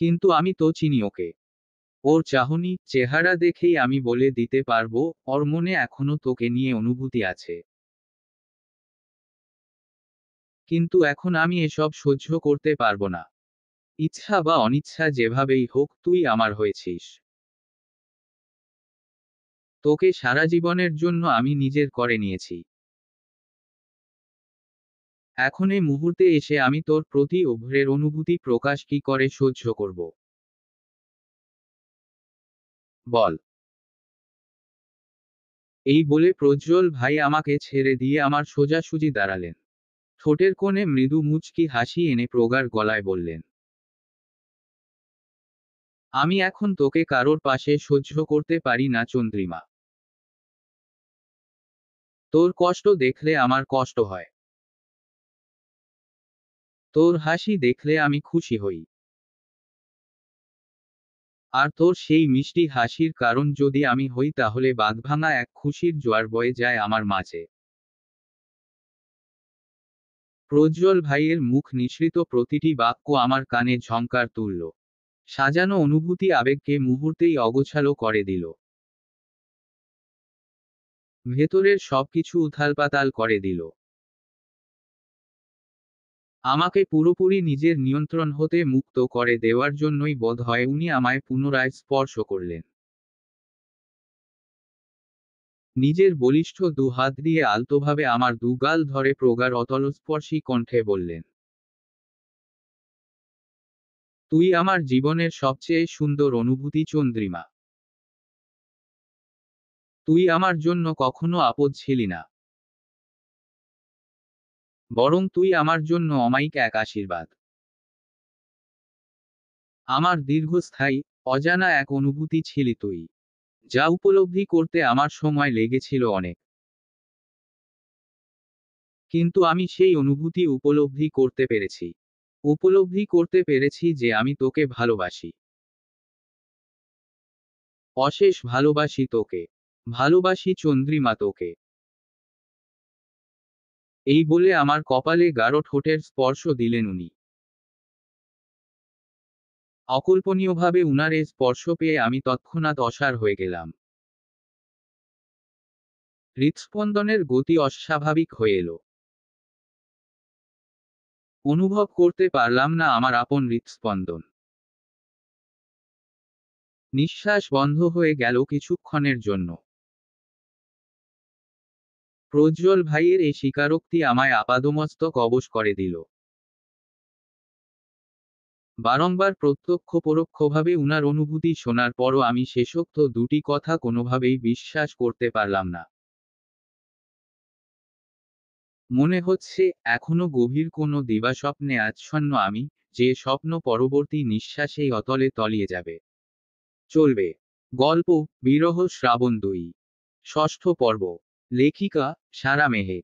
কিন্তু আমি তো চিনি ওকে। ওর চাহনি, চেহারা দেখেই আমি বলে দিতে পারবো, ওর মনে এখনো তোকে নিয়ে অনুভূতি আছে। কিন্তু এখন আমি এসব সহ্য করতে পারবো না। ইচ্ছা বা অনিচ্ছা যেভাবেই হোক তুই আমার হয়েছিস। তোকে সারা জীবনের জন্য আমি নিজের করে নিয়েছি। এখন এই মুহূর্তে এসে আমি তোর প্রতি অভ্রের অনুভূতি প্রকাশ কি করে সহ্য করব? বল। এই বলে প্রজ্জ্বল ভাই আমাকে ছেড়ে দিয়ে আমার সোজাসুজি দাঁড়ালেন। ঠোঁটের কোণে মৃদু মুচকি হাসি এনে প্রগাঢ় গলায় বললেন, আমি এখন তোকে কারোর পাশে সহ্য করতে পারি না চন্দ্রিমা। তোর কষ্ট দেখলে আমার কষ্ট হয়। তোর হাসি দেখলে আমি খুশি হই। আর তোর সেই মিষ্টি হাসির কারণ যদি আমি হই তাহলে বাঁধভাঙা এক খুশির জোয়ার বয়ে যায় আমার মাঝে। প্রজ্জ্বল ভাইয়ের মুখ নিঃসৃত প্রতিটি বাক্য আমার কানে ঝংকার তুলল। সাজানো অনুভূতি আবেগকে মুহূর্তেই অগোছালো করে দিল। ভেতরের সবকিছু উথালপাতাল করে দিল। আমাকে পুরোপুরি নিজের নিয়ন্ত্রণ হতে মুক্ত করে দেওয়ার জন্যই বোধহয় উনি আমায় পুনরায় স্পর্শ করলেন। নিজের বলিষ্ঠ দু হাত দিয়ে আলতোভাবে আমার দুগাল ধরে প্রগাঢ় অতলস্পর্শী কণ্ঠে বললেন, তুই আমার জীবনের সবচেয়ে সুন্দর অনুভূতি চন্দ্রিমা। তুই আমার জন্য কখনো আপদ ছিলি না। বরং তুই আমার জন্য অমায়িক এক আশীর্বাদ। আমার দীর্ঘস্থায়ী, অজানা এক অনুভূতি ছিলি তুই। যা উপলব্ধি করতে আমার সময় লেগেছিল অনেক। কিন্তু আমি সেই অনুভূতি উপলব্ধি করতে পেরেছি। উপলব্ধি করতে পেরেছি যে আমি তোকে ভালোবাসি। অশেষ ভালোবাসি তোকে। ভালোবাসি চন্দ্রিমা তোকে। এই বলে আমার কপালে গাঢ় ঠোঁটের স্পর্শ দিলেন উনি। অকল্পনীয়ভাবে উনার এ স্পর্শ পেয়ে আমি তৎক্ষণাৎ অসাড় হয়ে গেলাম। হৃৎস্পন্দনের গতি অস্বাভাবিক হয়ে এলো। অনুভব করতে পারলাম না আমার আপন হৃৎস্পন্দন। নিঃশ্বাস বন্ধ হয়ে গেল কিছুক্ষণের জন্য। প্রজ্জ্বল ভাইয়ের এই স্বীকারোক্তি আমায় আপাদমস্তক অবশ করে দিল। বারংবার প্রত্যক্ষ পরোক্ষভাবে উনার অনুভূতি শোনার পরও আমি শেষোক্ত দুটি কথা কোনোভাবেই বিশ্বাস করতে পারলাম না। মনে হচ্ছে এখনো গভীর কোনো দিবাস্বপ্নে আচ্ছন্ন আমি, যে স্বপ্ন পরবর্তী নিঃশ্বাসেই অতলে তলিয়ে যাবে। চলবে। গল্প বিরহ শ্রাবণ ২ ষষ্ঠ পর্ব। লেখিকা সারা মেহেক।